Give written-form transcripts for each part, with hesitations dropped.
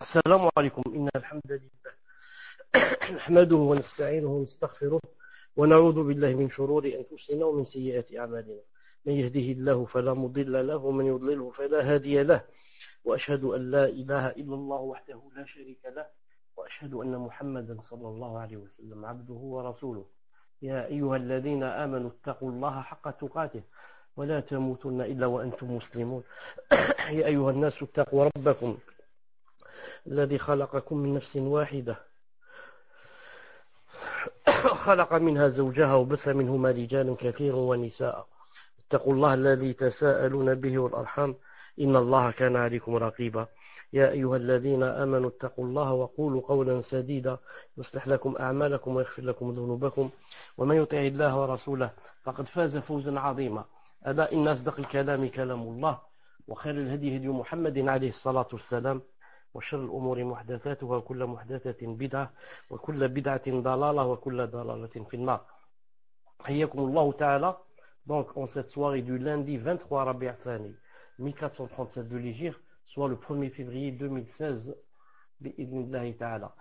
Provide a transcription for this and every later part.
السلام عليكم. إن الحمد لله نحمده ونستعينه ونستغفره ونعوذ بالله من شرور أنفسنا ومن سيئات أعمالنا. من يهده الله فلا مضل له ومن يضلله فلا هادي له، وأشهد أن لا إله إلا الله وحده لا شريك له، وأشهد أن محمدا صلى الله عليه وسلم عبده ورسوله. يا أيها الذين آمنوا اتقوا الله حق تقاته ولا تموتن إلا وأنتم مسلمون. يا أيها الناس اتقوا ربكم الذي خلقكم من نفس واحدة خلق منها زوجها وبث منهما رجالا كثيرا ونساء. اتقوا الله الذي تساءلون به والأرحام إن الله كان عليكم رقيبا. يا أيها الذين آمنوا اتقوا الله وقولوا قولا سديدا يصلح لكم أعمالكم ويغفر لكم ذنوبكم، ومن يطع الله ورسوله فقد فاز فوزا عظيما. ألا إن أصدق الكلام كلام الله، وخير الهدي هدي محمد عليه الصلاة والسلام، وشر الأمور محدثاتها وكل محدثة بدعة وكل بدعة ضلالة وكل ضلالة في النار. حياكم الله تعالى. Donc en cette soirée du lundi 23 Rabi' Thani 1437 de l'Hégire, soit le 1er février 2016 bi'idhnillahi ta'ala.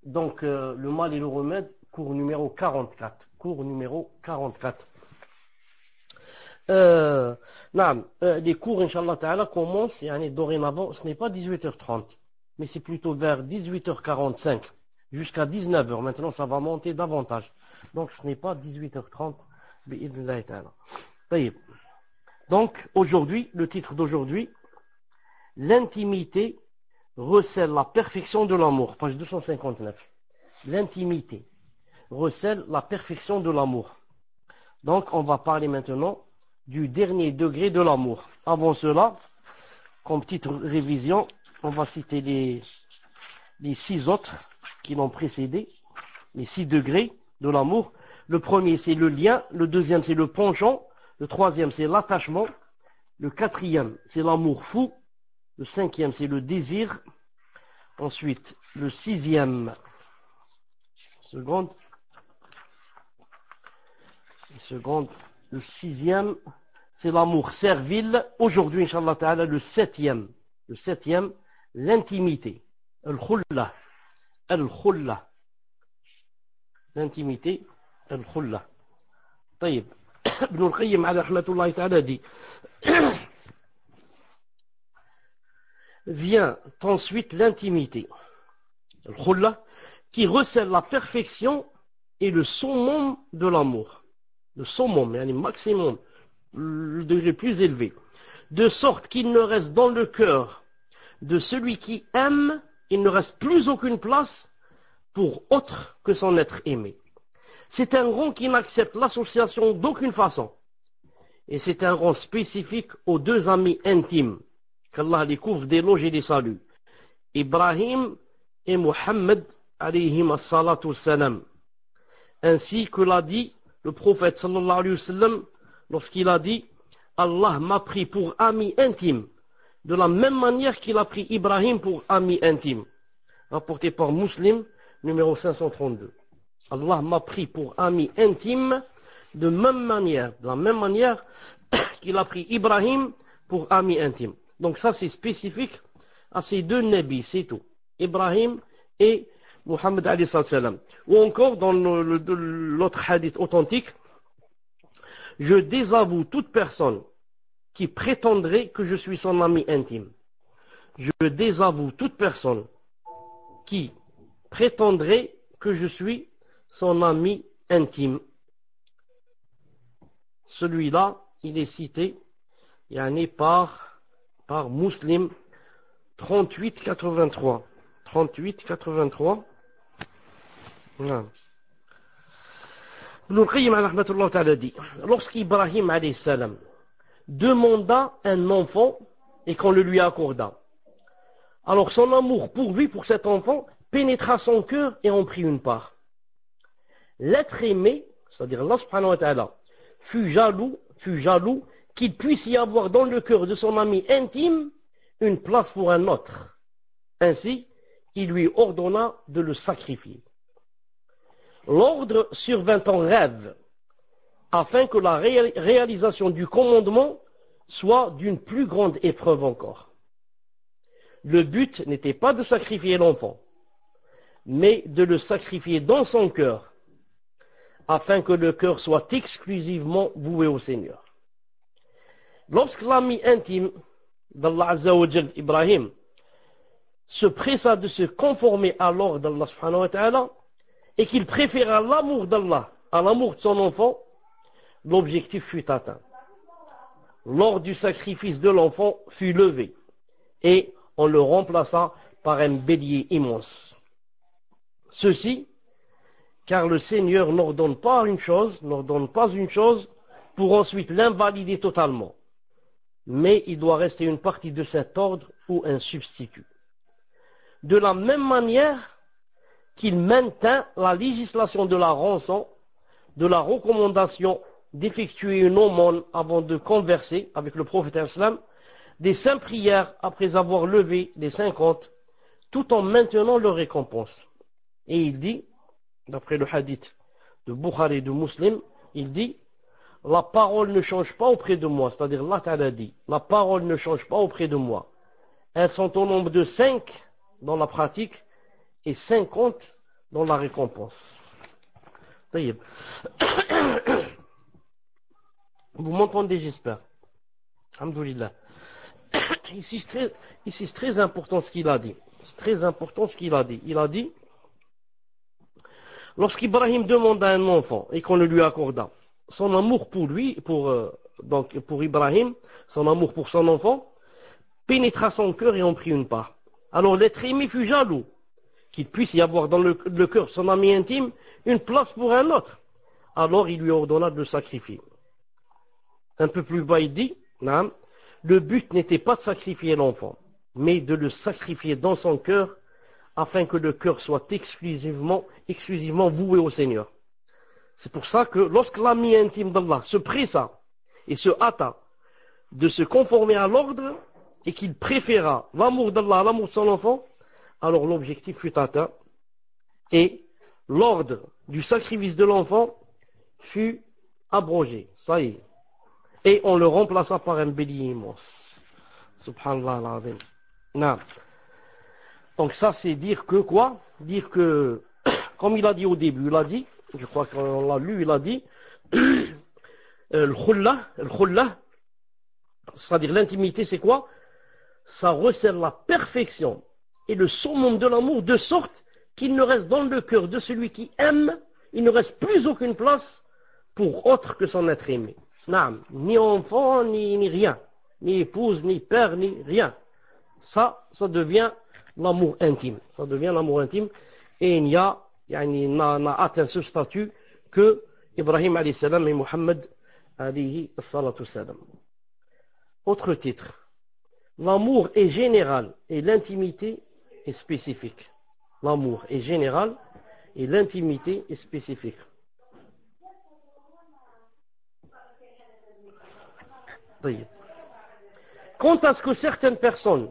Donc le mal et le remède, cours numéro 44. Cours numéro 44. Les cours, Inch'Allah Ta'ala, commencent dorénavant. Ce n'est pas 18h30, mais c'est plutôt vers 18h45 jusqu'à 19h. Maintenant, ça va monter davantage. Donc, ce n'est pas 18h30. Donc, aujourd'hui, le titre d'aujourd'hui, l'intimité recèle la perfection de l'amour. Page 259. L'intimité recèle la perfection de l'amour. Donc, on va parler maintenant du dernier degré de l'amour. Avant cela, comme petite révision, on va citer les 6 autres qui l'ont précédé, les 6 degrés de l'amour. Le premier, c'est le lien. Le deuxième, c'est le penchant. Le troisième, c'est l'attachement. Le quatrième, c'est l'amour fou. Le cinquième, c'est le désir. Ensuite, le sixième, le sixième, c'est l'amour servile. Aujourd'hui, Inch'Allah Ta'ala, le septième, l'intimité. Al-Khulla. L'intimité. Al-Khulla. طيب. Ibn al-Qayyim ala rahmatullahi ta'ala dit vient ensuite l'intimité. Al-Khulla, qui recèle la perfection et le summum de l'amour. Le summum, le maximum, le degré plus élevé, de sorte qu'il ne reste dans le cœur de celui qui aime, il ne reste plus aucune place pour autre que son être aimé. C'est un rang qui n'accepte l'association d'aucune façon, et c'est un rang spécifique aux 2 amis intimes qu'Allah les couvre d'éloges et des saluts, Ibrahim et Muhammad alayhim as-salatu was-salam, ainsi que l'a dit le prophète sallallahu alayhi wa sallam lorsqu'il a dit Allah m'a pris pour ami intime de la même manière qu'il a pris Ibrahim pour ami intime, rapporté par Muslim numéro 532. Allah m'a pris pour ami intime de la même manière qu'il a pris Ibrahim pour ami intime. Donc ça c'est spécifique à ces 2 nabis, c'est tout, Ibrahim et Muhammad alayhi salam. Ou encore dans l'autre hadith authentique, je désavoue toute personne qui prétendrait que je suis son ami intime. Je désavoue toute personne qui prétendrait que je suis son ami intime. Celui-là, il est cité par Muslim 38-83. 38-83. Ibn al-Qayyim rahmatullah ta'ala dit lorsqu'Ibrahim alayhi salam demanda un enfant et qu'on le lui accorda, alors son amour pour lui, pour cet enfant, pénétra son cœur et en prit une part. L'être aimé, c'est-à-dire Allah subhanahu wa ta'ala, fut jaloux qu'il puisse y avoir dans le cœur de son ami intime une place pour un autre. Ainsi, il lui ordonna de le sacrifier. L'ordre survint en rêve, afin que la réalisation du commandement soit d'une plus grande épreuve encore. le but n'était pas de sacrifier l'enfant, mais de le sacrifier dans son cœur, afin que le cœur soit exclusivement voué au Seigneur. Lorsque l'ami intime d'Allah Azza wa Jal, Ibrahim, se pressa de se conformer à l'ordre d'Allah subhanahu wa ta'ala, et qu'il préféra l'amour d'Allah à l'amour de son enfant, l'objectif fut atteint. L'ordre du sacrifice de l'enfant fut levé, et on le remplaça par un bélier immense. Ceci, car le Seigneur n'ordonne pas une chose pour ensuite l'invalider totalement, mais il doit rester une partie de cet ordre ou un substitut. De la même manière qu'il maintint la législation de la rançon, de la recommandation d'effectuer une aumône avant de converser avec le prophète islam, des saintes prières après avoir levé les 50, tout en maintenant leur récompense. Et il dit, d'après le hadith de Bukhari et de Muslim, il dit, la parole ne change pas auprès de moi, c'est-à-dire Allah Ta'ala dit, la parole ne change pas auprès de moi. Elles sont au nombre de 5 dans la pratique et 50 dans la récompense. Vous m'entendez, j'espère. Alhamdoulilah. Ici, c'est très important ce qu'il a dit. C'est très important ce qu'il a dit. Il a dit, lorsqu'Ibrahim demanda un enfant et qu'on le lui accorda, son amour pour lui, pour Ibrahim, son amour pour son enfant, pénétra son cœur et en prit une part. Alors l'être aimé fut jaloux qu'il puisse y avoir dans le cœur son ami intime une place pour un autre. Alors il lui ordonna de le sacrifier. Un peu plus bas il dit, le but n'était pas de sacrifier l'enfant, mais de le sacrifier dans son cœur afin que le cœur soit exclusivement voué au Seigneur. C'est pour ça que lorsque l'ami intime d'Allah se pressa et se hâta de se conformer à l'ordre et qu'il préféra l'amour d'Allah à l'amour de son enfant, alors l'objectif fut atteint et l'ordre du sacrifice de l'enfant fut abrogé. Ça y est. Et on le remplaça par un bélier immense. Subhanallah al-Azim. Non. Donc ça c'est dire que quoi? Dire que, comme il a dit au début, il a dit, je crois qu'on l'a lu, il a dit, al-khulla, c'est-à-dire l'intimité, c'est quoi? Ça recèle la perfection et le summum de l'amour de sorte qu'il ne reste dans le cœur de celui qui aime, il ne reste plus aucune place pour autre que son être aimé. Non, ni enfant, ni rien, ni épouse, ni père, ni rien. Ça devient l'amour intime. Ça devient l'amour intime. Et il n'a atteint ce statut que Ibrahim alayhi salam et Muhammad alayhi salatu salam. Autre titre. L'amour est général et l'intimité est spécifique. L'amour est général et l'intimité est spécifique. Quant à ce que certaines personnes,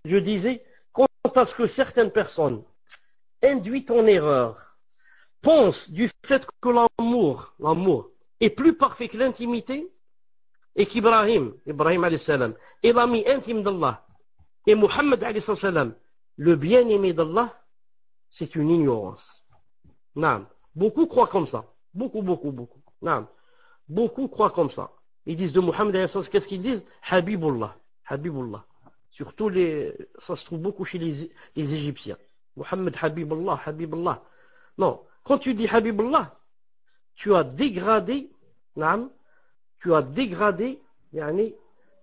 je disais, quant à ce que certaines personnes, induites en erreur, pensent du fait que l'amour est plus parfait que l'intimité, et qu'Ibrahim alayhi salam, est l'ami intime d'Allah, et Muhammad alayhi salam, le bien-aimé d'Allah, c'est une ignorance. Beaucoup croient comme ça. Beaucoup. Beaucoup croient comme ça. Ils disent de Muhammad alayhi salam, qu'est-ce qu'ils disent? Habibullah. Surtout ça se trouve beaucoup chez les Égyptiens. Muhammad Habibullah. Non, quand tu dis Habibullah, tu as dégradé,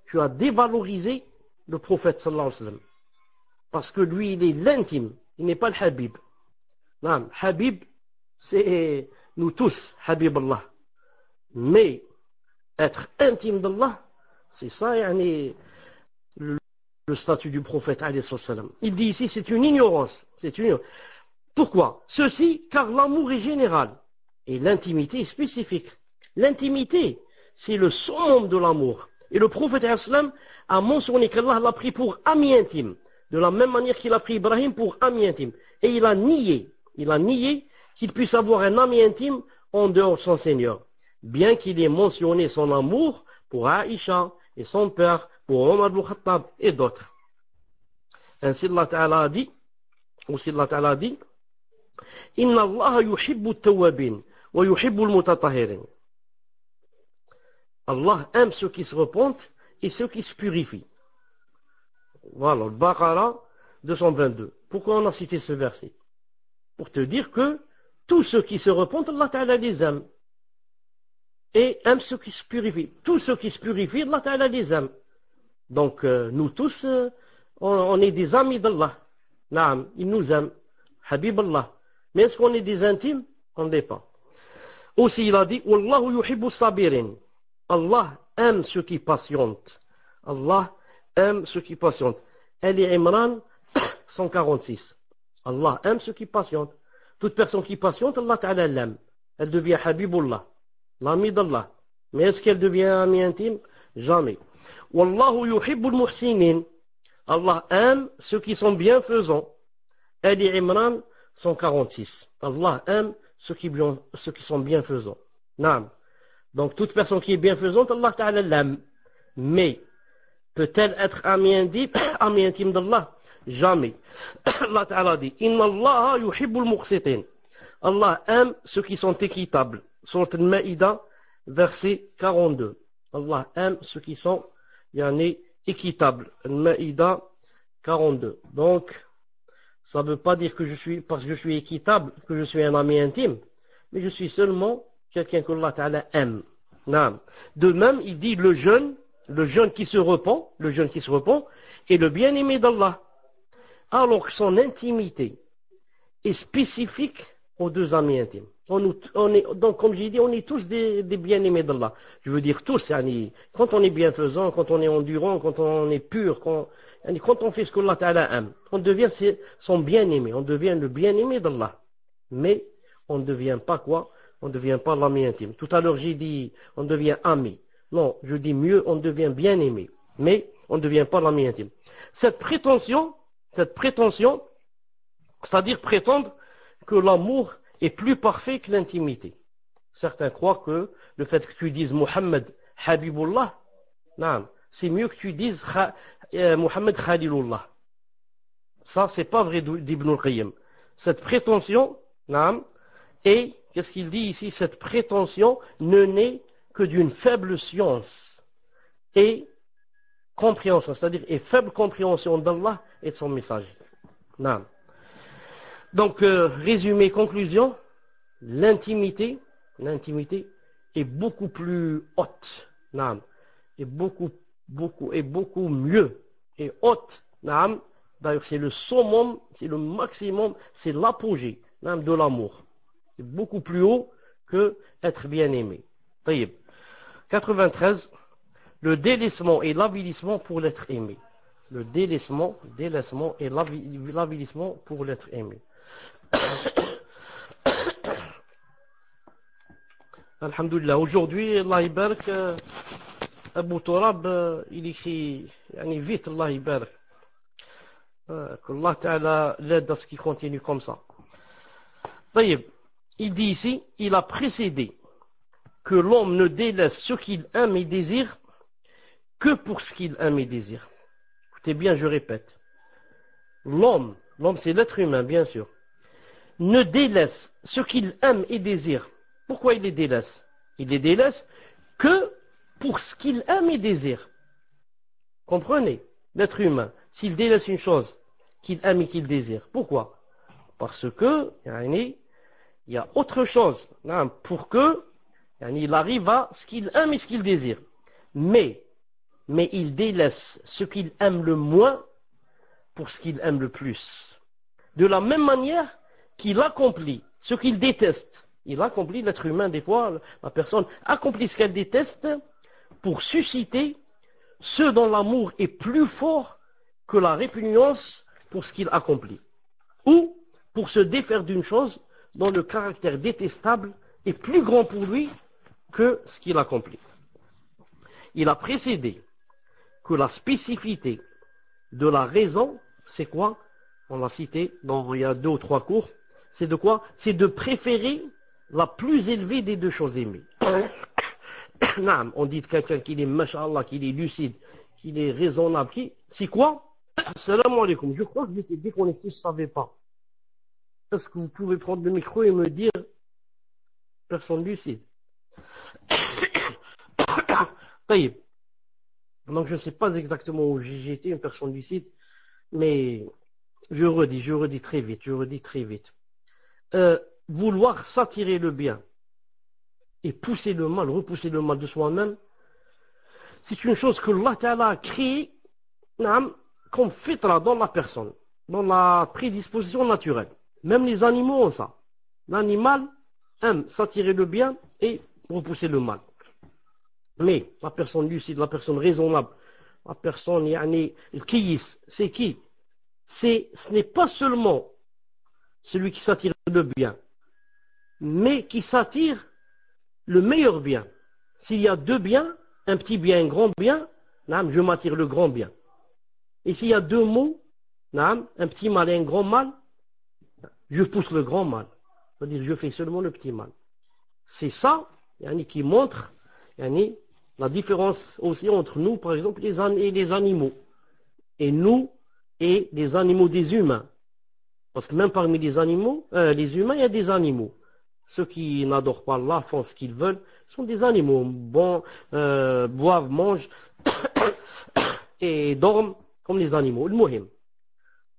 tu as dévalorisé le prophète sallallahu alayhi wa sallam. Parce que lui, il est l'intime, il n'est pas le Habib. Habib, c'est nous tous, Habibullah. Mais être intime d'Allah, c'est ça, le statut du prophète alayhi salam. Il dit ici, c'est une ignorance. Pourquoi? Ceci, car l'amour est général et l'intimité est spécifique. L'intimité, c'est le summum de l'amour. Et le prophète alayhi salam a mentionné qu'Allah l'a pris pour ami intime, de la même manière qu'il a pris Ibrahim pour ami intime. Et il a nié qu'il puisse avoir un ami intime en dehors de son Seigneur, bien qu'il ait mentionné son amour pour Aïcha et son père, pour Omar ibn Khattab et d'autres. Ainsi Allah Ta'ala a dit, Inna Allah yuhibbu at-tawwabin wa yuhibbu al-mutatahhirin. Allah aime ceux qui se repentent et ceux qui se purifient. Voilà, le Baqara 222. Pourquoi on a cité ce verset? Pour te dire que tous ceux qui se repentent, Allah Ta'ala les aime. Et aime ceux qui se purifient. Tous ceux qui se purifient, Allah Ta'ala les aime. Donc, nous tous, on est des amis d'Allah. Naam, il nous aime. Habib Allah. Mais est-ce qu'on est des intimes? On ne l'est pas. Aussi, il a dit, Wallahu yuhibbu sabirin. Allah aime ceux qui patientent. Allah aime ceux qui patientent. Ali Imran 146. Allah aime ceux qui patientent. Toute personne qui patiente, Allah Ta'ala l'aime. Elle devient Habibullah, l'ami d'Allah. Mais est-ce qu'elle devient ami intime? Jamais. Wallahu yuhibbul muhsinin. Allah aime ceux qui sont bienfaisants. Ali Imran 146. Allah aime ceux qui sont bienfaisants. Naam. Donc toute personne qui est bienfaisante, Allah Ta'ala l'aime. Mais peut-elle être ami intime d'Allah? Jamais. Allah Ta'ala dit Inna Allah yuhibbul muqsitin. Allah aime ceux qui sont équitables. Sourate Al-Ma'idah, verset 42. Allah aime ceux qui sont équitables. Al-Ma'idah 42. Donc, ça ne veut pas dire que parce que je suis équitable, que je suis un ami intime, mais je suis seulement quelqu'un que Allah Ta'ala aime. Non. De même, il dit le jeune qui se repent, est le bien-aimé d'Allah. Alors que son intimité est spécifique aux deux amis intimes. Donc, comme j'ai dit, on est tous des bien-aimés d'Allah. Je veux dire tous, quand on est bienfaisant, quand on est endurant, quand on est pur, quand on fait ce que Allah Ta'ala aime, on devient son bien-aimé, on devient le bien-aimé d'Allah. Mais on ne devient pas quoi? On ne devient pas l'ami intime. Tout à l'heure, j'ai dit, on devient ami. Non, je dis mieux, on devient bien-aimé. Mais on ne devient pas l'ami intime. Cette prétention, c'est-à-dire prétendre que l'amour est plus parfait que l'intimité. Certains croient que le fait que tu dises Muhammad Habibullah, c'est mieux que tu dises Muhammad Khalilullah. Ça, c'est pas vrai d'Ibn al-Qayyim. Cette prétention, et qu'est-ce qu'il dit ici? Cette prétention ne naît que d'une faible science et compréhension, c'est-à-dire faible compréhension d'Allah et de son message. Donc, résumé, conclusion, l'intimité est beaucoup plus haute, et beaucoup mieux, et haute, d'ailleurs c'est le summum, c'est le maximum, c'est l'apogée de l'amour. C'est beaucoup plus haut que être bien aimé. Taïb. 93. Le délaissement et l'avilissement pour l'être aimé. Le délaissement et l'avilissement pour l'être aimé. Alhamdulillah. Aujourd'hui, Allah Ibarak, Abu Turab, il écrit vite, Allah Ibarak. Qu'Allah Ta'ala l'aide à ce qu'il continue comme ça. Taïb. Il dit ici, il a précédé que l'homme ne délaisse ce qu'il aime et désire que pour ce qu'il aime et désire. Écoutez bien, je répète. L'homme c'est l'être humain, bien sûr, ne délaisse ce qu'il aime et désire. Pourquoi il les délaisse? Il les délaisse que pour ce qu'il aime et désire. Comprenez? L'être humain, s'il délaisse une chose qu'il aime et qu'il désire, pourquoi? Parce que, il y a autre chose, pour que il arrive à ce qu'il aime et ce qu'il désire. Mais il délaisse ce qu'il aime le moins pour ce qu'il aime le plus. De la même manière qu'il accomplit ce qu'il déteste. Il accomplit, l'être humain, des fois, la personne accomplit ce qu'elle déteste pour susciter ce dont l'amour est plus fort que la répugnance pour ce qu'il accomplit. Ou pour se défaire d'une chose dont le caractère détestable est plus grand pour lui que ce qu'il accomplit. Il a précédé que la spécificité de la raison, c'est quoi? On l'a cité il y a 2 ou 3 cours. C'est de quoi? C'est de préférer la plus élevée des deux choses aimées. Non, on dit de quelqu'un qu'il est masha'Allah, qu'il est lucide, qu'il est raisonnable, c'est quoi? Assalamu alaikum. Je crois que j'étais déconnecté, je ne savais pas. Est-ce que vous pouvez prendre le micro et me dire personne lucide? Taïb. Donc je ne sais pas exactement où j'étais, une personne lucide, mais je redis très vite. Vouloir s'attirer le bien et pousser le mal, repousser le mal de soi-même, c'est une chose que Allah Ta'ala a créée comme fitra dans la personne, dans la prédisposition naturelle. Même les animaux ont ça. L'animal aime s'attirer le bien et repousser le mal. Mais la personne lucide, la personne raisonnable, la personne le kiyis, c'est qui? Ce n'est pas seulement celui qui s'attire le bien, mais qui s'attire le meilleur bien. S'il y a deux biens, un petit bien, un grand bien, je m'attire le grand bien. Et s'il y a deux maux, un petit mal et un grand mal, je pousse le grand mal. C'est-à-dire je fais seulement le petit mal. C'est ça qui montre la différence aussi entre nous, par exemple, et les animaux. Et nous et les animaux des humains. Parce que même parmi les animaux, les humains, il y a des animaux. Ceux qui n'adorent pas Allah, font ce qu'ils veulent, sont des animaux. Bon, boivent, mangent et dorment comme les animaux. Le muhim.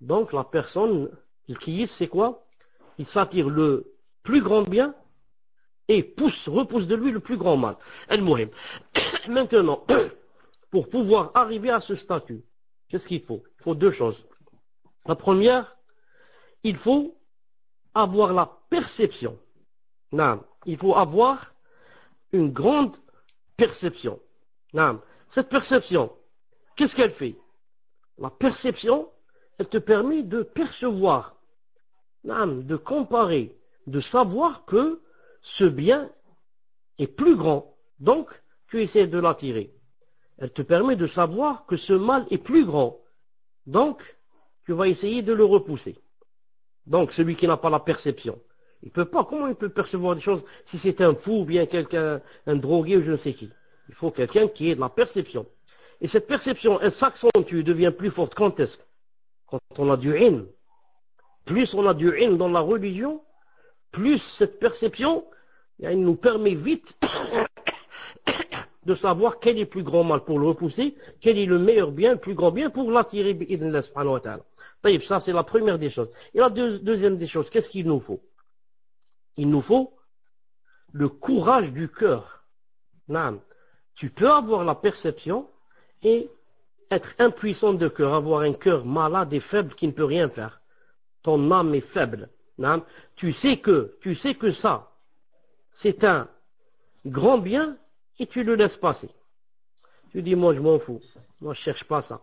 Donc la personne, le kiyis, c'est quoi? Il s'attire le plus grand bien et repousse de lui le plus grand mal. El muhim. Maintenant, pour pouvoir arriver à ce statut, qu'est-ce qu'il faut? Il faut deux choses. La première, il faut avoir la perception. Non, il faut avoir une grande perception. Non, cette perception, qu'est-ce qu'elle fait? La perception, elle te permet de percevoir, de comparer, de savoir que ce bien est plus grand. Donc, tu essaies de l'attirer. Elle te permet de savoir que ce mal est plus grand. Donc, tu vas essayer de le repousser. Donc, celui qui n'a pas la perception, il peut pas. Comment il peut percevoir des choses si c'est un fou ou bien quelqu'un, un drogué ou je ne sais qui? Il faut quelqu'un qui ait de la perception. Et cette perception, elle s'accentue, devient plus forte. Quand est-ce? Quand on a du ilm. Plus on a du ilm dans la religion, plus cette perception, elle nous permet vite de savoir quel est le plus grand mal pour le repousser, quel est le meilleur bien, le plus grand bien pour l'attirer. Ça, c'est la première des choses. Et la deuxième des choses, qu'est-ce qu'il nous faut? Il nous faut le courage du cœur. Tu peux avoir la perception et être impuissant de cœur, avoir un cœur malade et faible qui ne peut rien faire. Ton âme est faible. Tu sais que ça, c'est un grand bien et tu le laisses passer. Tu dis, moi je m'en fous. Moi je cherche pas ça.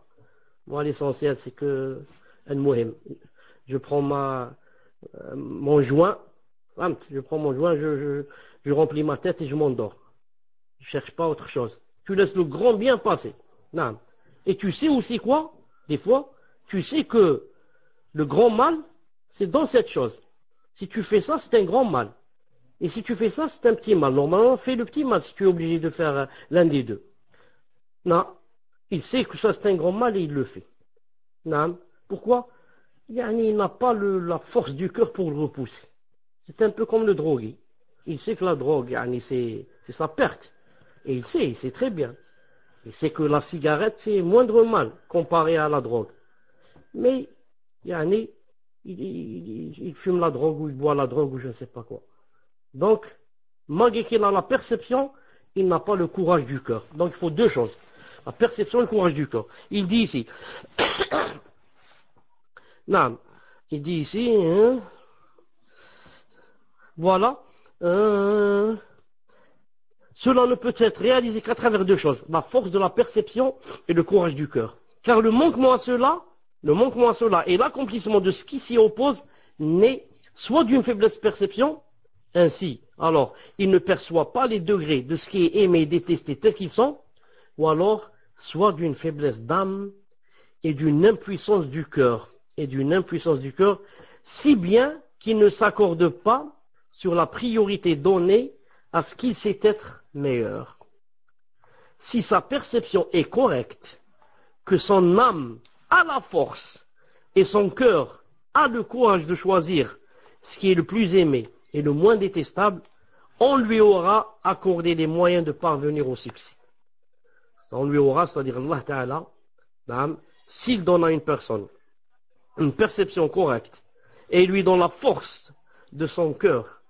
Moi l'essentiel c'est que je prends mon joint, je remplis ma tête et je m'endors. Je cherche pas autre chose. Tu laisses le grand bien passer. Et tu sais aussi quoi? Des fois, tu sais que le grand mal, c'est dans cette chose. Si tu fais ça, c'est un grand mal. Et si tu fais ça, c'est un petit mal. Normalement, fais le petit mal si tu es obligé de faire l'un des deux. Non. Il sait que ça, c'est un grand mal et il le fait. Non. Pourquoi? Il n'a pas la force du cœur pour le repousser. C'est un peu comme le drogué. Il sait que la drogue, c'est sa perte. Et il sait très bien. Il sait que la cigarette, c'est moindre mal comparé à la drogue. Mais, il fume la drogue ou il boit la drogue ou je ne sais pas quoi. Donc, malgré qu'il a la perception, il n'a pas le courage du cœur. Donc, il faut deux choses. La perception et le courage du cœur. Il dit ici, non, il dit ici, voilà, cela ne peut être réalisé qu'à travers deux choses, la force de la perception et le courage du cœur. Car le manquement à cela et l'accomplissement de ce qui s'y oppose naît soit d'une faiblesse perception, ainsi, alors, il ne perçoit pas les degrés de ce qui est aimé et détesté tels qu'ils sont, ou alors, soit d'une faiblesse d'âme et d'une impuissance du cœur, si bien qu'il ne s'accorde pas sur la priorité donnée à ce qu'il sait être meilleur. si sa perception est correcte, que son âme a la force et son cœur a le courage de choisir ce qui est le plus aimé et le moins détestable, on lui aura accordé les moyens de parvenir au succès. On lui aura, c'est-à-dire Allah Ta'ala, s'il donne à une personne une perception correcte et lui donne la force de son cœur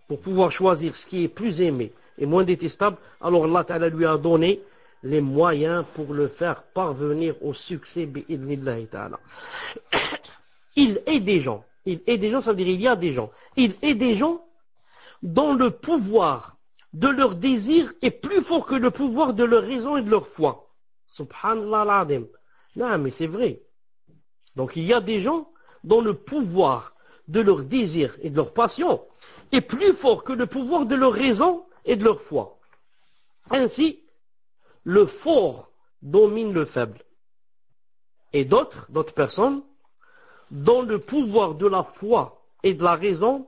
pour pouvoir choisir ce qui est plus aimé et moins détestable, alors Allah Ta'ala lui a donné les moyens pour le faire parvenir au succès bi'idhnillahi ta'ala. Il est des gens, ça veut dire il y a des gens, il est des gens dont le pouvoir de leur désir est plus fort que le pouvoir de leur raison et de leur foi. Subhanallah al-Azim. Non, mais c'est vrai. Donc il y a des gens dont le pouvoir de leur désir et de leur passion est plus fort que le pouvoir de leur raison et de leur foi. Ainsi, le fort domine le faible. Et d'autres personnes, dont le pouvoir de la foi et de la raison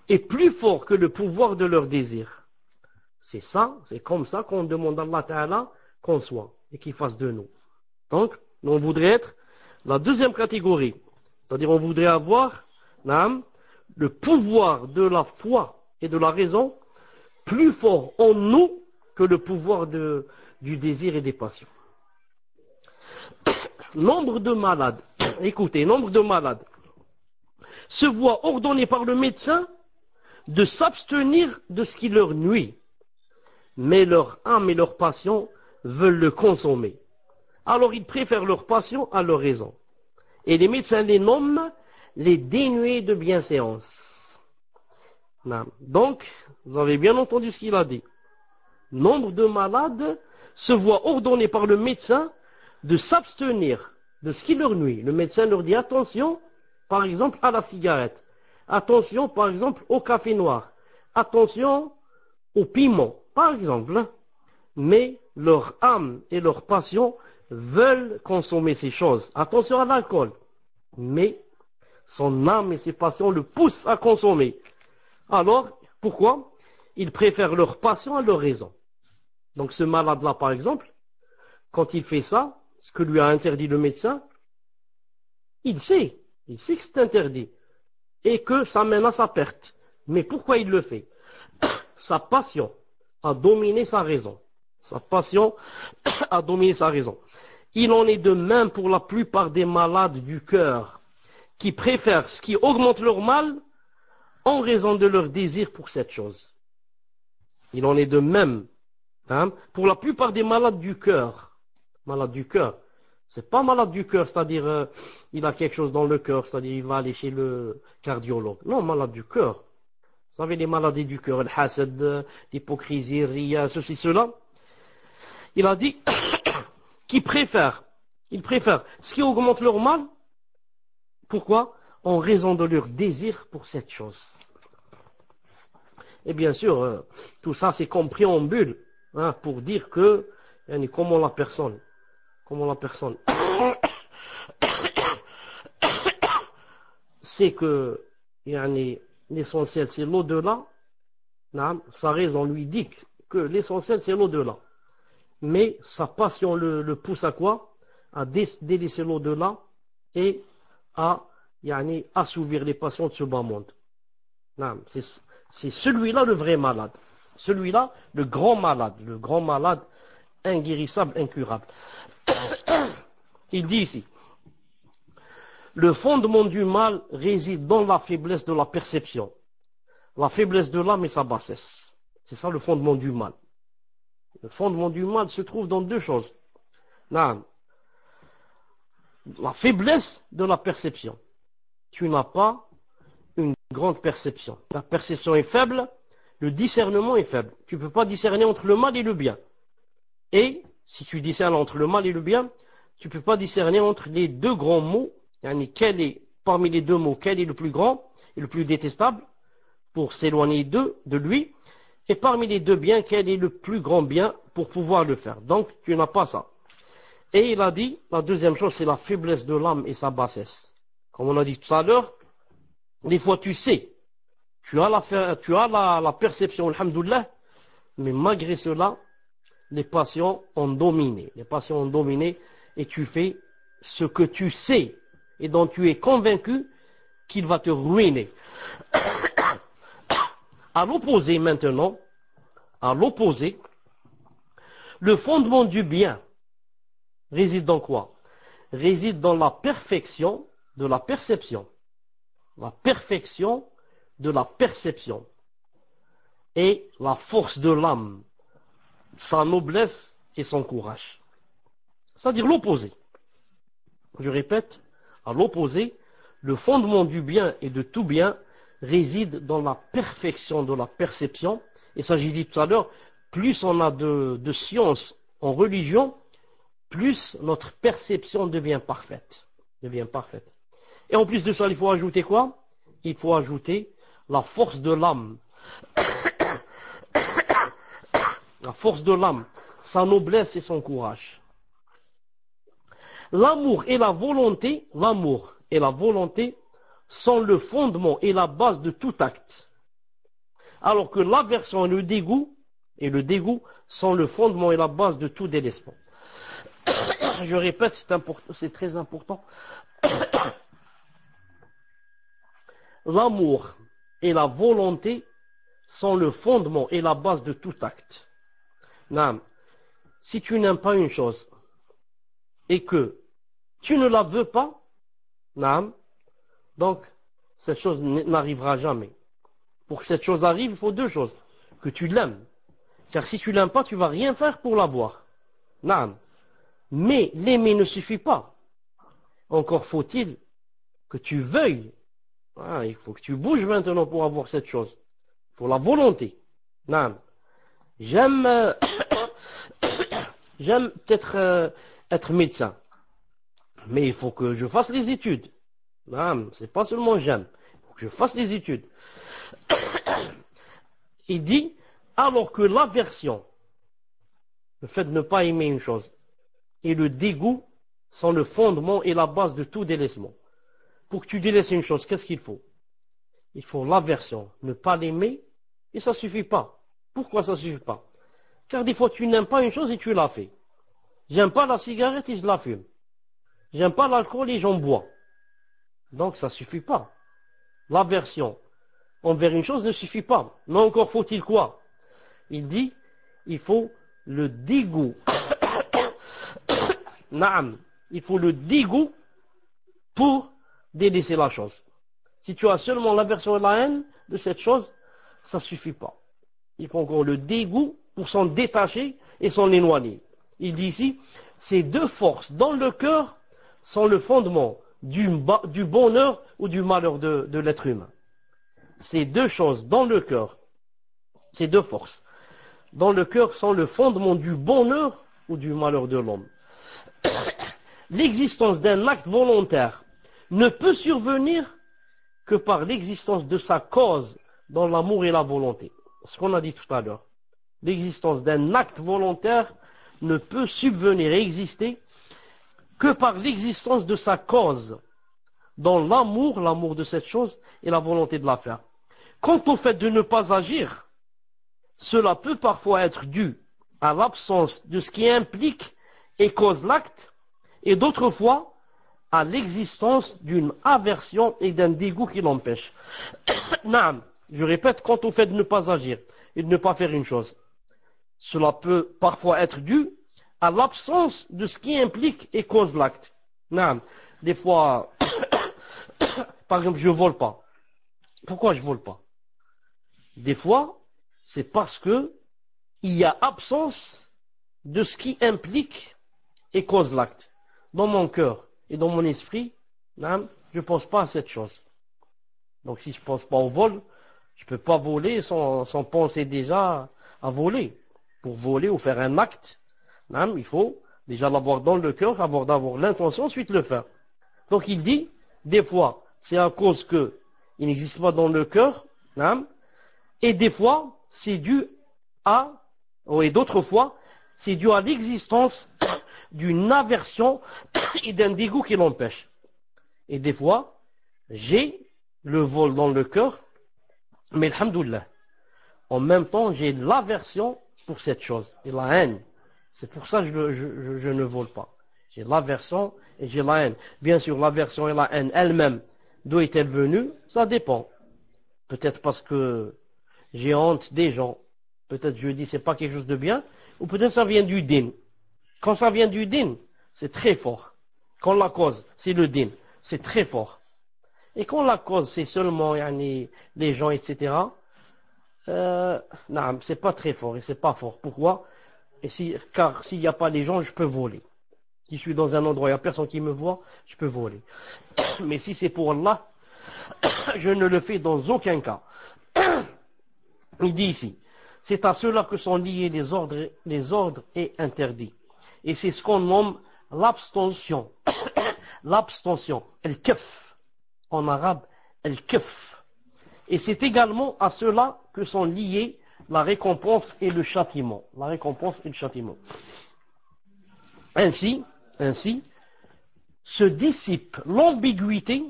est plus fort que le pouvoir de leur désir. C'est ça, c'est comme ça qu'on demande à Allah Ta'ala qu'on soit et qu'il fasse de nous. Donc, on voudrait être la deuxième catégorie. C'est-à-dire, on voudrait avoir le pouvoir de la foi et de la raison plus fort en nous que le pouvoir du désir et des passions. Nombre de malades, écoutez, nombre de malades se voient ordonnés par le médecin de s'abstenir de ce qui leur nuit, mais leur âme et leur passion veulent le consommer. Alors ils préfèrent leur passion à leur raison. Et les médecins les nomment les dénués de bienséance. Donc, vous avez bien entendu ce qu'il a dit. Nombre de malades se voient ordonnés par le médecin de s'abstenir de ce qui leur nuit. Le médecin leur dit attention, par exemple, à la cigarette. Attention, par exemple, au café noir. Attention au piment, par exemple. Mais leur âme et leur passion veulent consommer ces choses. Attention à l'alcool. Mais son âme et ses passions le poussent à consommer. Alors, pourquoi? Ils préfèrent leur passion à leur raison. Donc ce malade-là, par exemple, quand il fait ça, ce que lui a interdit le médecin, il sait que c'est interdit et que ça mène à sa perte. Mais pourquoi il le fait? Sa passion a dominé sa raison. Sa passion a dominé sa raison. Il en est de même pour la plupart des malades du cœur qui préfèrent ce qui augmente leur mal en raison de leur désir pour cette chose. Il en est de même pour la plupart des malades du cœur. Malade du cœur. C'est pas malade du cœur, c'est-à-dire il a quelque chose dans le cœur, c'est-à-dire il va aller chez le cardiologue. Non, malade du cœur. Vous savez les maladies du cœur, le hasad, l'hypocrisie, ria, ceci, cela. Il a dit qu'ils préfèrent ce qui augmente leur mal. Pourquoi? En raison de leur désir pour cette chose. Et bien sûr, tout ça c'est compris en bulle, pour dire que comment la personne c'est que l'essentiel c'est l'au-delà, sa raison lui dit que l'essentiel c'est l'au-delà. Mais sa passion le pousse à quoi? À délaisser l'au-delà et à assouvir les passions de ce bas monde. C'est celui-là le vrai malade. Celui-là, le grand malade inguérissable, incurable. Il dit ici, le fondement du mal réside dans la faiblesse de la perception. La faiblesse de l'âme et sa bassesse. C'est ça le fondement du mal. Le fondement du mal se trouve dans deux choses. La faiblesse de la perception. Tu n'as pas une grande perception. Ta perception est faible, le discernement est faible. Tu ne peux pas discerner entre le mal et le bien. Et si tu discernes entre le mal et le bien, tu ne peux pas discerner entre les deux grands mots. Quel est, parmi les deux mots, quel est le plus grand et le plus détestable pour s'éloigner de lui. Et parmi les deux biens, quel est le plus grand bien pour pouvoir le faire. Donc tu n'as pas ça. Et il a dit, la deuxième chose, c'est la faiblesse de l'âme et sa bassesse. Comme on a dit tout à l'heure, des fois tu sais, tu as la perception, alhamdoulilah, mais malgré cela, les passions ont dominé. Les passions ont dominé et tu fais ce que tu sais et dont tu es convaincu qu'il va te ruiner. À l'opposé maintenant, à l'opposé, le fondement du bien réside dans quoi? Réside dans la perfection de la perception. La perfection de la perception. Et la force de l'âme, sa noblesse et son courage. C'est-à-dire l'opposé. Je répète, à l'opposé, le fondement du bien et de tout bien réside dans la perfection de la perception. Et ça, j'ai dit tout à l'heure, plus on a de science en religion, plus notre perception devient parfaite. Et en plus de ça, il faut ajouter quoi? Il faut ajouter la force de l'âme. La force de l'âme, sa noblesse et son courage. L'amour et la volonté sont le fondement et la base de tout acte. Alors que l'aversion et le dégoût sont le fondement et la base de tout délaissement. Je répète, c'est très important. L'amour et la volonté sont le fondement et la base de tout acte. Naam. Si tu n'aimes pas une chose et que tu ne la veux pas, naam, donc cette chose n'arrivera jamais. Pour que cette chose arrive, il faut deux choses. Que tu l'aimes. Car si tu l'aimes pas, tu vas rien faire pour l'avoir. Naam. Mais l'aimer ne suffit pas. Encore faut-il que tu veuilles. Ah, il faut que tu bouges maintenant pour avoir cette chose. Il faut la volonté. Naam. J'aime peut-être être médecin. Mais il faut que je fasse les études. Naam. C'est pas seulement j'aime. Il faut que je fasse les études. Il dit, alors que l'aversion, le fait de ne pas aimer une chose, et le dégoût sont le fondement et la base de tout délaissement. Pour que tu délaisses une chose, qu'est-ce qu'il faut? Il faut l'aversion, ne pas l'aimer, et ça ne suffit pas. Pourquoi ça ne suffit pas? Car des fois tu n'aimes pas une chose et tu la fais. J'aime pas la cigarette et je la fume. J'aime pas l'alcool et j'en bois. Donc ça ne suffit pas. L'aversion envers une chose ne suffit pas. Mais encore faut-il quoi? Il dit, il faut le dégoût. Naam, il faut le dégoût pour délaisser la chose. Si tu as seulement l'aversion et la haine de cette chose, ça ne suffit pas. Il faut encore le dégoût pour s'en détacher et s'en éloigner. Il dit ici, ces deux forces dans le cœur sont le fondement du bonheur ou du malheur de l'être humain. Ces deux choses dans le cœur, ces deux forces dans le cœur sont le fondement du bonheur ou du malheur de l'homme. L'existence d'un acte volontaire ne peut survenir que par l'existence de sa cause dans l'amour et la volonté. Ce qu'on a dit tout à l'heure. L'existence d'un acte volontaire ne peut subvenir et exister que par l'existence de sa cause dans l'amour de cette chose et la volonté de la faire. Quant au fait de ne pas agir, cela peut parfois être dû à l'absence de ce qui implique et cause l'acte, et d'autres fois à l'existence d'une aversion et d'un dégoût qui l'empêche. Je répète, quant au fait de ne pas agir et de ne pas faire une chose, cela peut parfois être dû à l'absence de ce qui implique et cause l'acte. Des fois, par exemple, je vole pas. Pourquoi je vole pas? Des fois, c'est parce que il y a absence de ce qui implique et cause l'acte. Dans mon cœur et dans mon esprit, je ne pense pas à cette chose. Donc si je ne pense pas au vol, je ne peux pas voler sans penser déjà à voler. Pour voler ou faire un acte, il faut déjà l'avoir dans le cœur, avoir d'abord l'intention, ensuite le faire. Donc il dit, des fois, c'est à cause que il n'existe pas dans le cœur, et des fois, c'est dû à, et d'autres fois, c'est dû à l'existence d'une aversion et d'un dégoût qui l'empêche. Et des fois, j'ai le vol dans le cœur, mais alhamdoulilah, en même temps, j'ai l'aversion pour cette chose, et la haine. C'est pour ça que je ne vole pas. J'ai l'aversion et j'ai la haine. Bien sûr, l'aversion et la haine elles-mêmes, d'où est-elle venue? Ça dépend. Peut-être parce que j'ai honte des gens. Peut-être je dis c'est pas quelque chose de bien. Ou peut-être ça vient du din. Quand ça vient du din, c'est très fort. Quand la cause, c'est le din, c'est très fort. Et quand la cause, c'est seulement les gens, etc., non, c'est pas très fort et c'est pas fort. Pourquoi? Car s'il n'y a pas les gens, je peux voler. Si je suis dans un endroit, il n'y a personne qui me voit, je peux voler. Mais si c'est pour Allah, je ne le fais dans aucun cas. Il dit ici, c'est à cela que sont liés les ordres et interdits. Et c'est ce qu'on nomme l'abstention. L'abstention, el-kef. En arabe, el-kef. Et c'est également à cela que sont liés la récompense et le châtiment. La récompense et le châtiment. Ainsi, se dissipe l'ambiguïté,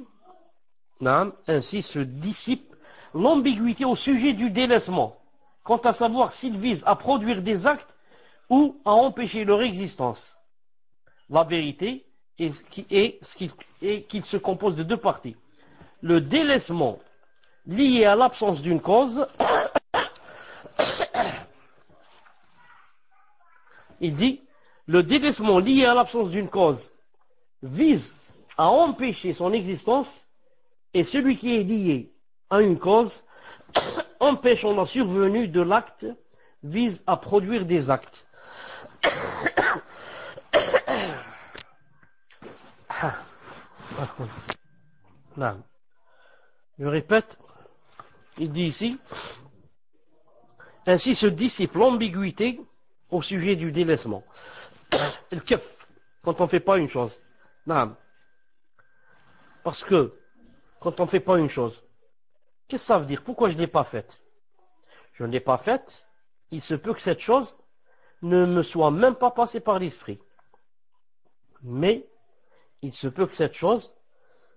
au sujet du délaissement, quant à savoir s'il vise à produire des actes ou à empêcher leur existence. La vérité est qu'il se compose de deux parties. Le délaissement lié à l'absence d'une cause, il dit, le délaissement lié à l'absence d'une cause vise à empêcher son existence, et celui qui est lié à une cause, empêchant la survenue de l'acte, vise à produire des actes. Je répète, il dit ici, ainsi se dissipe l'ambiguïté au sujet du délaissement. Le kef, quand on ne fait pas une chose. Parce que, quand on ne fait pas une chose, qu'est-ce que ça veut dire? Pourquoi je ne l'ai pas faite? Je ne l'ai pas faite, il se peut que cette chose ne me soit même pas passée par l'esprit. Mais, il se peut que cette chose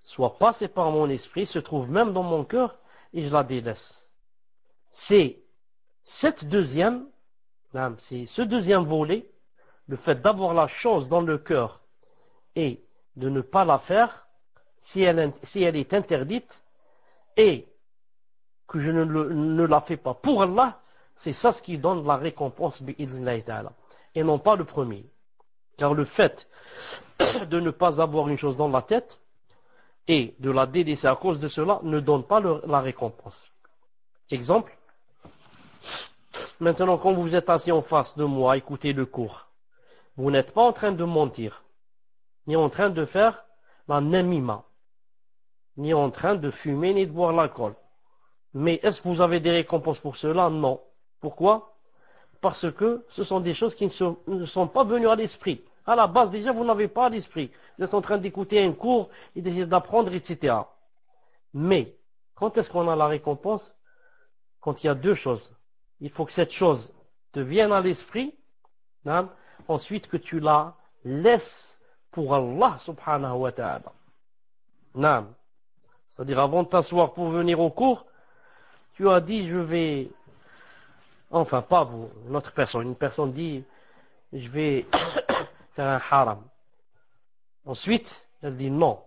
soit passée par mon esprit, se trouve même dans mon cœur, et je la délaisse. C'est ce deuxième volet, le fait d'avoir la chose dans le cœur et de ne pas la faire, si elle est interdite, et que je ne la fais pas pour Allah, c'est ça ce qui donne la récompense, et non pas le premier. Car le fait de ne pas avoir une chose dans la tête et de la délaisser à cause de cela ne donne pas la récompense. Exemple, maintenant quand vous êtes assis en face de moi à écouter le cours, vous n'êtes pas en train de mentir, ni en train de faire la namima, ni en train de fumer, ni de boire l'alcool. Mais est-ce que vous avez des récompenses pour cela? Non. Pourquoi? Parce que ce sont des choses qui ne sont pas venues à l'esprit. À la base, déjà, vous n'avez pas à l'esprit. Vous êtes en train d'écouter un cours et d'essayer d'apprendre, etc. Mais, quand est-ce qu'on a la récompense? Quand il y a deux choses. Il faut que cette chose te vienne à l'esprit, ensuite que tu la laisses pour Allah subhanahu wa ta'ala. C'est-à-dire, avant de t'asseoir pour venir au cours, tu as dit, je vais, enfin, pas vous, une personne dit, je vais faire un haram. Ensuite, elle dit, non,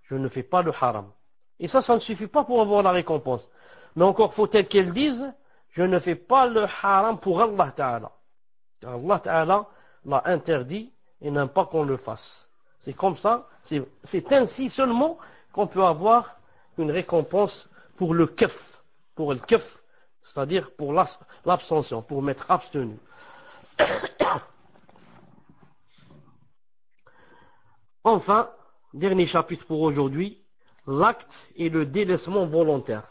je ne fais pas le haram. Et ça ne suffit pas pour avoir la récompense. Mais encore faut-elle qu'elle dise, je ne fais pas le haram pour Allah Ta'ala. Allah Ta'ala l'a interdit et n'aime pas qu'on le fasse. C'est comme ça, c'est ainsi seulement qu'on peut avoir une récompense pour le kef, c'est-à-dire pour l'abstention, pour m'être abstenu. Enfin, dernier chapitre pour aujourd'hui, l'acte et le délaissement volontaire.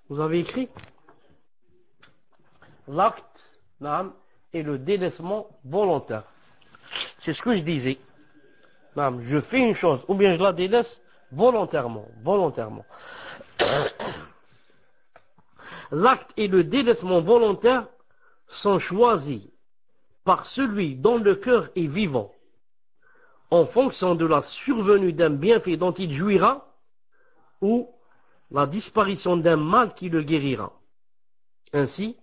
Vous avez écrit l'acte et le délaissement volontaire. C'est ce que je disais. Je fais une chose, ou bien je la délaisse volontairement. L'acte et le délaissement volontaire sont choisis par celui dont le cœur est vivant, en fonction de la survenue d'un bienfait dont il jouira, ou la disparition d'un mal qui le guérira. Ainsi,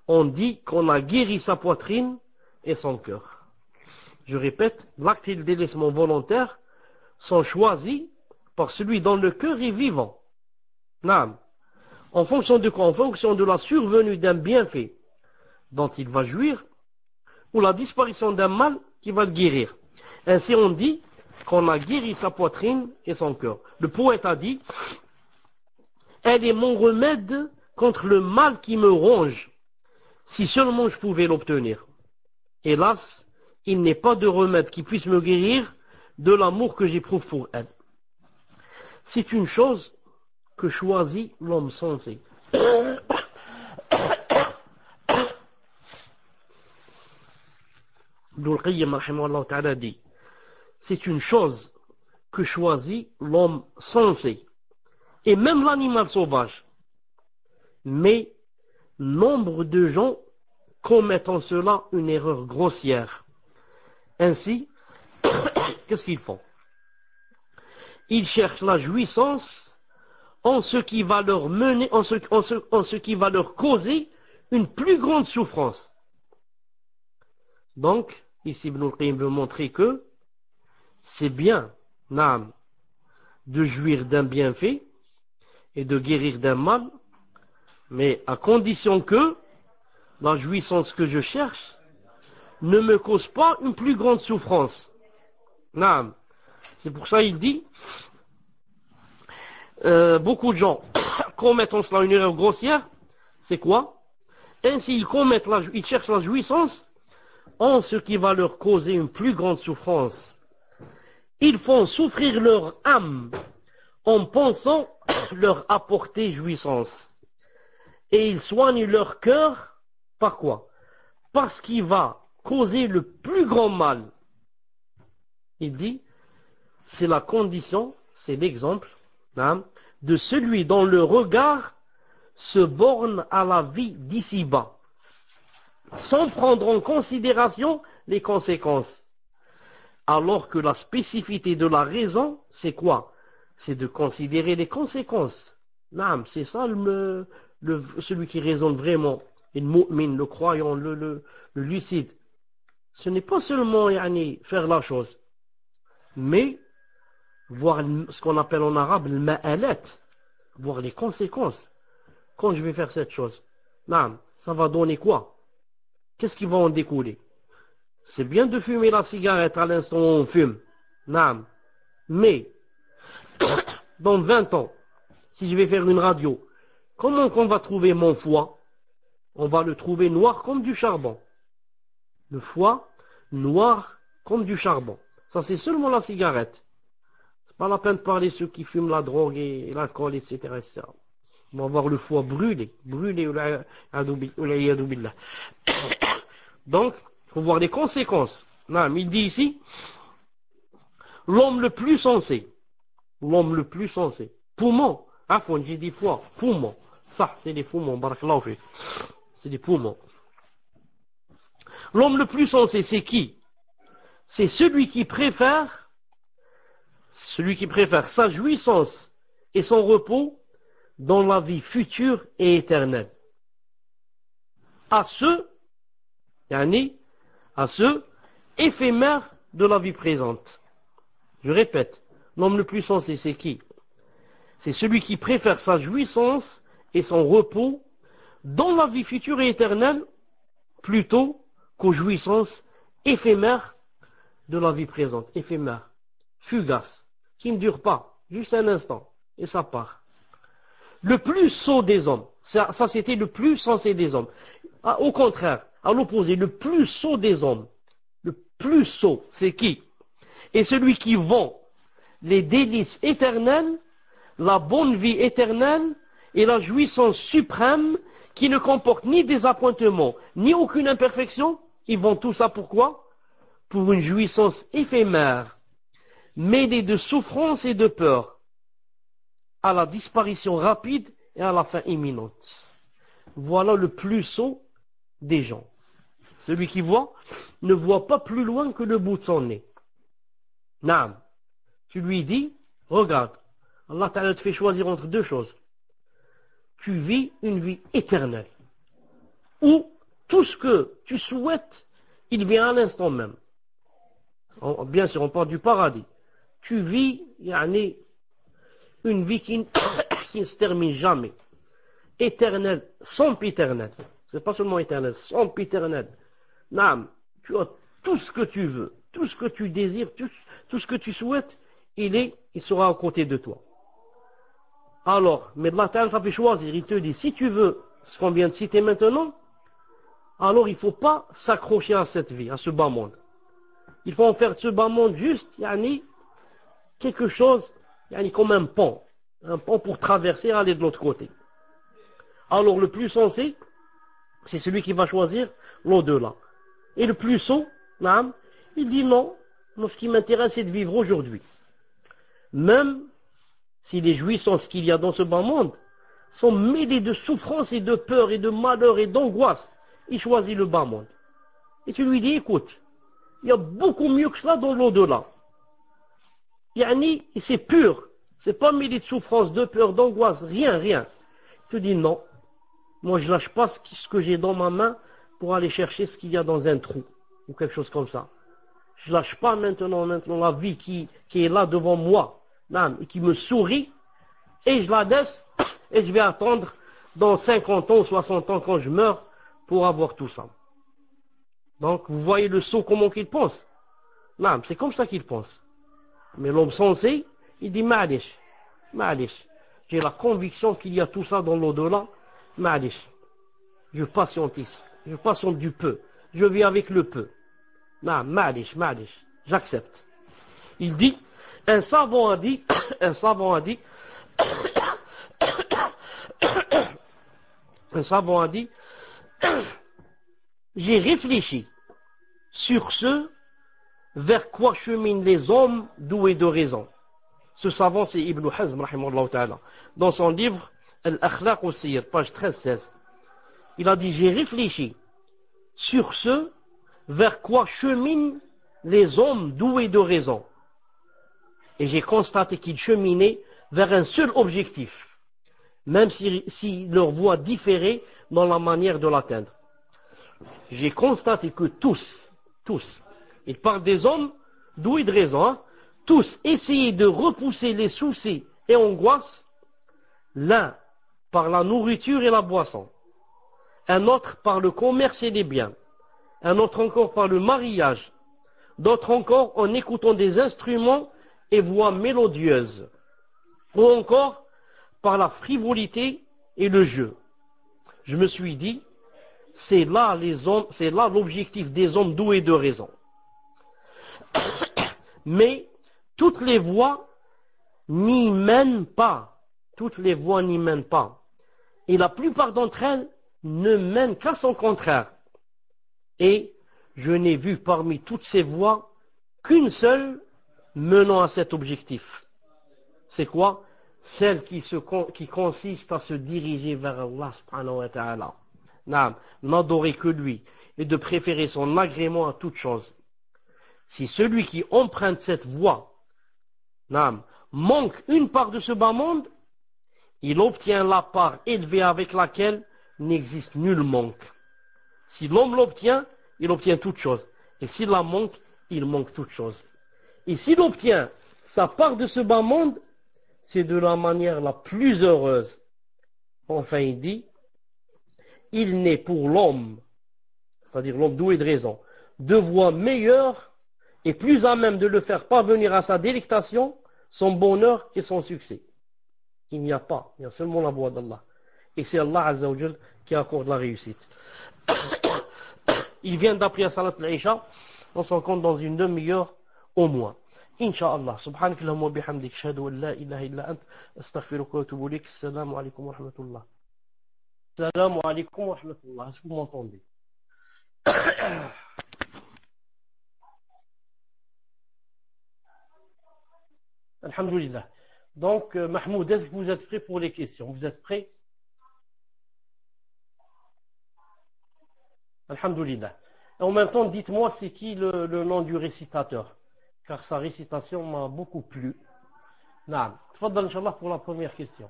on dit qu'on a guéri sa poitrine et son cœur. Je répète, l'acte et le délaissement volontaire sont choisis par celui dont le cœur est vivant. Naam. En fonction de quoi? En fonction de la survenue d'un bienfait dont il va jouir, ou la disparition d'un mal qui va le guérir. Ainsi on dit qu'on a guéri sa poitrine et son cœur. Le poète a dit, elle est mon remède contre le mal qui me ronge, si seulement je pouvais l'obtenir. Hélas, il n'est pas de remède qui puisse me guérir de l'amour que j'éprouve pour elle. C'est une chose que choisit l'homme sensé. Ibn Qayyim rahimahullah ta'ala dit, c'est une chose que choisit l'homme sensé, et même l'animal sauvage. Mais nombre de gens commettent en cela une erreur grossière. Ainsi, qu'est-ce qu'ils font? Ils cherchent la jouissance en ce qui va leur mener, en ce qui va leur causer une plus grande souffrance. Donc, ici Ibn al-Qayyim veut montrer que c'est bien, naam, de jouir d'un bienfait et de guérir d'un mal, mais à condition que la jouissance que je cherche ne me cause pas une plus grande souffrance. Naam. C'est pour ça qu'il dit, beaucoup de gens commettent en cela une erreur grossière. C'est quoi? Ainsi ils cherchent la jouissance en ce qui va leur causer une plus grande souffrance. Ils font souffrir leur âme en pensant leur apporter jouissance. Et ils soignent leur cœur par quoi? Parce qu'il va causer le plus grand mal. Il dit, c'est la condition, c'est l'exemple, hein, de celui dont le regard se borne à la vie d'ici-bas, sans prendre en considération les conséquences. Alors que la spécificité de la raison, c'est quoi? C'est de considérer les conséquences. Naam, c'est ça celui qui raisonne vraiment, le mu'min, le croyant, le lucide. Ce n'est pas seulement faire la chose, mais voir ce qu'on appelle en arabe le ma'alat, voir les conséquences. Quand je vais faire cette chose, naam, ça va donner quoi? Qu'est-ce qui va en découler? C'est bien de fumer la cigarette à l'instant où on fume, naam, mais dans 20 ans, si je vais faire une radio, comment qu'on va trouver mon foie? On va le trouver noir comme du charbon. Le foie noir comme du charbon. Ça, c'est seulement la cigarette. C'est pas la peine de parler de ceux qui fument la drogue et l'alcool, etc., etc. On va voir le foie brûlé. Donc, il faut voir les conséquences. Non, il dit ici, l'homme le plus sensé. L'homme le plus sensé. Poumon. Afon, j'ai dit foie. Poumon. Ça, c'est des poumons. Barakallahu fi. C'est des poumons. L'homme le plus sensé, c'est qui? C'est celui qui préfère sa jouissance et son repos dans la vie future et éternelle. À ceux éphémères de la vie présente. Je répète, l'homme le plus sensé, c'est qui? C'est celui qui préfère sa jouissance et son repos dans la vie future et éternelle plutôt qu'aux jouissances éphémères de la vie présente. Éphémère, fugace, qui ne dure pas, juste un instant, et ça part. Le plus sot des hommes, ça c'était le plus sensé des hommes. Au contraire, à l'opposé, le plus sot des hommes, le plus sot, c'est qui? Et celui qui vend les délices éternelles, la bonne vie éternelle et la jouissance suprême qui ne comporte ni désappointement, ni aucune imperfection, ils vont tout ça pourquoi? Pour une jouissance éphémère, mêlée de souffrance et de peur, à la disparition rapide et à la fin imminente. Voilà le plus sot des gens. Celui qui voit ne voit pas plus loin que le bout de son nez. Naam. Tu lui dis, regarde, Allah Ta'ala te fait choisir entre deux choses. tu vis une vie éternelle, où tout ce que tu souhaites, il vient à l'instant même. Bien sûr, on parle du paradis. Tu vis yani, une vie qui ne se termine jamais. Éternelle, sempiternelle. C'est pas seulement éternel, sempiternelle. Naam, tu as tout ce que tu veux, tout ce que tu désires, tout ce que tu souhaites, il sera à côté de toi. Alors, mais Allah Ta'ala t'a fait choisir, il te dit, si tu veux ce qu'on vient de citer maintenant, alors il ne faut pas s'accrocher à cette vie, à ce bas monde. Il faut en faire de ce bas monde juste, yani, quelque chose, yani, comme un pont pour traverser et aller de l'autre côté. Alors le plus sensé, c'est celui qui va choisir l'au-delà. Et le plus sot, il dit non, moi ce qui m'intéresse c'est de vivre aujourd'hui. Même si les jouissances qu'il y a dans ce bas monde sont mêlées de souffrance et de peur et de malheur et d'angoisse, il choisit le bas monde. Et tu lui dis, écoute, il y a beaucoup mieux que cela dans l'au-delà. Yani, c'est pur, c'est pas mêlé de souffrance, de peur, d'angoisse, rien. Il te dit non, moi je lâche pas ce que j'ai dans ma main pour aller chercher ce qu'il y a dans un trou, ou quelque chose comme ça. Je lâche pas maintenant la vie qui est là devant moi, et qui me sourit, et je la laisse, et je vais attendre dans 50 ans, 60 ans quand je meurs, pour avoir tout ça. Donc, vous voyez le sot comment qu'il pense. C'est comme ça qu'il pense. Mais l'homme sensé, il dit, ma'alish, j'ai la conviction qu'il y a tout ça dans l'au-delà, ma'alish. Je patiente ici, je patiente du peu, je vis avec le peu. Ma'alish, j'accepte. Il dit, un savant a dit, j'ai réfléchi sur ce vers quoi cheminent les hommes doués de raison. Ce savant, c'est Ibn Hazm, rahimahullah ta'ala. Dans son livre, Al-Akhlaq al-Siyar, page 13-16. Il a dit, j'ai réfléchi sur ce vers quoi cheminent les hommes doués de raison. Et j'ai constaté qu'ils cheminaient vers un seul objectif, même si leur voie différait dans la manière de l'atteindre. J'ai constaté que tous, il parle des hommes doués de raison, tous essayaient de repousser les soucis et angoisses, l'un par la nourriture et la boisson, un autre par le commerce et les biens, un autre encore par le mariage, d'autres encore en écoutant des instruments et voix mélodieuses, ou encore par la frivolité et le jeu. Je me suis dit, c'est là l'objectif des hommes doués de raison. Mais toutes les voies n'y mènent pas. Et la plupart d'entre elles ne mènent qu'à son contraire. Et je n'ai vu parmi toutes ces voies qu'une seule menant à cet objectif. C'est quoi? Celle qui consiste à se diriger vers Allah subhanahu wa ta'ala. N'adorer que lui et de préférer son agrément à toute chose. Si celui qui emprunte cette voie manque une part de ce bas monde, il obtient la part élevée avec laquelle n'existe nul manque. Si l'homme l'obtient, il obtient toute chose. Et s'il la manque, il manque toute chose. Et s'il obtient sa part de ce bas monde, c'est de la manière la plus heureuse. Enfin, il dit, il n'est pour l'homme, c'est-à-dire l'homme doué de raison, de voie meilleure et plus à même de le faire parvenir à sa délectation, son bonheur et son succès. Il n'y a pas, il y a seulement la voie d'Allah. Et c'est Allah Azza wa Jal qui accorde la réussite. Il vient d'appeler à Salat al-Isha, on s'en compte dans une demi-heure au moins. Inch'Allah. Subhanak Allahumma bihamdik, ashhadu an la ilaha illa ant, astaghfiruka wa atubu ilayk. Assalamu alaikum wa rahmatullah. Assalamu alaikum wa rahmatullah. Est-ce que vous m'entendez? Alhamdulillah. Donc, Mahmoud, est-ce que vous êtes prêts pour les questions? Vous êtes prêts? Alhamdulillah. Et en même temps, dites-moi c'est qui le nom du récitateur, car sa récitation m'a beaucoup plu. Naam. Tfaddal, Inch'Allah, pour la première question.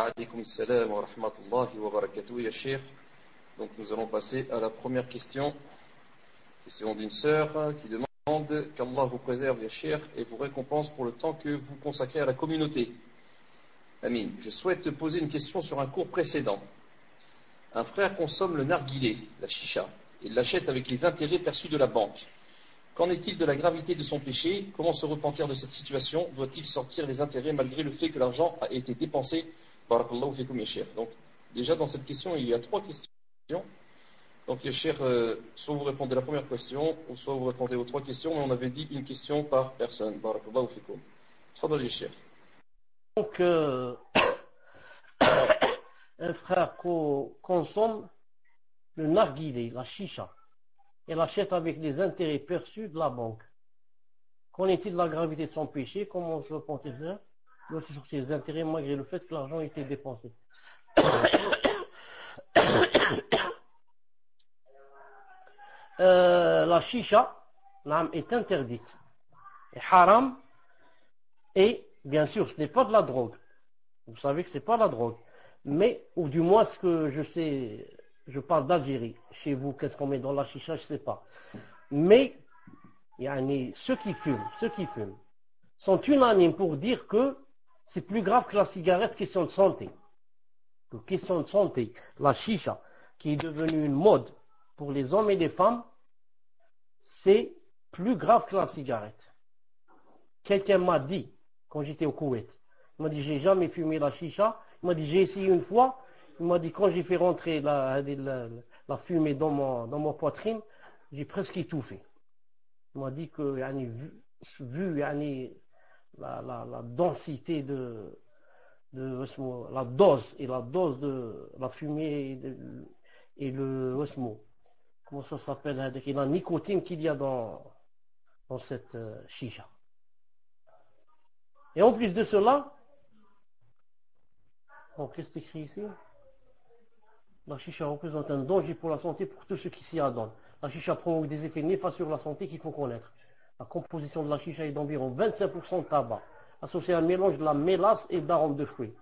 Wa alaykoum salam wa rahmatullahi wa barakatuh, ya Cheikh. Donc nous allons passer à la première question. Question d'une sœur qui demande qu'Allah vous préserve, ya Cheikh, et vous récompense pour le temps que vous consacrez à la communauté. Amin. Je souhaite te poser une question sur un cours précédent. Un frère consomme le narguilé, la chicha, et l'achète avec les intérêts perçus de la banque. Qu'en est-il de la gravité de son péché? Comment se repentir de cette situation? Doit-il sortir les intérêts malgré le fait que l'argent a été dépensé? Barakallahu fikum ya Cheikh. Donc, déjà dans cette question, il y a 3 questions. Donc, ya Cheikh, soit vous répondez à la première question, ou soit vous répondez aux 3 questions, mais on avait dit une question par personne. Barakallahu fikum. Tfadal ya Cheikh. Donc, un frère consomme le narguilé, la chicha, et l'achète avec des intérêts perçus de la banque. Qu'en est-il de la gravité de son péché? Comment se repentir ça? Doit-il sortir les intérêts malgré le fait que l'argent a été dépensé? La chicha est interdite, et haram, et bien sûr ce n'est pas de la drogue. Vous savez que ce n'est pas la drogue. Mais, ou du moins ce que je sais, je parle d'Algérie. Chez vous, qu'est-ce qu'on met dans la chicha, je ne sais pas. Mais, ceux qui fument, sont unanimes pour dire que c'est plus grave que la cigarette, question de santé. Donc, question de santé, la chicha, qui est devenue une mode pour les hommes et les femmes, c'est plus grave que la cigarette. Quelqu'un m'a dit, quand j'étais au Koweït, il m'a dit, j'ai jamais fumé la chicha. Il m'a dit, j'ai essayé une fois. Il m'a dit, quand j'ai fait rentrer la fumée dans ma poitrine, j'ai presque étouffé. Il m'a dit que, vu la densité la dose de la fumée et comment ça s'appelle, la nicotine qu'il y a dans cette chicha. Et en plus de cela, qu'est-ce qui est écrit ici? La chicha représente un danger pour la santé pour tous ceux qui s'y adonnent. La chicha provoque des effets néfastes sur la santé qu'il faut connaître. La composition de la chicha est d'environ 25% de tabac, associé à un mélange de la mélasse et d'arômes de fruits.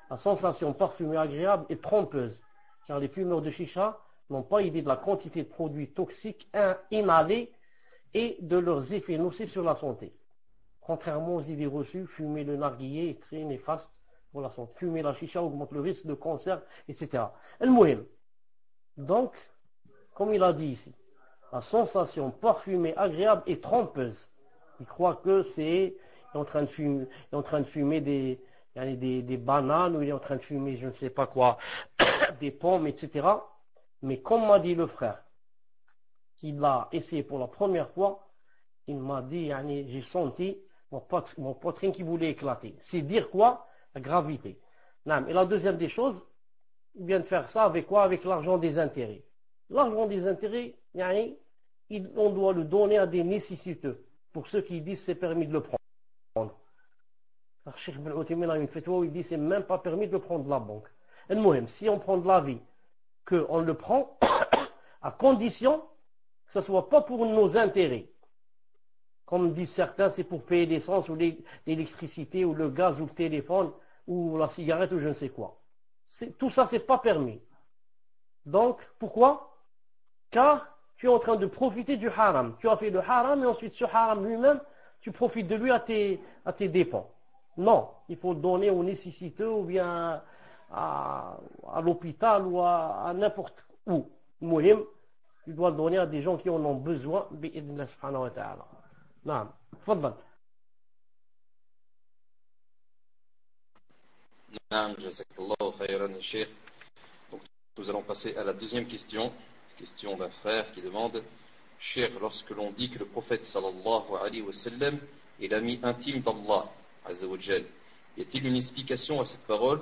La sensation parfumée agréable est trompeuse, car les fumeurs de chicha n'ont pas idée de la quantité de produits toxiques inhalés et de leurs effets nocifs sur la santé. Contrairement aux idées reçues, fumer le narguilé est très néfaste pour la santé. Fumer la chicha augmente le risque de cancer, etc. El-Mouhim. Donc, comme il a dit ici, la sensation parfumée agréable est trompeuse. Il croit que il est en train de fumer des bananes, ou il est en train de fumer je ne sais pas quoi, des pommes, etc. Mais comme m'a dit le frère, qu'il l'a essayé pour la première fois, il m'a dit, j'ai senti mon poitrine qui voulait éclater. C'est dire quoi? La gravité. Et la deuxième des choses, il vient de faire ça avec quoi? Avec l'argent des intérêts. L'argent des intérêts, on doit le donner à des nécessiteux. Pour ceux qui disent c'est permis de le prendre. Alors, Cheikh Ibn Uthaymin a une fatwa où il dit c'est même pas permis de le prendre de la banque. Et nous, si on prend de la vie, qu'on le prend à condition que ce ne soit pas pour nos intérêts. Comme disent certains, c'est pour payer l'essence ou l'électricité ou le gaz ou le téléphone ou la cigarette ou je ne sais quoi. Tout ça, c'est pas permis. Donc, pourquoi? Car tu es en train de profiter du haram. Tu as fait le haram et ensuite ce haram lui-même, tu profites de lui à tes dépens. Non, il faut le donner aux nécessiteux ou bien à l'hôpital ou à n'importe où. Mouhim, tu dois le donner à des gens qui en ont besoin. Bi'idnillah subhanahu wa ta'ala. Naam, tfaddal. Naam, jazakallahu khayran, Cheikh. Donc, nous allons passer à la deuxième question. Question d'un frère qui demande: Cheikh, lorsque l'on dit que le prophète sallallahu alayhi wa sallam est l'ami intime d'Allah azza wa jal, y a-t-il une explication à cette parole,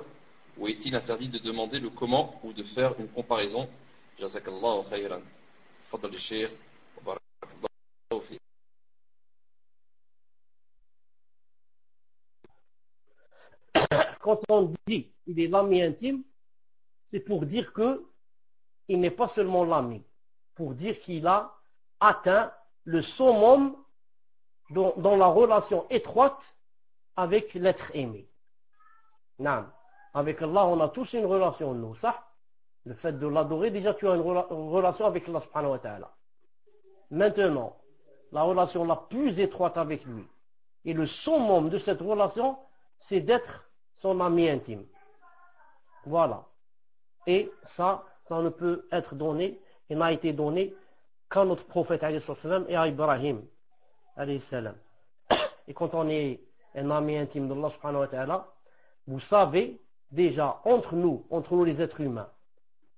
ou est-il interdit de demander le comment ou de faire une comparaison? Jazakallahu khayran. Faddal Cheikh, wa barakallahu fi. Quand on dit il est l'ami intime, c'est pour dire que il n'est pas seulement l'ami, pour dire qu'il a atteint le summum dans la relation étroite avec l'être aimé. Non. Avec Allah, on a tous une relation, nous, ça. Le fait de l'adorer, déjà tu as une relation avec Allah subhanahu wa ta'ala. Maintenant, la relation la plus étroite avec lui, et le summum de cette relation, c'est d'être son ami intime. Voilà. Et ça ne peut être donné, et n'a été donné qu'à notre prophète alayhi salam et à Ibrahim alayhi salam. Et quand on est un ami intime d'Allah subhanahu wa ta'ala, vous savez déjà entre nous les êtres humains,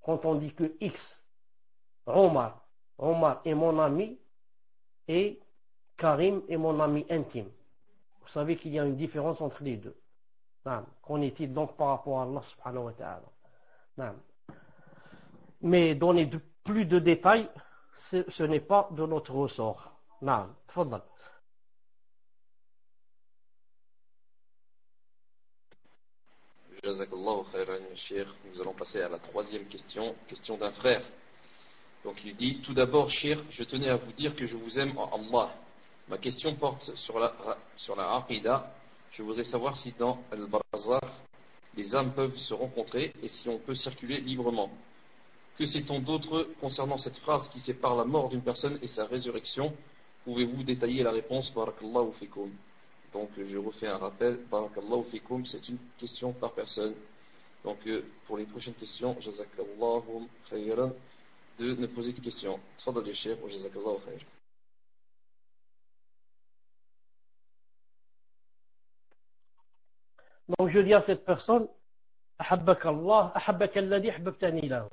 quand on dit que X, Omar est mon ami et Karim est mon ami intime. Vous savez qu'il y a une différence entre les deux. Qu'en est-il donc par rapport à Allah subhanahu wa ta'ala? Mais donner plus de détails, ce n'est pas de notre ressort. Tfadal. Jazakallahu khairan, Cheikh. Nous allons passer à la troisième question, question d'un frère. Donc il dit, tout d'abord, Cheikh, je tenais à vous dire que je vous aime en Allah. Ma question porte sur la Aqidah. Je voudrais savoir si dans Al-Barzakh, les âmes peuvent se rencontrer et si on peut circuler librement. Que sait-on d'autre concernant cette phrase qui sépare la mort d'une personne et sa résurrection? Pouvez-vous détailler la réponse? Barakallahu fikum. Donc je refais un rappel. Barakallahu fikum, c'est une question par personne. Donc pour les prochaines questions, jazakallahu khayran, de ne poser que questions. Tfadal ya Cheikh, wa jazakallahu khayr. Donc je dis à cette personne, ahabbaka Allah, ahabbaka alladhi ahbabtani lahu.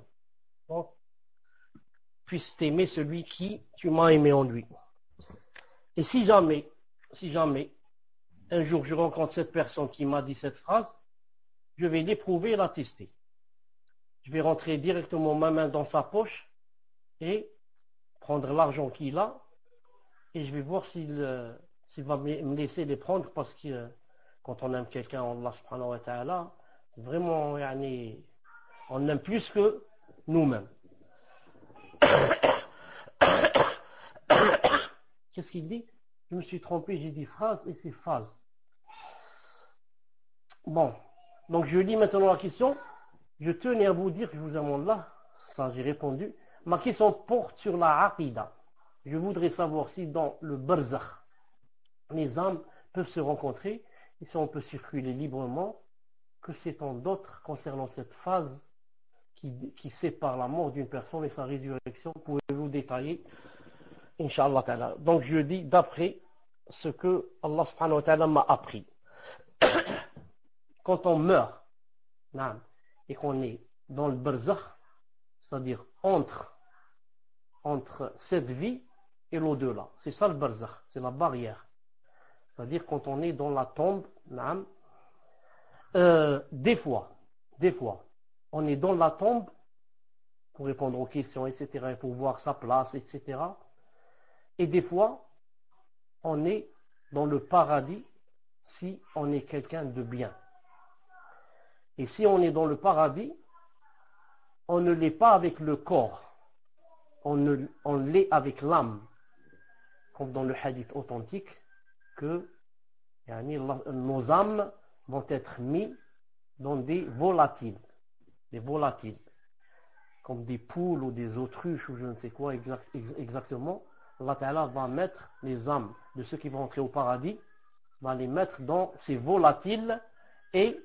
Puisse t'aimer celui qui tu m'as aimé en lui. Et si jamais, un jour je rencontre cette personne qui m'a dit cette phrase, je vais l'éprouver et la tester. Je vais rentrer directement ma main dans sa poche et prendre l'argent qu'il a et je vais voir s'il va me laisser les prendre parce que quand on aime quelqu'un, Allah subhanahu wa ta'ala, vraiment, on aime plus que nous-mêmes. Qu'est-ce qu'il dit? Je me suis trompé, j'ai dit phrase et c'est phase. Bon, donc je lis maintenant la question. Je tenais à vous dire que je vous amende là. Ça, j'ai répondu. Ma question porte sur la Aqidah. Je voudrais savoir si dans le Barzakh, les âmes peuvent se rencontrer et si on peut circuler librement. Que sait-on d'autre concernant cette phase qui sépare la mort d'une personne et sa résurrection? Pouvez-vous détailler? Inch'Allah ta'ala. Donc je dis d'après ce que Allah subhanahu wa ta'ala m'a appris. Quand on meurt et qu'on est dans le barzakh, c'est-à-dire entre cette vie et l'au-delà, c'est ça le barzakh, c'est la barrière. C'est-à-dire quand on est dans la tombe, des fois, on est dans la tombe pour répondre aux questions, etc., et pour voir sa place, etc. Et des fois, on est dans le paradis si on est quelqu'un de bien. Et si on est dans le paradis, on ne l'est pas avec le corps, on l'est avec l'âme. Comme dans le hadith authentique, que nos âmes vont être mis dans des volatiles, comme des poules ou des autruches ou je ne sais quoi exactement. Allah Ta'ala va mettre les âmes de ceux qui vont entrer au paradis, va les mettre dans ces volatiles, et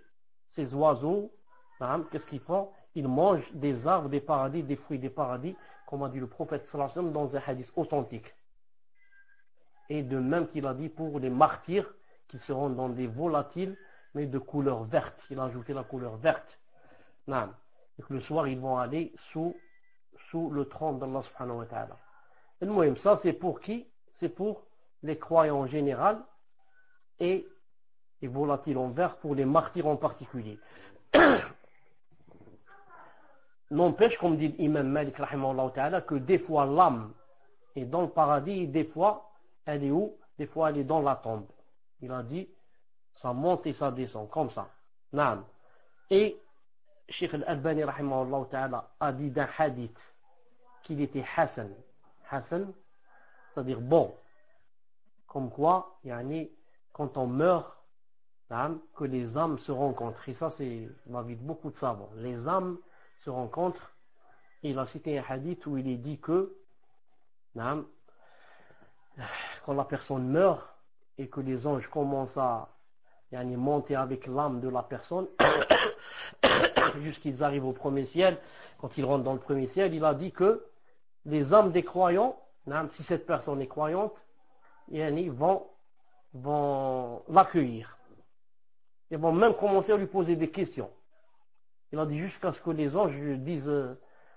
ces oiseaux, qu'est-ce qu'ils font? Ils mangent des arbres des paradis, des fruits des paradis, comme a dit le prophète sallallahu alayhi wa sallam dans un hadith authentique. Et de même qu'il a dit pour les martyrs qui seront dans des volatiles mais de couleur verte. Il a ajouté la couleur verte. Et que le soir ils vont aller sous le trône d'Allah subhanahu wa ta'ala. Et le ça c'est pour qui? C'est pour les croyants en général et les volatiles en vert pour les martyrs en particulier. N'empêche, comme dit l'imam Malik rahimahullah ta'ala, que des fois l'âme est dans le paradis et des fois elle est où? Des fois elle est dans la tombe. Il a dit ça monte et ça descend comme ça. Et Cheikh Al-Albani rahimahullah ta'ala a dit d'un hadith qu'il était Hassan, c'est-à-dire bon, comme quoi quand on meurt que les âmes se rencontrent. Et ça, c'est l'avis de beaucoup de savants. Les âmes se rencontrent. Il a cité un hadith où il est dit que quand la personne meurt et que les anges commencent à monter avec l'âme de la personne jusqu'ils arrivent au premier ciel, quand ils rentrent dans le premier ciel, il a dit que les âmes des croyants, si cette personne est croyante, vont l'accueillir et vont même commencer à lui poser des questions. Il a dit jusqu'à ce que les anges disent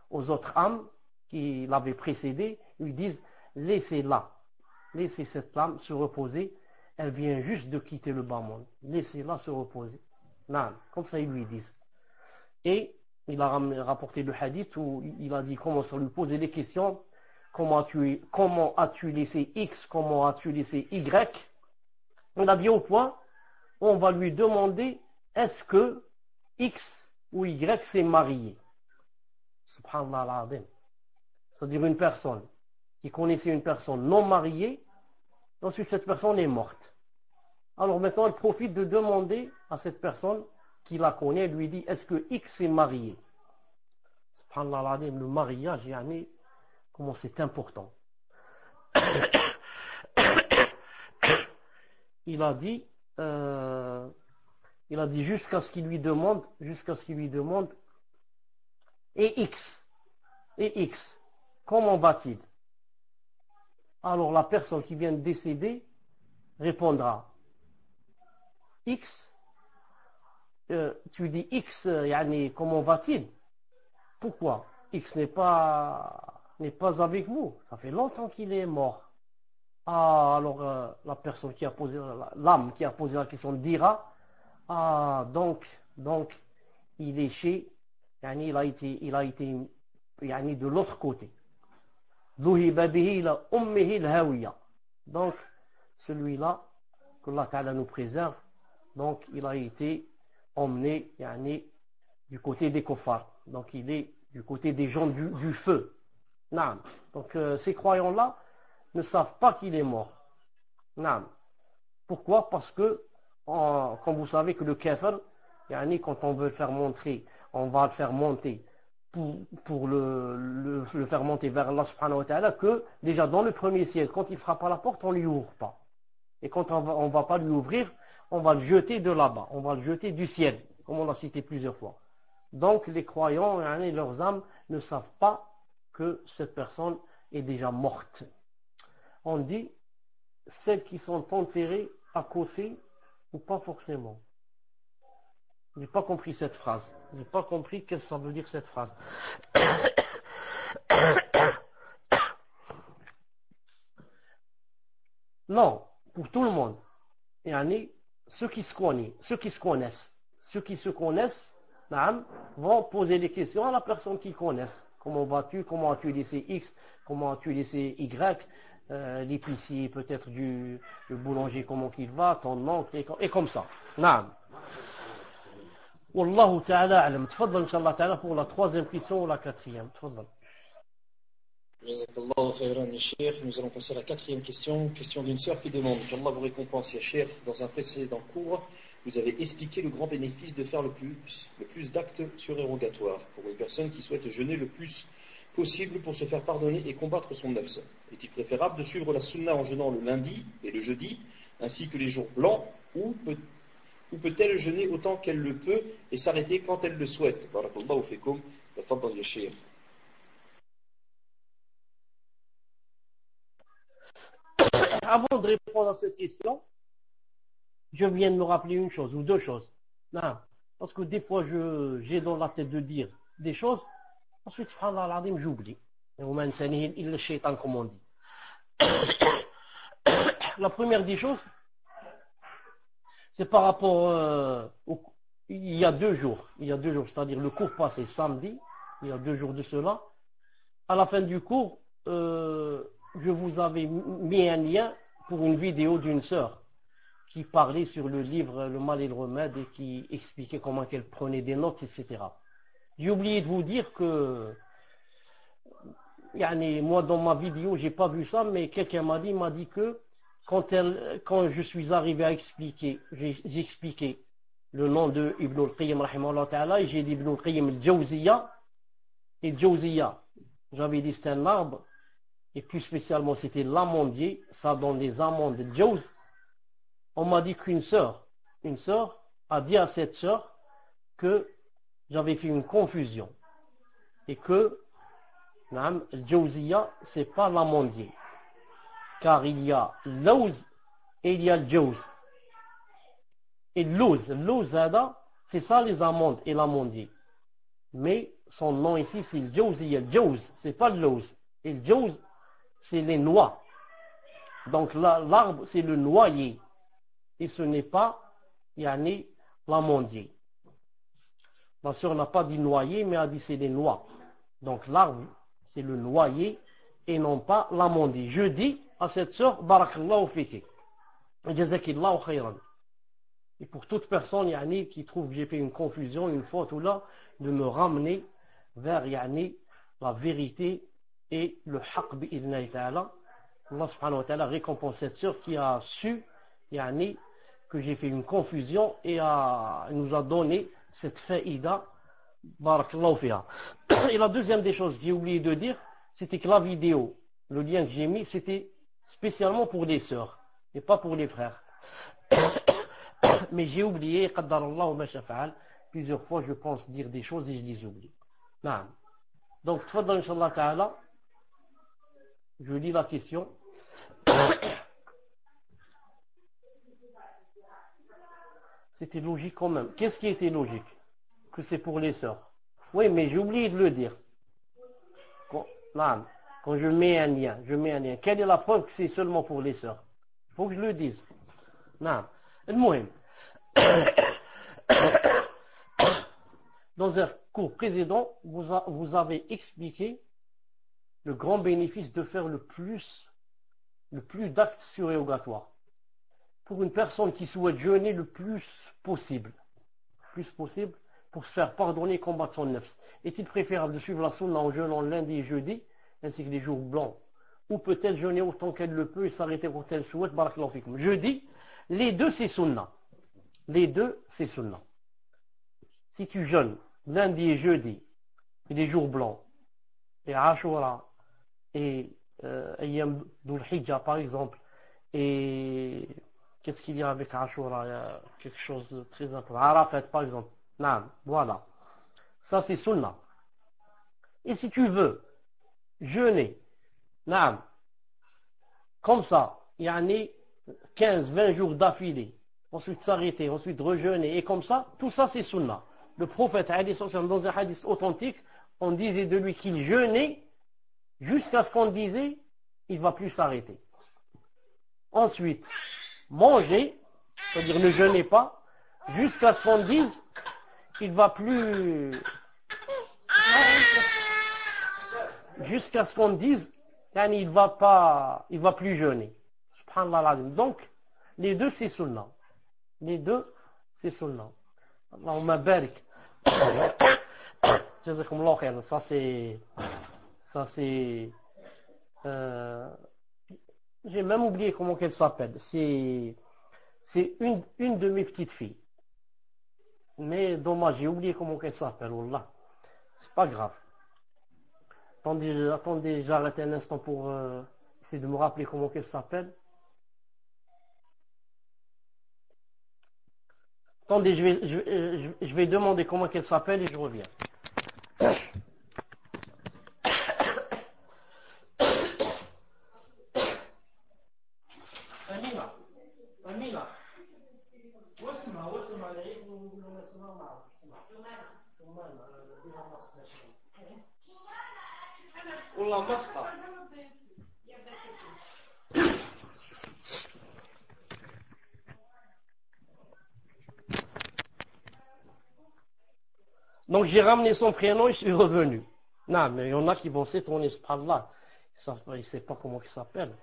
aux autres âmes qui l'avaient précédé, ils lui disent laissez-la, laissez cette âme se reposer, elle vient juste de quitter le bas monde, laissez-la se reposer. Comme ça ils lui disent. Et il a rapporté le hadith où il a dit commence à lui poser des questions. Comment as-tu laissé X? Comment as-tu laissé Y? Il a dit au point où on va lui demander est-ce que X ou Y s'est marié? Subhanallah al-Azim. C'est-à-dire une personne qui connaissait une personne non mariée, ensuite cette personne est morte. Alors maintenant elle profite de demander à cette personne qui la connaît, elle lui dit est-ce que X est marié? Subhanallah al-Azim, le mariage, comment c'est important. Il a dit jusqu'à ce qu'il lui demande, et X, comment va-t-il? Alors la personne qui vient de décéder répondra X, tu dis X, comment va-t-il? Pourquoi? X n'est pas avec vous, ça fait longtemps qu'il est mort. Ah, alors la personne qui a posé, l'âme qui a posé la question dira, ah, donc, il est chez, il a été de l'autre côté. Donc, celui-là, que Allah Ta'ala nous préserve, donc il a été emmené, du côté des kuffars. Donc il est du côté des gens du feu. Donc ces croyants-là ne savent pas qu'il est mort. Pourquoi? Parce que, comme vous savez que le kafir, quand on veut le faire montrer, on va le faire monter pour le faire monter vers Allah subhanahu wa ta'ala, que déjà dans le premier ciel, quand il frappe à la porte, on ne lui ouvre pas. Et quand on ne va pas lui ouvrir, on va le jeter de là-bas, on va le jeter du ciel, comme on l'a cité plusieurs fois. Donc les croyants, leurs âmes ne savent pas que cette personne est déjà morte. On dit celles qui sont enterrées à côté ou pas forcément. Je n'ai pas compris cette phrase. Je n'ai pas compris qu'est-ce que ça veut dire cette phrase. Non, pour tout le monde. Ceux qui se connaissent, vont poser des questions à la personne qu'ils connaissent. Comment vas-tu? Comment as-tu laissé X? Comment as-tu laissé Y? L'épicier peut-être le boulanger, comment qu'il va? Ton oncle et comme ça. Wallahu ta'ala alam. Tfadal inshallah ta'ala pour la troisième question ou la quatrième. Tfadal. Jazakallahu khayran, ya Cheikh. Nous allons passer à la quatrième question. Question d'une sœur qui demande qu'Allah vous récompense, ya Cheikh. Dans un précédent cours, vous avez expliqué le grand bénéfice de faire le plus d'actes surérogatoires pour une personne qui souhaite jeûner le plus possible pour se faire pardonner et combattre son nafs. Est-il préférable de suivre la sunna en jeûnant le lundi et le jeudi, ainsi que les jours blancs, ou peut-elle jeûner autant qu'elle le peut et s'arrêter quand elle le souhaite? Barakallahu fikum. Tafaddal ya Cheikh. Avant de répondre à cette question, je viens de me rappeler une chose ou deux choses. Parce que des fois, j'ai dans la tête de dire des choses, ensuite, j'oublie. Il le shaitan, comme on dit. La première des choses, c'est par rapport il y a 2 jours, c'est-à-dire le cours passé samedi, il y a 2 jours de cela. À la fin du cours, je vous avais mis un lien pour une vidéo d'une sœur qui parlait sur le livre Le mal et le remède et qui expliquait comment elle prenait des notes, etc. J'ai oublié de vous dire que moi dans ma vidéo j'ai pas vu ça, mais quelqu'un m'a dit que quand je suis arrivé à expliquer, j'ai expliqué le nom de Ibn al-Qayyim rahimahullah ta'ala, et j'ai dit Ibn al-Qayyim al-Jawziyya, et Jawziyya, j'avais dit c'est un arbre, et plus spécialement c'était l'amandier, ça donne des amandes de Jawz. On m'a dit qu'une sœur a dit à cette sœur que j'avais fait une confusion, et que le Jawziyya c'est pas l'amandier, car il y a l'Auz et il y a le Jawz. Et l'Auz, c'est ça les amandes et l'amandier. Mais son nom ici c'est le Jawziyya. Le Jawz, c'est pas l'Auz. Et le Jawz, c'est les noix. Donc l'arbre, c'est le noyer. Et ce n'est pas l'amandier. Ma soeur n'a pas dit noyer, mais a dit c'est les noix. Donc l'arbre, c'est le noyer et non pas l'amandier. Je dis à cette soeur, barakallahu fiki, jazakillahu khayran. Et pour toute personne qui trouve que j'ai fait une confusion, une faute ou là, de me ramener vers la vérité et le haqq bi'idhnahi ta'ala. Allah subhanahu wa ta'ala récompense cette sœur qui a su que j'ai fait une confusion et nous a donné cette faïda. Barakallahu fiha. Et la deuxième des choses que j'ai oublié de dire, c'était que la vidéo, le lien que j'ai mis, c'était spécialement pour les sœurs et pas pour les frères. Mais j'ai oublié, qaddarallahu ma shafa'al, plusieurs fois je pense dire des choses et je les oublie. Naam. Donc, tfaddal inshallah ta'ala, je lis la question. C'était logique quand même. Qu'est-ce qui était logique? Que c'est pour les sœurs. Oui, mais j'ai oublié de le dire. Quand je mets un lien. Quelle est la preuve que c'est seulement pour les sœurs? Il faut que je le dise. Non. المهم. Dans un cours précédent, vous avez expliqué le grand bénéfice de faire le plus d'actes surérogatoires. Pour une personne qui souhaite jeûner le plus possible, pour se faire pardonner et combattre son nefs. Est-il préférable de suivre la sunna en jeûnant lundi et jeudi, ainsi que les jours blancs, ou peut-elle jeûner autant qu'elle le peut et s'arrêter quand elle souhaite? Barakallahu fikum. Je dis, les deux c'est sunna. Si tu jeûnes lundi et jeudi, et les jours blancs, et Ashura, et Ayyam Dhul Hijjah par exemple, et qu'est-ce qu'il y a avec Ashura? Il y a quelque chose de très important. Arafat par exemple. Voilà. Ça c'est sunna. Et si tu veux jeûner, comme ça, 15-20 jours d'affilée, ensuite s'arrêter, ensuite rejeûner, et comme ça, tout ça c'est sunna. Le prophète, dans un hadith authentique, on disait de lui qu'il jeûnait jusqu'à ce qu'on disait il ne va plus s'arrêter. Ensuite, manger, c'est-à-dire ne jeûnez pas, jusqu'à ce qu'on dise il va plus, jusqu'à ce qu'on dise il va plus jeûner. Subhanallah. Donc les deux c'est sunna. Allahumma barik. Jazakumullah khairan. Ça c'est j'ai même oublié comment qu'elle s'appelle. C'est une de mes petites filles. Mais dommage, j'ai oublié comment qu'elle s'appelle. Wallah. C'est pas grave. Attendez, j'arrête un instant pour essayer de me rappeler comment qu'elle s'appelle. Attendez, je vais demander comment qu'elle s'appelle et je reviens. Amina. واسمع العيد ونقولوا نسمع معه. والله مسخر. Donc j'ai ramené son prénom et je suis revenu. Non, mais il y en a qui vont s'étonner, subhanallah. Ils ne savent pas comment il s'appelle.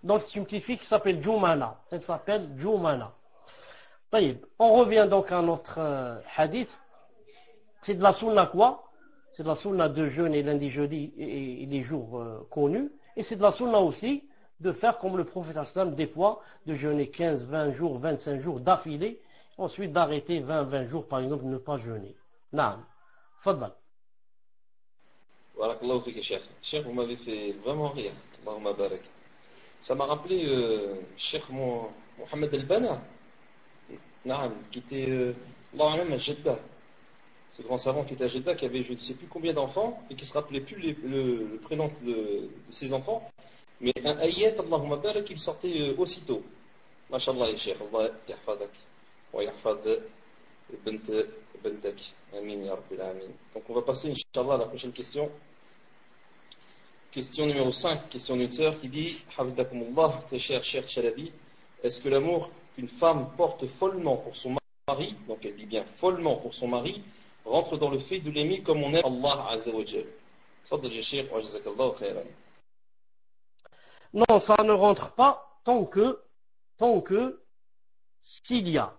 Donc c'est une petite fille qui s'appelle Jumana. Elle s'appelle Jumana. On revient donc à notre hadith. C'est de la sunna quoi? C'est de la sunna de jeûner lundi, jeudi et les jours connus. Et c'est de la sunna aussi de faire comme le prophète sallam des fois, de jeûner 15, 20 jours, 25 jours d'affilée, ensuite d'arrêter 20, 20 jours par exemple, de ne pas jeûner. Naam. Fadal. Barakallahu fik, Cheikh. Cheikh, vous m'avez fait vraiment rire. Allahumma barak. Ça m'a rappelé Cheikh Mohamed El-Bana, Naam, qui était Allah alam à Jeddah. Ce grand savant qui était à Jeddah, qui avait je ne sais plus combien d'enfants et qui ne se rappelait plus le prénom de ses enfants. Mais un ayat, Allahumma barak, il sortait aussitôt. MashaAllah, ya Cheikh, Allah yahfadak. Wa yahfad bentak. Amin, ya Rabbil Amin. Donc on va passer, Inch'Allah, à la prochaine question. Question numéro 5, question d'une sœur qui dit Hafdakumullah, très cher Chalabi, est-ce que l'amour qu'une femme porte follement pour son mari, donc elle dit bien follement pour son mari, rentre dans le fait de l'aimer comme on aime Allah Azza wa Jal? Fadl ya Cheikh, wa jazakallahu khairan. Non, ça ne rentre pas tant que s'il y a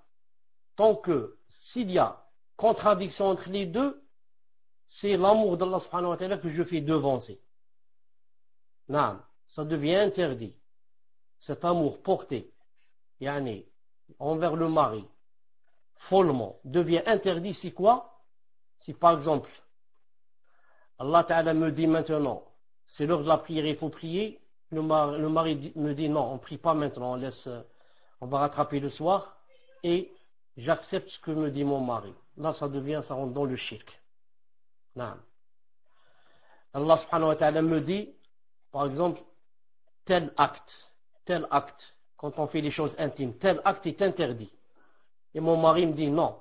contradiction entre les deux, c'est l'amour d'Allah subhanahu wa ta'ala que je fais devancer. Non, ça devient interdit. Cet amour porté, yani, envers le mari, follement, devient interdit si quoi? Si par exemple, Allah ta'ala me dit maintenant, c'est l'heure de la prière, il faut prier, le mari me dit non, on ne prie pas maintenant, on va rattraper le soir, et j'accepte ce que me dit mon mari. Là, ça rentre dans le shirk. Non. Allah subhanahu wa ta'ala me dit, par exemple, tel acte, quand on fait les choses intimes, tel acte est interdit. Et mon mari me dit non,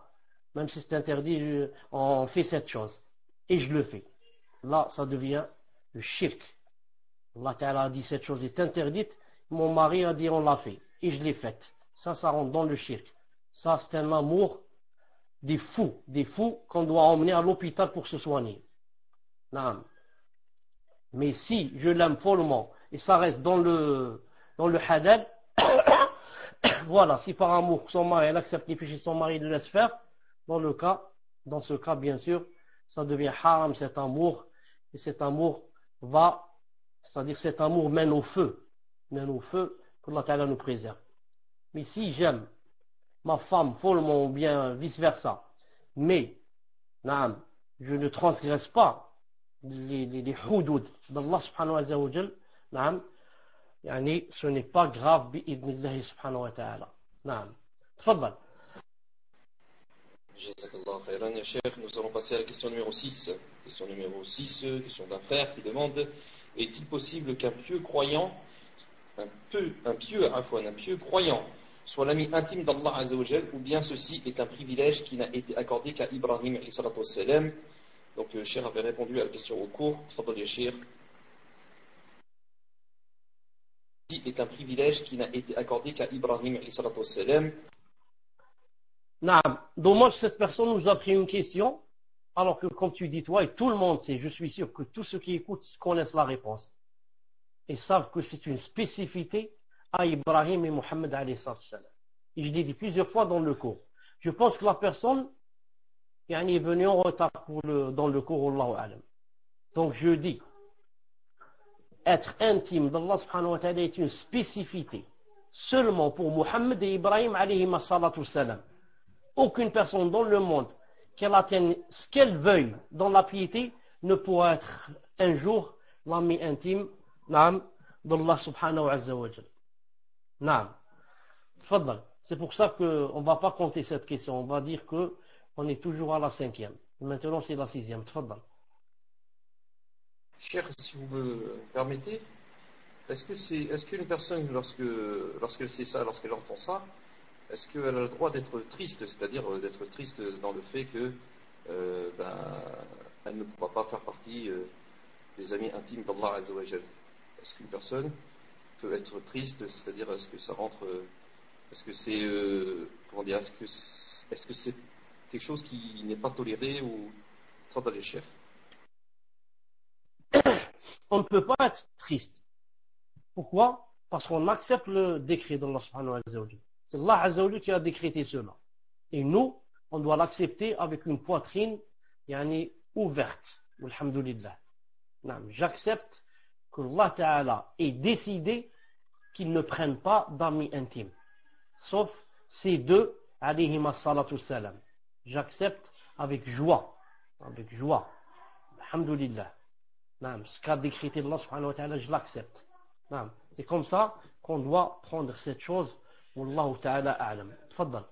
même si c'est interdit, on fait cette chose. Et je le fais. Là, ça devient le shirk. Allah Ta'ala a dit cette chose est interdite, mon mari a dit on l'a fait. Et je l'ai faite. Ça rentre dans le shirk. Ça, c'est un amour des fous qu'on doit emmener à l'hôpital pour se soigner. Non. Mais si je l'aime follement, et ça reste dans le halal, voilà, si par amour son mari elle accepte les péchés de son mari, il le laisse faire, dans ce cas, bien sûr, ça devient haram cet amour, et cet amour c'est-à-dire cet amour mène au feu, que Allah Ta'ala nous préserve. Mais si j'aime ma femme follement ou bien vice versa, mais je ne transgresse pas les houdoud d'Allah subhanahu wa ta'ala, ce n'est pas grave bi'idnillahi subhanahu wa ta'ala. Tfaddal. Jazakallah khairan ya Cheikh. Nous allons passer à la question numéro 6. Question numéro 6, question d'un frère qui demande est-il possible qu'un pieux croyant, un pieux croyant, soit l'ami intime d'Allah Azza wa Jal, ou bien ceci est un privilège qui n'a été accordé qu'à Ibrahim alayhi salatu wassalam? Donc, Cheikh avait répondu à la question au cours. Tfaddal ya Cheikh. Ceci est un privilège qui n'a été accordé qu'à Ibrahim alayhi salatu wassalam. Dommage, cette personne nous a pris une question, alors que comme tu dis toi, et tout le monde sait, je suis sûr que tous ceux qui écoutent connaissent la réponse et savent que c'est une spécificité à Ibrahim et Mohammed alayhi salam. Et je l'ai dit plusieurs fois dans le cours. Je pense que la personne est venue en retard dans le cours, Allahu alam. Donc je dis, être intime d'Allah subhanahu wa ta'ala est une spécificité seulement pour Mohammed et Ibrahim alayhi salam. Aucune personne dans le monde, qu'elle atteigne ce qu'elle veuille dans la piété, ne pourra être un jour l'ami intime d'Allah subhanahu wa ta'ala. Tfaddal. C'est pour ça qu'on ne va pas compter cette question. On va dire qu'on est toujours à la 5e. Maintenant, c'est la 6e. Tfaddal. Cheikh, si vous me permettez, est-ce qu'une personne, lorsqu'elle sait ça, lorsqu'elle entend ça, est-ce qu'elle a le droit d'être triste, c'est-à-dire d'être triste dans le fait que elle ne pourra pas faire partie des amis intimes d'Allah Azza wa Jal? Est-ce qu'une personne peut être triste, c'est-à-dire est-ce que ça rentre, est-ce que c'est est-ce que c'est quelque chose qui n'est pas toléré ou sans aller cher? On ne peut pas être triste. Pourquoi? Parce qu'on accepte le décret d'Allah subhanahu wa ta'ala. C'est Allah Azza wa Jalla qui a décrété cela. Et nous, on doit l'accepter avec une poitrine ouverte. Alhamdulillah. J'accepte que Allah Ta'ala ait décidé qu'ils ne prennent pas d'amis intimes. Sauf ces deux, alayhim as-salatu salam. J'accepte avec joie. Avec joie. Alhamdulillah. Ce qu'a décrété Allah subhanahu wa ta'ala, je l'accepte. C'est comme ça qu'on doit prendre cette chose. Wallahu ta'ala a'lam. Tfaddal.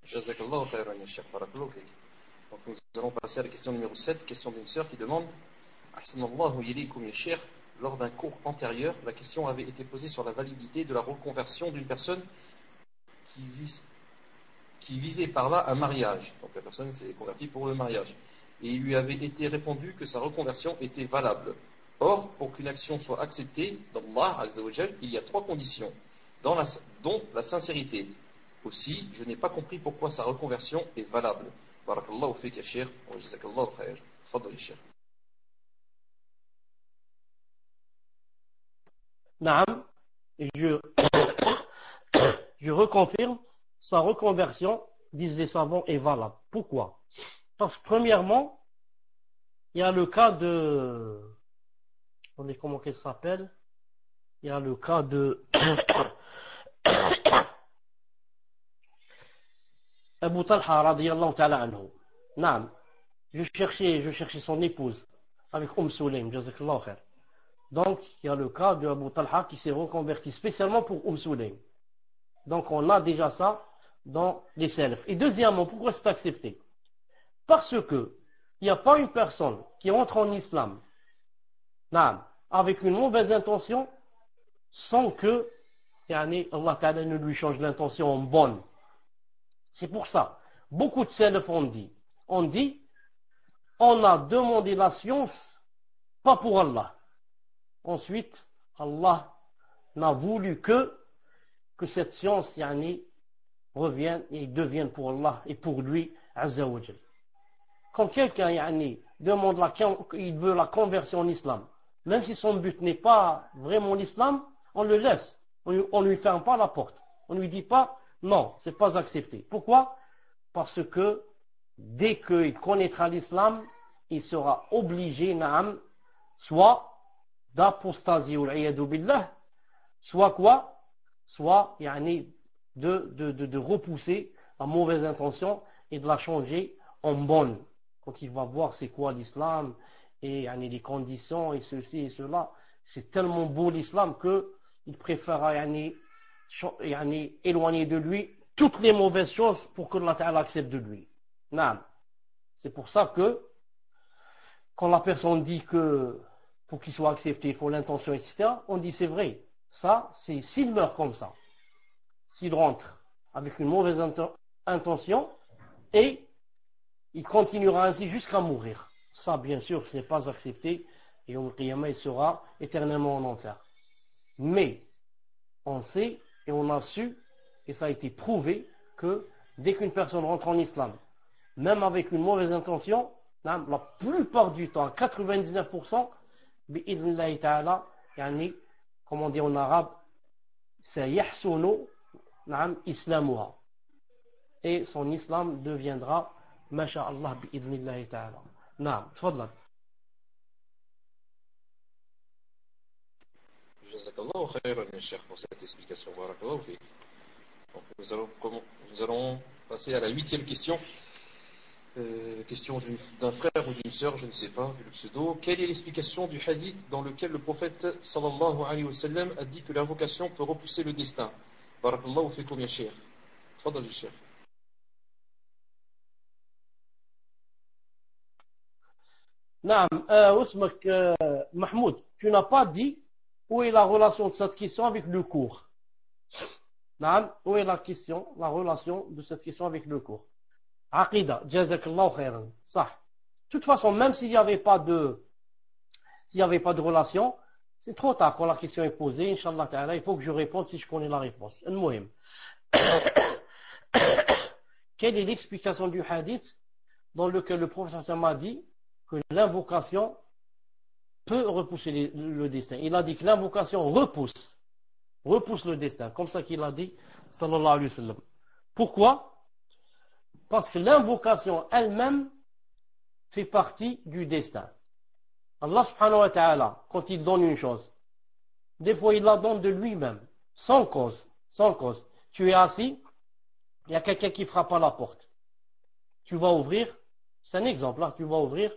Jazakallahu khairan, ya Cheikh, barakallahu fik. Donc nous allons passer à la question numéro 7, question d'une sœur qui demande Ahsanallahu ilaykum ya Cheikh, lors d'un cours antérieur, la question avait été posée sur la validité de la reconversion d'une personne qui visait par là un mariage. Donc la personne s'est convertie pour le mariage. Et il lui avait été répondu que sa reconversion était valable. Or, pour qu'une action soit acceptée d'Allah Azza wa Jal, il y a 3 conditions, dont la sincérité. Aussi, je n'ai pas compris pourquoi sa reconversion est valable. Barakallahu fik ya Cheikh, wa jazakallahu khair. Fadal ya Cheikh. Naam, je reconfirme, sa reconversion, disent les savants, est valable. Pourquoi? Parce que premièrement, il y a le cas de... Comment qu'elle s'appelle? Il y a le cas de... Abu Talha radiyallahu ta'ala anhu. Naam, je cherchais son épouse avec Sulaym, jazakallahu khair. Donc, il y a le cas de Abu Talha qui s'est reconverti spécialement pour Sulaym. Donc, on a déjà ça dans les salafs. Et deuxièmement, pourquoi c'est accepté? Parce que il n'y a pas une personne qui entre en islam avec une mauvaise intention sans que Allah Ta'ala ne lui change l'intention en bonne. C'est pour ça, beaucoup de salafs ont dit, on a demandé la science, pas pour Allah. Ensuite, Allah n'a voulu que cette science revienne et devienne pour Allah et pour lui, Azza wa Jal. Quand quelqu'un demande il veut la conversion en islam, même si son but n'est pas vraiment l'islam, on le laisse. On ne lui ferme pas la porte. On ne lui dit pas, non, c'est pas accepté. Pourquoi? Parce que dès qu'il connaîtra l'islam, il sera obligé, soit d'apostasie, soit quoi? Soit, de repousser la mauvaise intention et de la changer en bonne. Quand il va voir c'est quoi l'islam, et les conditions, et ceci et cela, c'est tellement beau l'islam qu'il préfère éloigner de lui toutes les mauvaises choses pour que Allah Ta'ala accepte de lui. C'est pour ça que quand la personne dit que pour qu'il soit accepté, il faut l'intention, etc., on dit c'est vrai. Ça, c'est s'il meurt comme ça. S'il rentre avec une mauvaise intention et il continuera ainsi jusqu'à mourir. Ça, bien sûr, ce n'est pas accepté et au Qiyamah, il sera éternellement en enfer. Mais on sait et on a su, et ça a été prouvé, que dès qu'une personne rentre en islam, même avec une mauvaise intention, la plupart du temps, 99%, bi'idhnillahi ta'ala, comme on dit en arabe, sayahsunu islamuha. Et son islam deviendra, masha'Allah, bi'idhnillahi ta'ala. Naam, tfadlal. Jazakallahu khairan, ya Cheikh, pour cette explication. Barakallahu fik. Donc, nous allons passer à la 8e question. Question d'un frère ou d'une sœur, je ne sais pas, vu le pseudo. Quelle est l'explication du hadith dans lequel le prophète sallallahu alayhi wa sallam a dit que l'invocation peut repousser le destin? Barakallahu fikum ya Cheikh. Tfadal ya Cheikh. Naam, Mahmoud, tu n'as pas dit où est la relation de cette question avec le cours. Naam, où est la relation de cette question avec le cours? Aqida, jazakallahu khairan. Ça. De toute façon, même s'il n'y avait pas de relation, c'est trop tard quand la question est posée. Inch'Allah ta'ala, il faut que je réponde si je connais la réponse. Al-Muhim. Quelle est l'explication du hadith dans lequel le prophète m'a dit que l'invocation peut repousser le destin? Il a dit que l'invocation repousse le destin. Comme ça qu'il a dit, sallallahu alayhi wa sallam. Pourquoi? Parce que l'invocation elle-même fait partie du destin. Allah subhanahu wa ta'ala, quand il donne une chose, des fois il la donne de lui-même, sans cause, sans cause. Tu es assis, il y a quelqu'un qui frappe à la porte. Tu vas ouvrir, c'est un exemple là, tu vas ouvrir,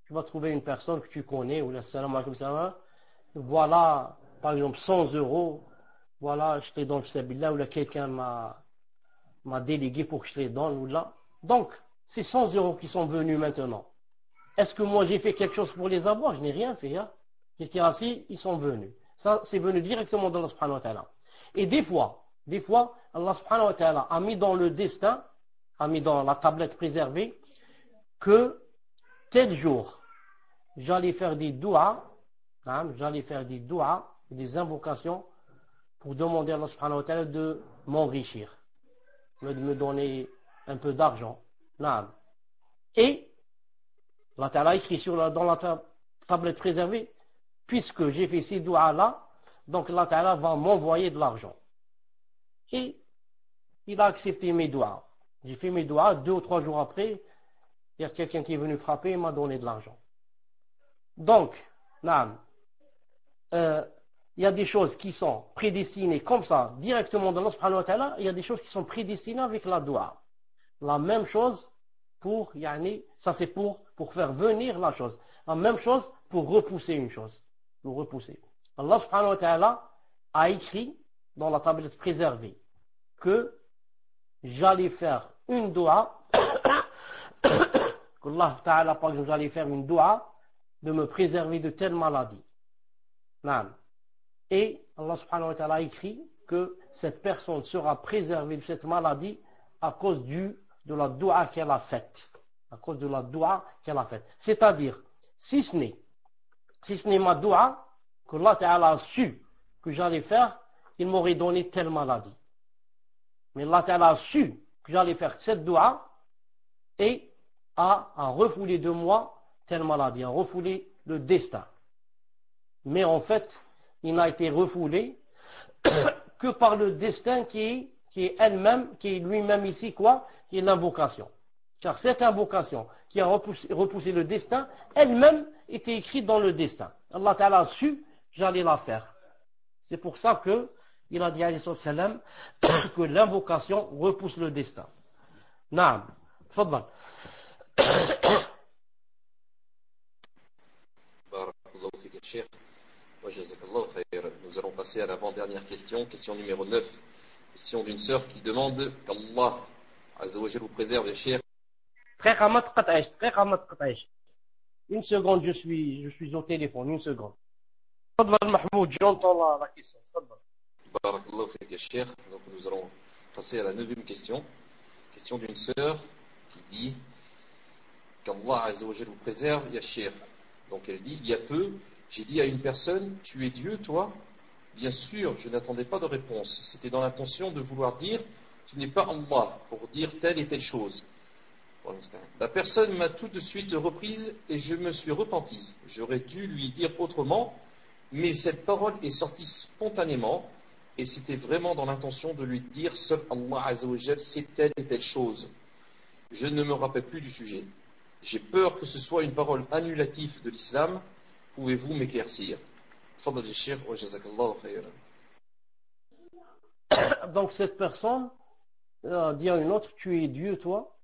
tu vas trouver une personne que tu connais, ou la salam alaykum salam, voilà, par exemple 100 euros, voilà, je te les donne, là, ou là quelqu'un m'a délégué pour que je les donne, ou là. Donc, c'est 100 euros qui sont venus maintenant. Est-ce que moi j'ai fait quelque chose pour les avoir? Je n'ai rien fait. Hein? J'étais assis, ils sont venus. Ça, c'est venu directement d'Allah subhanahu wa ta'ala. Et des fois, Allah subhanahu wa ta'ala a mis dans le destin, a mis dans la tablette préservée, que tel jour, j'allais faire des douas, des invocations pour demander à Allah subhanahu wa ta'ala de m'enrichir, de me donner un peu d'argent. Et Allah ta'ala a écrit dans la tablette préservée, puisque j'ai fait ces douas-là, donc Allah ta'ala va m'envoyer de l'argent. Et il a accepté mes douas. J'ai fait mes douas, 2 ou 3 jours après, il y a quelqu'un qui est venu frapper et m'a donné de l'argent. Donc, il y a des choses qui sont prédestinées comme ça, directement d'Allah subhanahu wa ta'ala, il y a des choses qui sont prédestinées avec la doua. La même chose pour, ça c'est pour faire venir la chose. La même chose pour repousser une chose. Pour repousser. Allah subhanahu wa ta'ala a écrit dans la tablette préservée que j'allais faire une doua, qu'Allah ta'ala, par exemple, j'allais faire une doua de me préserver de telle maladie. Et Allah subhanahu wa ta'ala a écrit que cette personne sera préservée de cette maladie à cause de la doua qu'elle a faite. À cause de la doua qu'elle a faite. C'est-à-dire, si ce n'est ma doua, que Allah ta'ala a su que j'allais faire, il m'aurait donné telle maladie. Mais Allah ta'ala a su que j'allais faire cette doua et a refoulé de moi telle maladie, a refoulé le destin. Mais en fait, il n'a été refoulé que par le destin qui est lui-même ici quoi? Qui est l'invocation. Car cette invocation qui a repoussé le destin, elle-même était écrite dans le destin. Allah Ta'ala a su, j'allais la faire. C'est pour ça que il a dit alayhi salam que l'invocation repousse le destin. Naam. Tfaddal. Barakallahu fik, Cheikh. Nous allons passer à l'avant-dernière question, question numéro 9. Question d'une sœur qui demande qu'Allah Azza wa Jalla vous préserve, les chers. Une seconde, je suis au téléphone, une seconde. Mahmoud, j'entends la question. Barakallahu fik, les chers. Donc nous allons passer à la 9e question. Question d'une sœur qui dit qu'Allah Azza wa Jalla vous préserve, ya Cheikh. Donc elle dit, il y a peu, j'ai dit à une personne, tu es Dieu, toi? Bien sûr, je n'attendais pas de réponse. C'était dans l'intention de vouloir dire, tu n'es pas Allah, pour dire telle et telle chose. La personne m'a tout de suite reprise et je me suis repenti. J'aurais dû lui dire autrement, mais cette parole est sortie spontanément et c'était vraiment dans l'intention de lui dire, seul Allah Azza wa Jal sait telle et telle chose. Je ne me rappelle plus du sujet. J'ai peur que ce soit une parole annulative de l'islam. Pouvez-vous m'éclaircir? Donc cette personne dit à une autre, tu es Dieu toi?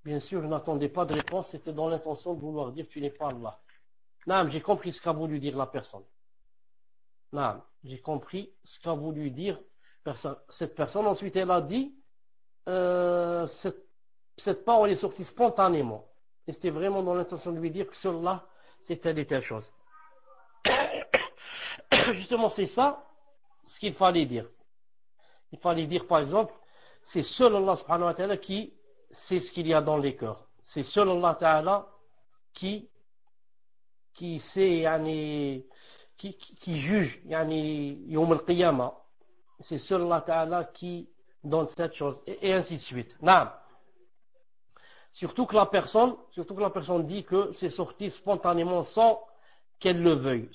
Bien sûr, je n'attendais pas de réponse, c'était dans l'intention de vouloir dire tu n'es pas Allah. Non, j'ai compris ce qu'a voulu dire la personne. Non, j'ai compris ce qu'a voulu dire cette personne. Ensuite, elle a dit cette parole est sortie spontanément. Et c'était vraiment dans l'intention de lui dire que cela, c'est telle et telle chose. Justement, c'est ça ce qu'il fallait dire. Il fallait dire, par exemple, c'est seul Allah subhanahu wa ta'ala qui sait ce qu'il y a dans les cœurs. C'est seul Allah ta'ala qui sait, qui juge, yawm al-qiyamah. C'est seul Allah ta'ala qui donne cette chose, et ainsi de suite. Naam. Surtout que la personne dit que c'est sorti spontanément sans qu'elle le veuille,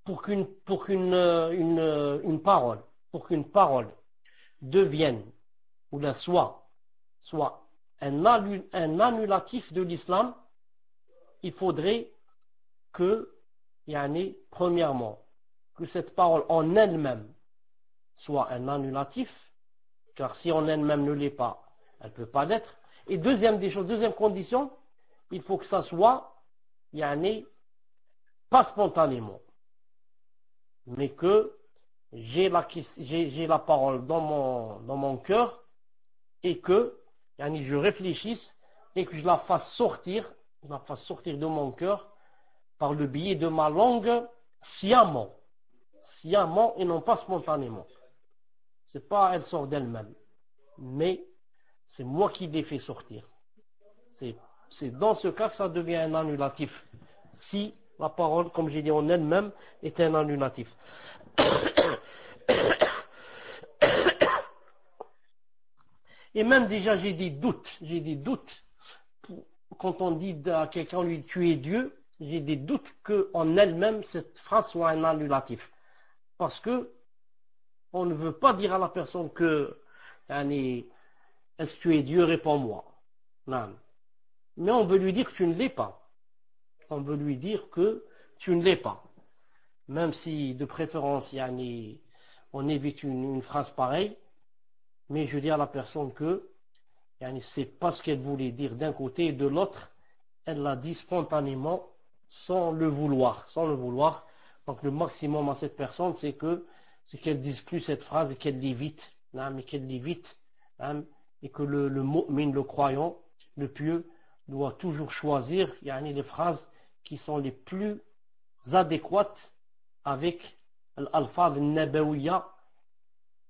pour qu'une parole devienne ou la soit un annulatif de l'islam, il faudrait que, premièrement, que cette parole en elle-même soit un annulatif, car si en elle-même ne l'est pas, elle ne peut pas l'être. Et deuxième condition, il faut que ça soit, pas spontanément, mais que j'ai la parole dans mon cœur et que je réfléchisse et que je la fasse sortir de mon cœur par le biais de ma langue sciemment et non pas spontanément. C'est pas elle sort d'elle-même, mais c'est moi qui l'ai fait sortir. C'est dans ce cas que ça devient un annulatif. Si la parole, comme j'ai dit en elle-même, est un annulatif. Et même déjà j'ai des doutes. Quand on dit à quelqu'un lui tu es Dieu, j'ai des doutes qu'en elle-même cette phrase soit un annulatif. Parce que on ne veut pas dire à la personne que est-ce que tu es Dieu, réponds-moi. Non. Mais on veut lui dire que tu ne l'es pas. On veut lui dire que tu ne l'es pas. Même si de préférence on évite une phrase pareille, mais je dis à la personne que c'est pas ce qu'elle voulait dire d'un côté et de l'autre, elle l'a dit spontanément sans le vouloir. Donc le maximum à cette personne, c'est qu'elle dise plus cette phrase et qu'elle l'évite. Et que le mu'min, le croyant, le pieux, doit toujours choisir les phrases qui sont les plus adéquates avec l'alfaz al-nabawiyya,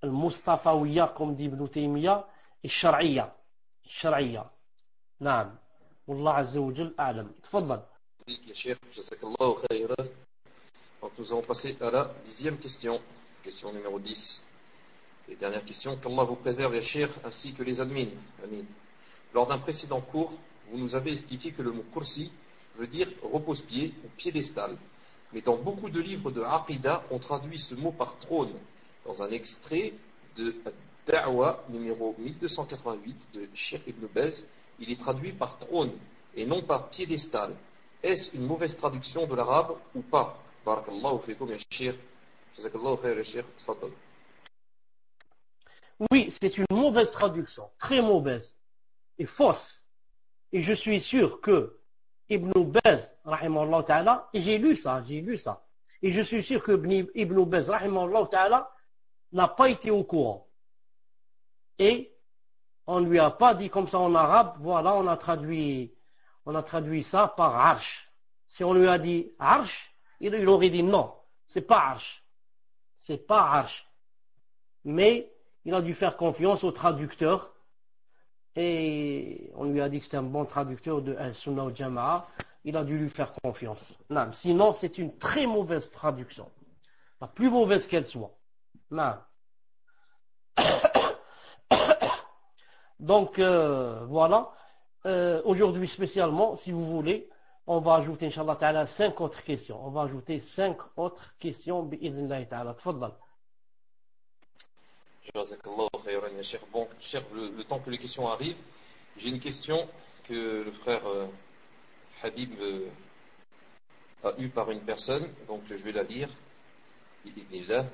al-mustafawiyya, comme dit Ibn Taymiyyah, et shar'iyya. Naam. Wallah Azza wa Jal a'lam. Tfaddal. Donc nous allons passer à la 10e question. Question numéro 10. Et dernière question. Qu'Allah vous préserve, ya Cheikh, ainsi que les admins. Amin. Lors d'un précédent cours, vous nous avez expliqué que le mot kursi veut dire repose-pied ou piédestal. Mais dans beaucoup de livres de Aqidah, on traduit ce mot par trône. Dans un extrait de Da'wa numéro 1288 de Cheikh Ibn Baz, il est traduit par trône et non par piédestal. Est-ce une mauvaise traduction de l'arabe ou pas? Barakallahu fikum ya Cheikh. Jazakallahu khair ya Cheikh. Tfaddal. Oui, c'est une mauvaise traduction, très mauvaise et fausse. Et je suis sûr que Ibn Baz, rahimahullah ta'ala, et j'ai lu ça, et je suis sûr que Ibn Baz, rahimahullah ta'ala, n'a pas été au courant. Et on ne lui a pas dit comme ça en arabe, voilà, on a traduit ça par arsh. Si on lui a dit arsh, il aurait dit non, c'est pas arsh. Mais il a dû faire confiance au traducteur. Et on lui a dit que c'était un bon traducteur de Al-Sunnah al Jama'a. Il a dû lui faire confiance. Non, sinon, c'est une très mauvaise traduction. La plus mauvaise qu'elle soit. Non. Donc, voilà. Aujourd'hui, spécialement, si vous voulez, on va ajouter, Inch'Allah Ta'ala, 5 autres questions. On va ajouter 5 autres questions, bi'iznillahi ta'ala. Tfaddal. Jazakallahu khayran ya Cheikh. Bon, Cheikh, le temps que les questions arrivent, j'ai une question que le frère Habib a eue par une personne, donc je vais la lire. Bi'idhnillah.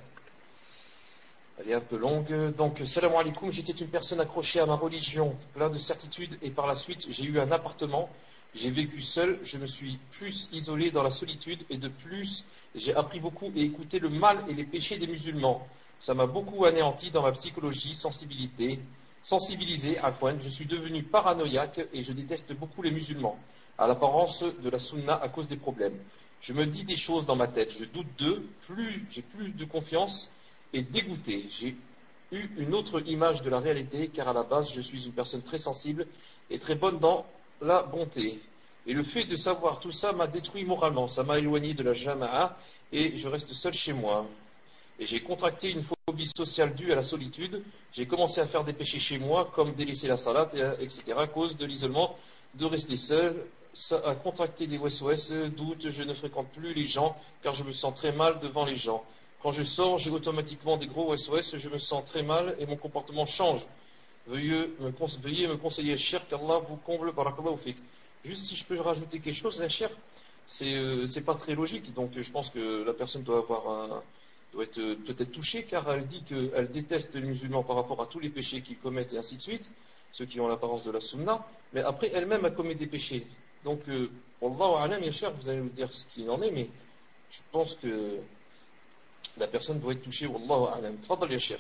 Elle est un peu longue. Donc, salam alaikum, j'étais une personne accrochée à ma religion, plein de certitudes, et par la suite, j'ai eu un appartement, j'ai vécu seul, je me suis plus isolé dans la solitude, et de plus, j'ai appris beaucoup et écouté le mal et les péchés des musulmans. Ça m'a beaucoup anéanti dans ma psychologie, sensibilisé, je suis devenu paranoïaque et je déteste beaucoup les musulmans, à l'apparence de la sunna à cause des problèmes. Je me dis des choses dans ma tête, je doute d'eux, j'ai plus de confiance et dégoûté. J'ai eu une autre image de la réalité car à la base je suis une personne très sensible et très bonne dans la bonté. Et le fait de savoir tout ça m'a détruit moralement, ça m'a éloigné de la jama'a et je reste seul chez moi. Et j'ai contracté une phobie sociale due à la solitude. J'ai commencé à faire des péchés chez moi, comme délaisser la salade, etc., à cause de l'isolement, de rester seul. Ça a contracté des waswas, doutes, je ne fréquente plus les gens, car je me sens très mal devant les gens. Quand je sors, j'ai automatiquement des gros waswas, je me sens très mal et mon comportement change. Veuillez me conseiller, cher, qu'Allah vous comble, barakallahu fik. Juste si je peux rajouter quelque chose, cher, c'est pas très logique. Donc je pense que la personne doit être peut-être touchée, car elle dit qu'elle déteste les musulmans par rapport à tous les péchés qu'ils commettent et ainsi de suite, ceux qui ont l'apparence de la sunna, mais après elle-même a commis des péchés. Donc, Wallahu a'lam, ya cher, vous allez nous dire ce qu'il en est, mais je pense que la personne doit être touchée, Wallahu a'lam. Tfadal, ya cher.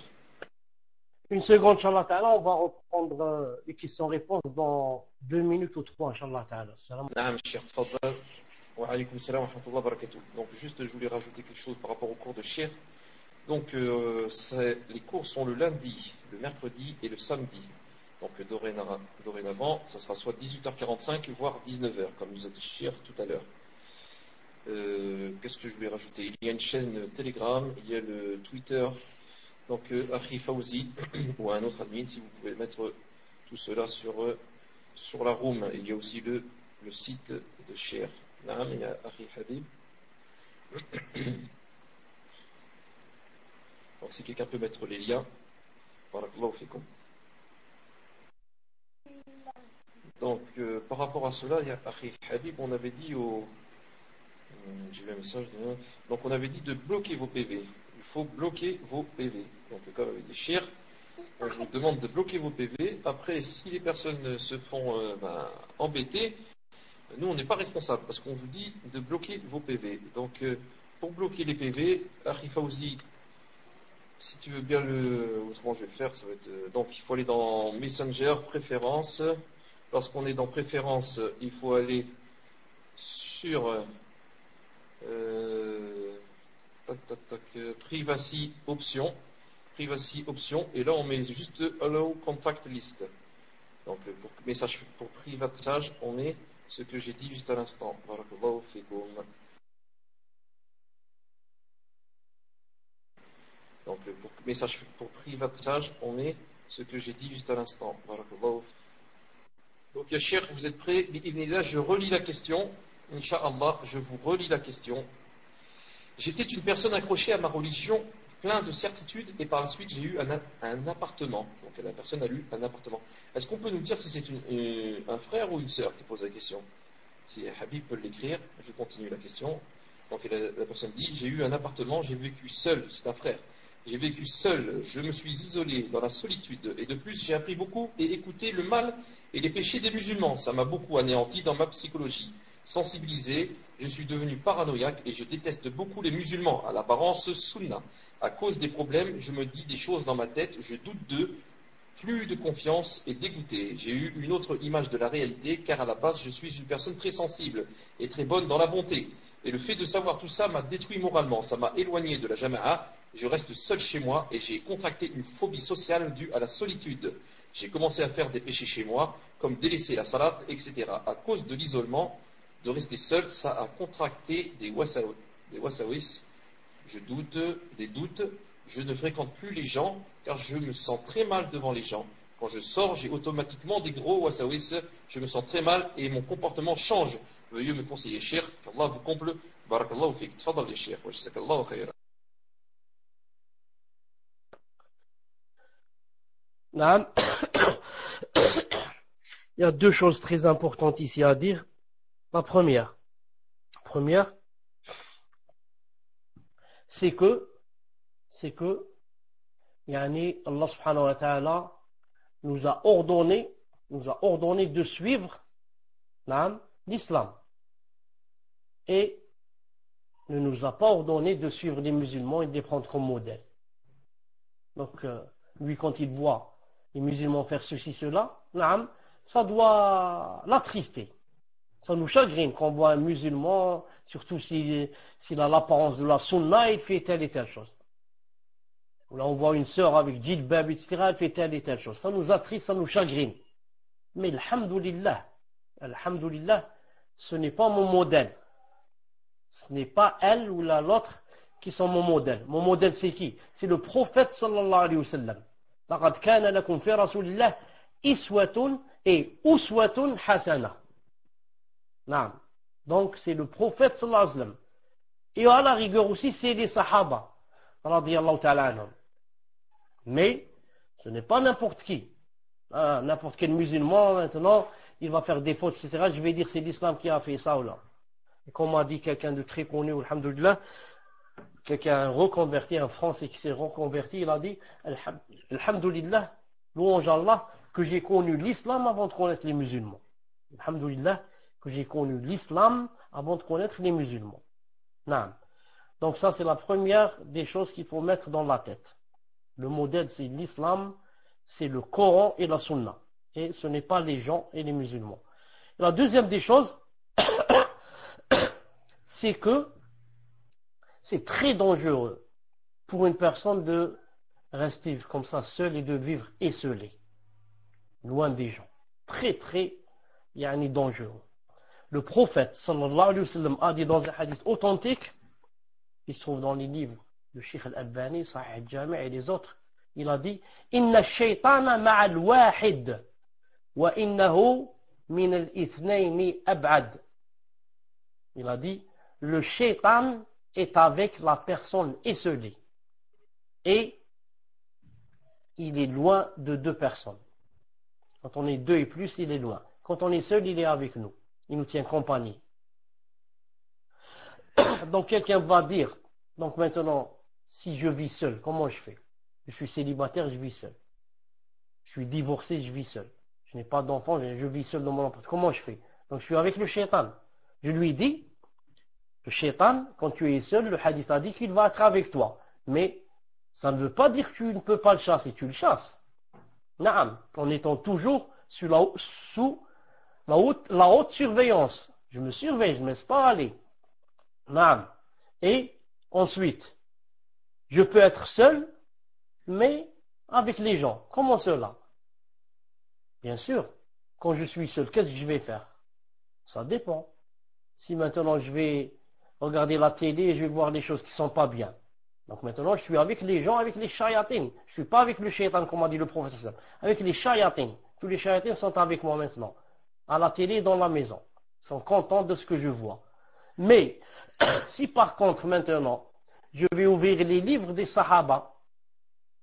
Une seconde, Inch'Allah Ta'ala, on va reprendre les questions-réponses dans 2 minutes ou 3, Inch'Allah Ta'ala. Salam. Naam, cher, tfadal. Wa alaykoum salam wa rahmatullahi wa barakatuh. Donc, juste, je voulais rajouter quelque chose par rapport au cours de cher. Donc, les cours sont le lundi, le mercredi et le samedi. Donc, dorénavant, ça sera soit 18h45, voire 19h, comme nous a dit cher tout à l'heure. Qu'est-ce que je voulais rajouter? Il y a une chaîne Telegram, il y a le Twitter, donc Akhi Fawzi, ou un autre admin, si vous pouvez mettre tout cela sur la room. Il y a aussi le site de Cher. Naam, il y a Akhi Habib. Donc si quelqu'un peut mettre les liens, barakallahu fikum. Donc par rapport à cela, il y a Akhi Habib, on avait dit j'ai eu un message donc on avait dit de bloquer vos PV. Il faut bloquer vos PV. Donc comme avait dit Cher, on vous demande de bloquer vos PV. Après, si les personnes se font embêter, nous on n'est pas responsable parce qu'on vous dit de bloquer vos PV. Donc pour bloquer les PV, Akhi Fawzi, si tu veux bien autrement je vais le faire, ça va être donc il faut aller dans Messenger, préférences. Lorsqu'on est dans préférences, il faut aller sur privacy option, et là on met juste allow contact list. Donc pour message pour privatage, on met ce que j'ai dit juste à l'instant. Barakallahu fikum. Donc pour message pour privatage, on met ce que j'ai dit juste à l'instant. Barakallahu. Donc ya Cheikh, vous êtes prêts? Là, je relis la question. Inch'Allah, je vous relis la question. J'étais une personne accrochée à ma religion, plein de certitudes, et par la suite j'ai eu un appartement. Donc la personne a eu un appartement. Est-ce qu'on peut nous dire si c'est un frère ou une sœur qui pose la question? Si Habib peut l'écrire, je continue la question. Donc la personne dit, j'ai eu un appartement, j'ai vécu seul, c'est un frère. J'ai vécu seul, je me suis isolé dans la solitude, et de plus j'ai appris beaucoup et écouté le mal et les péchés des musulmans. Ça m'a beaucoup anéanti dans ma psychologie. Sensibilisé, je suis devenu paranoïaque et je déteste beaucoup les musulmans, à l'apparence sunna. À cause des problèmes, je me dis des choses dans ma tête, je doute d'eux, plus de confiance et dégoûté. J'ai eu une autre image de la réalité, car à la base, je suis une personne très sensible et très bonne dans la bonté. Et le fait de savoir tout ça m'a détruit moralement, ça m'a éloigné de la jama'a. Je reste seul chez moi et j'ai contracté une phobie sociale due à la solitude. J'ai commencé à faire des péchés chez moi, comme délaisser la salat, etc. À cause de l'isolement, de rester seul, ça a contracté des wasawis, des doutes. Je ne fréquente plus les gens, car je me sens très mal devant les gens. Quand je sors, j'ai automatiquement des gros wasawis, je me sens très mal et mon comportement change. Veuillez me conseiller, cher, qu'Allah vous comble. Barakallahu fik. Tfadal les cher. Wa jazakallahu khayran. Naam. Il y a 2 choses très importantes ici à dire. La première, c'est que yani Allah subhanahu wa ta'ala nous a ordonné de suivre l'islam et ne nous a pas ordonné de suivre les musulmans et de les prendre comme modèle. Donc lui, quand il voit les musulmans faire ceci, cela, ça doit l'attrister. Ça nous chagrine quand on voit un musulman, surtout s'il a l'apparence de la sunna, il fait telle et telle chose. Ou là on voit une sœur avec djilbab, etc., elle fait telle et telle chose. Ça nous attriste, ça nous chagrine. Mais alhamdoulilah, ce n'est pas mon modèle. Ce n'est pas elle ou l'autre qui sont mon modèle. Mon modèle c'est qui? C'est le prophète sallallahu alayhi wa sallam. لَقَدْ كَانَ لَكُمْ فِي رَسُولِ اللَّهِ إِسْوَةٌ et uswatun hasana. Donc c'est le prophète sallallahu alayhi wa sallam. Et à la rigueur aussi c'est les sahaba radiyallahu ta'ala anhum. Mais ce n'est pas n'importe qui. n'importe quel musulman, maintenant, il va faire des fautes, etc. Je vais dire c'est l'islam qui a fait ça ou là. Et comme m'a dit quelqu'un de très connu, alhamdoulilah, quelqu'un reconverti, un Français qui s'est reconverti, il a dit, alhamdoulilah, louange à Allah, que j'ai connu l'islam avant de connaître les musulmans. Alhamdoulilah, que j'ai connu l'islam avant de connaître les musulmans. Naam. Donc ça, c'est la première des choses qu'il faut mettre dans la tête. Le modèle, c'est l'islam, c'est le Coran et la Sunna. Et ce n'est pas les gens et les musulmans. Et la deuxième des choses, c'est que c'est très dangereux pour une personne de rester comme ça seule et de vivre esselée, loin des gens. Très, très, dangereux. Le prophète, sallallahu alayhi wa sallam, a dit dans un hadith authentique, qui se trouve dans les livres de Sheikh al-Albani, Sahih al-Jami' et les autres, il a dit Inna ash-shaytana ma'al wahid wa innahu min al-ithnayni ab'ad. Il a dit le shaytan est avec la personne esselée et il est loin de deux personnes. Quand on est deux et plus, il est loin. Quand on est seul, il est avec nous. Il nous tient compagnie. Donc quelqu'un va dire, donc maintenant, si je vis seul, comment je fais? Je suis célibataire, je vis seul. Je suis divorcé, je vis seul. Je n'ai pas d'enfant, je vis seul dans mon appartement. Comment je fais? Donc je suis avec le shaitan. Je lui dis, le shaitan, quand tu es seul, le hadith a dit qu'il va être avec toi. Mais ça ne veut pas dire que tu ne peux pas le chasser, tu le chasses. Naam, en étant toujours sous la haute surveillance. Je me surveille, je ne me laisse pas aller. Naam. Et ensuite, je peux être seul, mais avec les gens. Comment cela? Bien sûr, quand je suis seul, qu'est-ce que je vais faire? Ça dépend. Si maintenant je vais regarder la télé et je vais voir des choses qui ne sont pas bien. Donc maintenant, je suis avec les gens, avec les shayatines. Je ne suis pas avec le shaitan, comme a dit le prophète. Avec les shayatines. Tous les shayatines sont avec moi maintenant. À la télé, dans la maison. Ils sont contents de ce que je vois. Mais, si par contre, maintenant, je vais ouvrir les livres des Sahaba,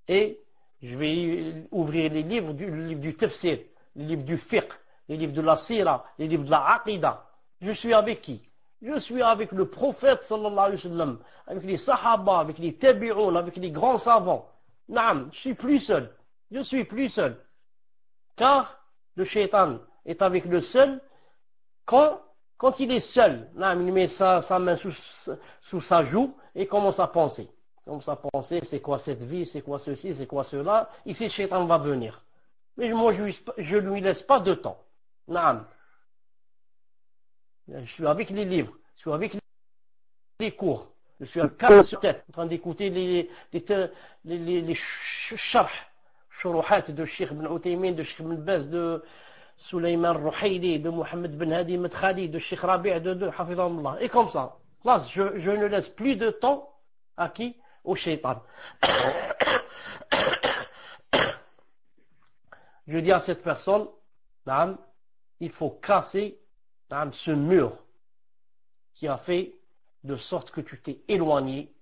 et je vais ouvrir les livres du tafsir, les livres du fiqh, les livres de la sira, les livres de la aqida, je suis avec qui? Je suis avec le prophète sallallahu alayhi wa sallam, avec les sahaba, avec les tabi'un, avec les grands savants. Naam, je suis plus seul. Je suis plus seul. Car le shaitan est avec le seul quand il est seul. Naam, il met sa main sous sa joue et commence à penser. Commence à penser, c'est quoi cette vie, c'est quoi ceci, c'est quoi cela. Ici, le shaitan va venir. Mais moi, je lui laisse pas de temps. Naam. Je suis avec les livres, je suis avec les cours, je suis à cap sur tête, en train d'écouter les shuruhat de Sheikh Ibn Uthaymin, de Sheikh Ibn Baz, de Sulaiman Ruhaili, de Mohamed Ben Hadi Madkhali, de Sheikh Rabi' de Hafidhahullah. Et comme ça, là, je ne laisse plus de temps à qui? Au shaitan. Je dis à cette personne, il faut casser ce mur qui a fait de sorte que tu t'es éloigné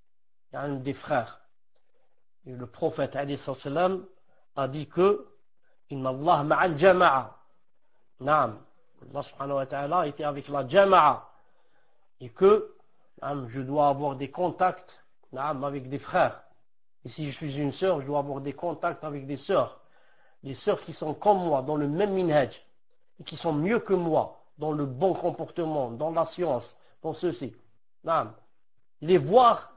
des frères. Et le prophète alayhi salam a dit que Inna Allah ma'al jama'a. Naam. Allah subhanahu wa ta'ala était avec la jama'a. Et que je dois avoir des contacts avec des frères. Et si je suis une sœur, je dois avoir des contacts avec des sœurs. Les sœurs qui sont comme moi, dans le même minhaj, et qui sont mieux que moi, dans le bon comportement, dans la science, dans ceci. Les voir,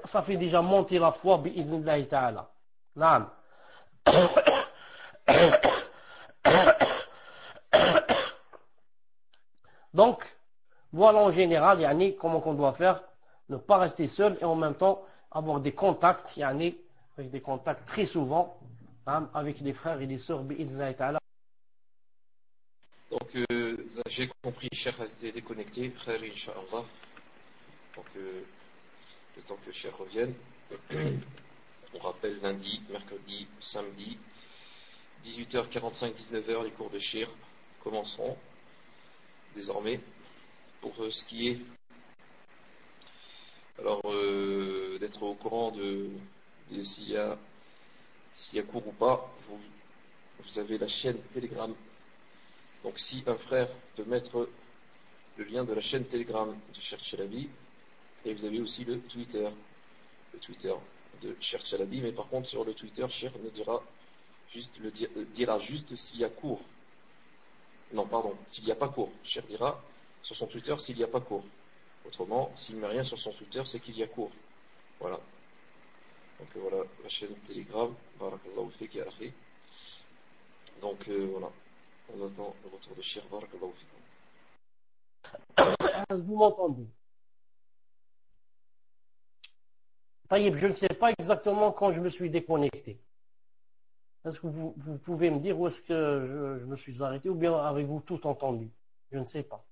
ça fait déjà monter la foi, bi'idhnillahi ta'ala. Naam. Donc, voilà en général, comment qu'on doit faire, ne pas rester seul et en même temps avoir des contacts, avec des contacts très souvent, avec les frères et les sœurs, bi'idhnillahi ta'ala. Donc, j'ai compris, Cheikh resté déconnecté, Khair, Inch'Allah. Donc, le temps que Cheikh revienne. On rappelle lundi, mercredi, samedi, 18h45, 19h, les cours de Cheikh commenceront désormais. Pour ce qui est alors d'être au courant de s'il y a cours ou pas, vous avez la chaîne Telegram. Donc si un frère peut mettre le lien de la chaîne Telegram de Cheikh Chalabi, et vous avez aussi le Twitter de Cheikh Chalabi, mais par contre sur le Twitter, Cheikh ne dira juste s'il y a cours. Non, pardon, s'il n'y a pas cours. Cheikh dira sur son Twitter s'il n'y a pas cours. Autrement, s'il ne met rien sur son Twitter, c'est qu'il y a cours. Voilà. Donc voilà la chaîne Telegram. Barakallahu fik ya akhi. Donc voilà. On attend le retour de Cheikh. Barakallahu fikum. Vous m'entendez? Taïb, je ne sais pas exactement quand je me suis déconnecté. Est-ce que vous pouvez me dire où est-ce que je me suis arrêté ou bien avez-vous tout entendu? Je ne sais pas.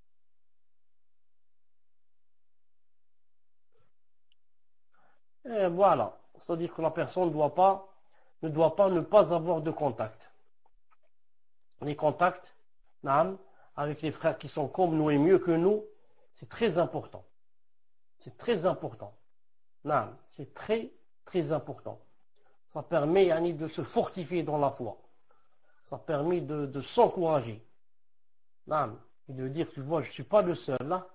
Et voilà. C'est-à-dire que la personne ne doit pas ne pas avoir de contact. Les contacts, avec les frères qui sont comme nous et mieux que nous, c'est très important. C'est très important. C'est très, très important. Ça permet de se fortifier dans la foi. Ça permet de s'encourager. Et de dire, tu vois, je ne suis pas le seul là.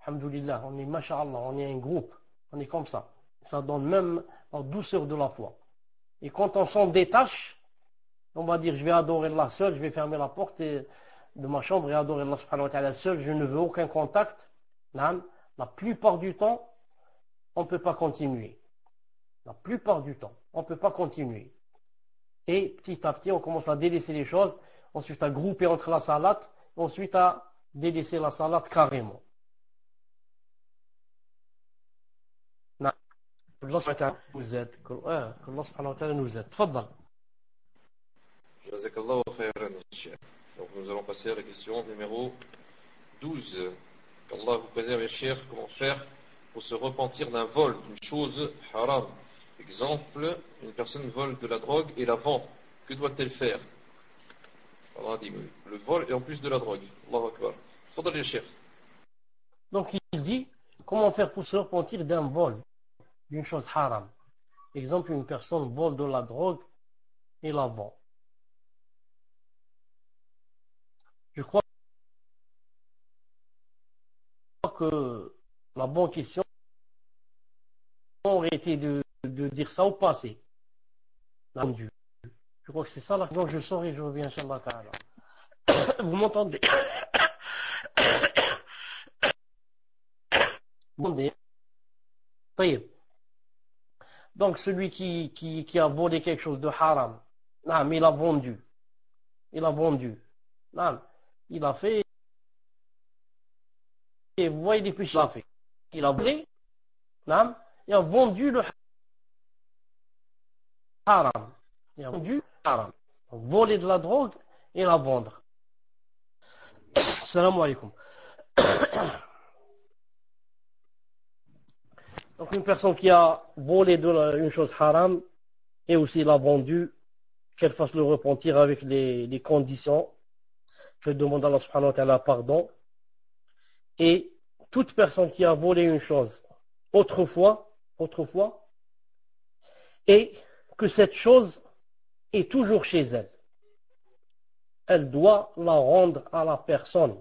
Alhamdulillah, on est, masha'Allah, on est un groupe. On est comme ça. Ça donne même la douceur de la foi. Et quand on s'en détache, on va dire, je vais adorer Allah seul, je vais fermer la porte de ma chambre et adorer Allah subhanahu wa ta'ala seul, je ne veux aucun contact. La plupart du temps, on ne peut pas continuer. La plupart du temps, on ne peut pas continuer. Et petit à petit, on commence à délaisser les choses, ensuite à grouper entre la salade, ensuite à délaisser la salade carrément. Allah subhanahu wa ta'ala nous aide. Tfaddal. Jazakallahu khayran, Cheikh. Donc nous allons passer à la question numéro 12. Qu'Allah vous préserve, Cheikh, comment faire pour se repentir d'un vol, d'une chose haram. Exemple, une personne vole de la drogue et la vend. Que doit-elle faire? Allah dit le vol et en plus de la drogue. Allahu Akbar. Faudra Cheikh. Donc il dit, comment faire pour se repentir d'un vol, d'une chose haram. Exemple, une personne vole de la drogue et la vend. Je crois que la bonne question aurait été de dire ça au passé. Je crois que c'est ça. Donc je sors et je reviens, Inch'Allah ta'ala. Vous m'entendez? Vous m'entendez? Donc celui qui a volé quelque chose de haram, mais il a vendu. Il a vendu. Il a fait. Et vous voyez les péchés qu'il a fait. Il a volé. Il a vendu le haram. Il a vendu le haram. Voler de la drogue et la vendre. Salam alaikum. Donc une personne qui a volé une chose haram et aussi l'a vendue, qu'elle fasse le repentir avec les conditions, qu'elle demande à Allah subhanahu wa ta'ala pardon. Et toute personne qui a volé une chose autrefois, et que cette chose est toujours chez elle, elle doit la rendre à la personne.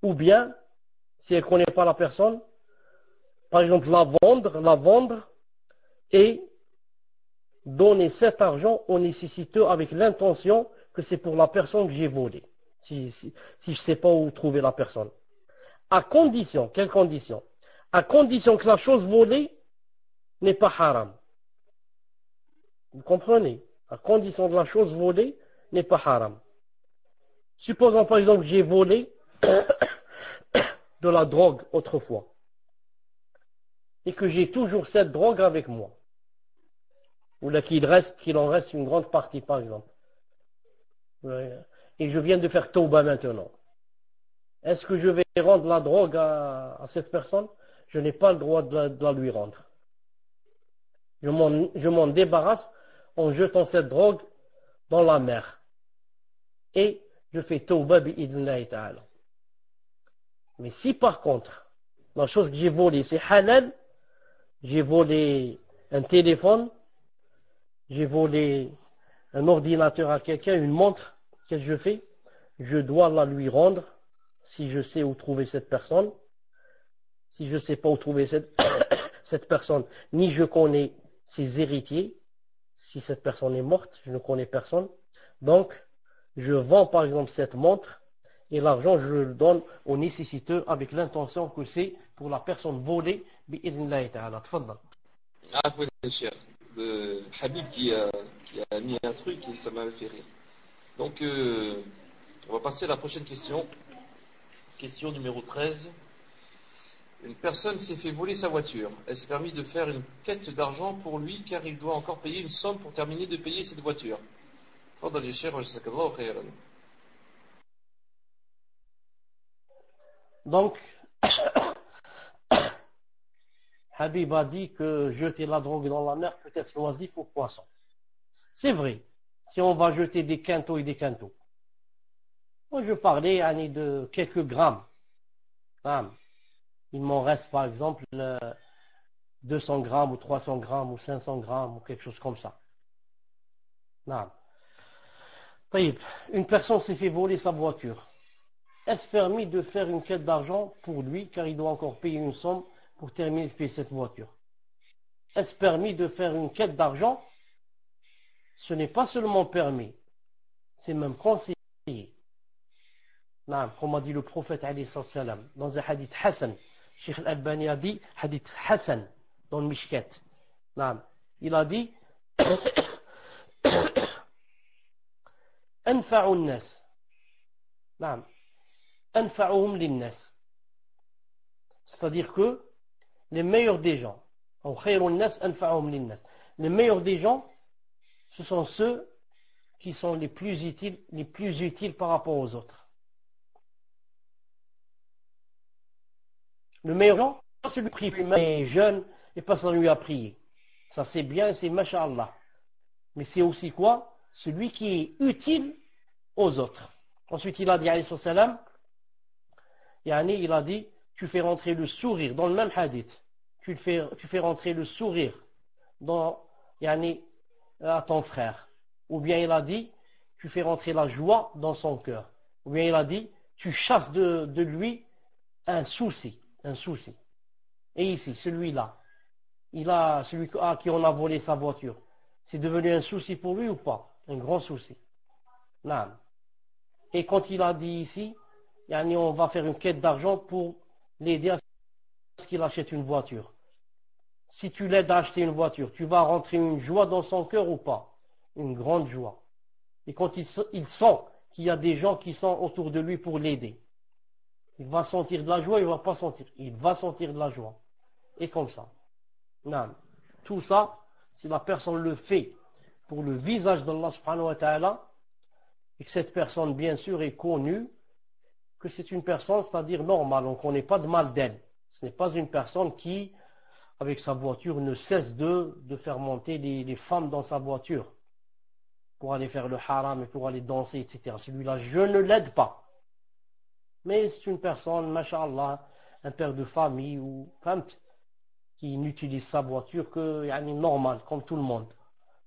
Ou bien, si elle ne connaît pas la personne, par exemple la vendre et donner cet argent au nécessiteux avec l'intention que c'est pour la personne que j'ai volé. Si je ne sais pas où trouver la personne. À condition, quelle condition? À condition que la chose volée n'est pas haram. Vous comprenez? À condition que la chose volée n'est pas haram. Supposons par exemple que j'ai volé de la drogue autrefois et que j'ai toujours cette drogue avec moi. Ou là qu'il en reste une grande partie par exemple. Et je viens de faire tauba maintenant. Est-ce que je vais rendre la drogue à cette personne? Je n'ai pas le droit de la lui rendre. Je m'en débarrasse en jetant cette drogue dans la mer. Et je fais tauba bi'idnillahi ta'ala. Mais si par contre, la chose que j'ai volée c'est halal, j'ai volé un téléphone, j'ai volé un ordinateur à quelqu'un, une montre, qu'est-ce que je fais? Je dois la lui rendre si je sais où trouver cette personne. Si je ne sais pas où trouver cette personne, ni je connais ses héritiers, si cette personne est morte, je ne connais personne. Donc, je vends par exemple cette montre et l'argent je le donne aux nécessiteux avec l'intention que c'est pour la personne volée. Bi'idhnillahi ta'ala. Tfaddal. Ah, oui, cher. Le Habib qui a mis un truc et ça m'avait fait rire. Donc, on va passer à la prochaine question. Question numéro 13. Une personne s'est fait voler sa voiture. Est-ce permis de faire une quête d'argent pour lui car il doit encore payer une somme pour terminer de payer cette voiture? تفضل يا شيخ وجزاك الله خيرا. Donc, Habib a dit que jeter la drogue dans la mer peut être oisif aux poissons. C'est vrai, si on va jeter des quintaux et des quintaux. Moi, je parlais Annie, de quelques grammes. Il m'en reste par exemple 200 grammes ou 300 grammes ou 500 grammes ou quelque chose comme ça. Une personne s'est fait voler sa voiture. Est-ce permis de faire une quête d'argent pour lui car il doit encore payer une somme pour terminer de payer cette voiture? Est-ce permis de faire une quête d'argent? Ce n'est pas seulement permis, c'est même conseillé. Comme a dit le prophète dans un hadith Hassan. Cheikh Al-Albani a dit hadith Hassan dans le Mishkat. Il a dit أنفع الناس أنفعهم للناس, c'est-à-dire que les meilleurs des gens, les meilleurs des gens, ce sont ceux qui sont les plus utiles par rapport aux autres. Le meilleur gens, c'est celui qui est jeune et passe la nuit à prier. Ça c'est bien, c'est masha'Allah. Mais c'est aussi quoi? Celui qui est utile aux autres. Ensuite il a dit alayhi salam, il a dit, tu fais rentrer le sourire dans le même hadith. Tu fais rentrer le sourire à ton frère. Ou bien il a dit, tu fais rentrer la joie dans son cœur. Ou bien il a dit, tu chasses de lui un souci. Et ici, celui-là, celui à qui on a volé sa voiture, c'est devenu un souci pour lui ou pas? Un grand souci. Non. Et quand il a dit ici, on va faire une quête d'argent pour l'aider à ce qu'il achète une voiture. Si tu l'aides à acheter une voiture, tu vas rentrer une joie dans son cœur ou pas? Une grande joie. Et quand il sent qu'il y a des gens qui sont autour de lui pour l'aider, il va sentir de la joie, il ne va pas sentir. Il va sentir de la joie. Et comme ça. Non. Tout ça, si la personne le fait pour le visage d'Allah subhanahu wa ta'ala, et que cette personne, bien sûr, est connue, que c'est une personne, c'est-à-dire normale, on ne connaît pas de mal d'elle. Ce n'est pas une personne qui, avec sa voiture, ne cesse de faire monter les femmes dans sa voiture pour aller faire le haram et pour aller danser, etc. Celui-là, je ne l'aide pas. Mais c'est une personne, masha'Allah, un père de famille ou femme qui n'utilise sa voiture que normal, comme tout le monde.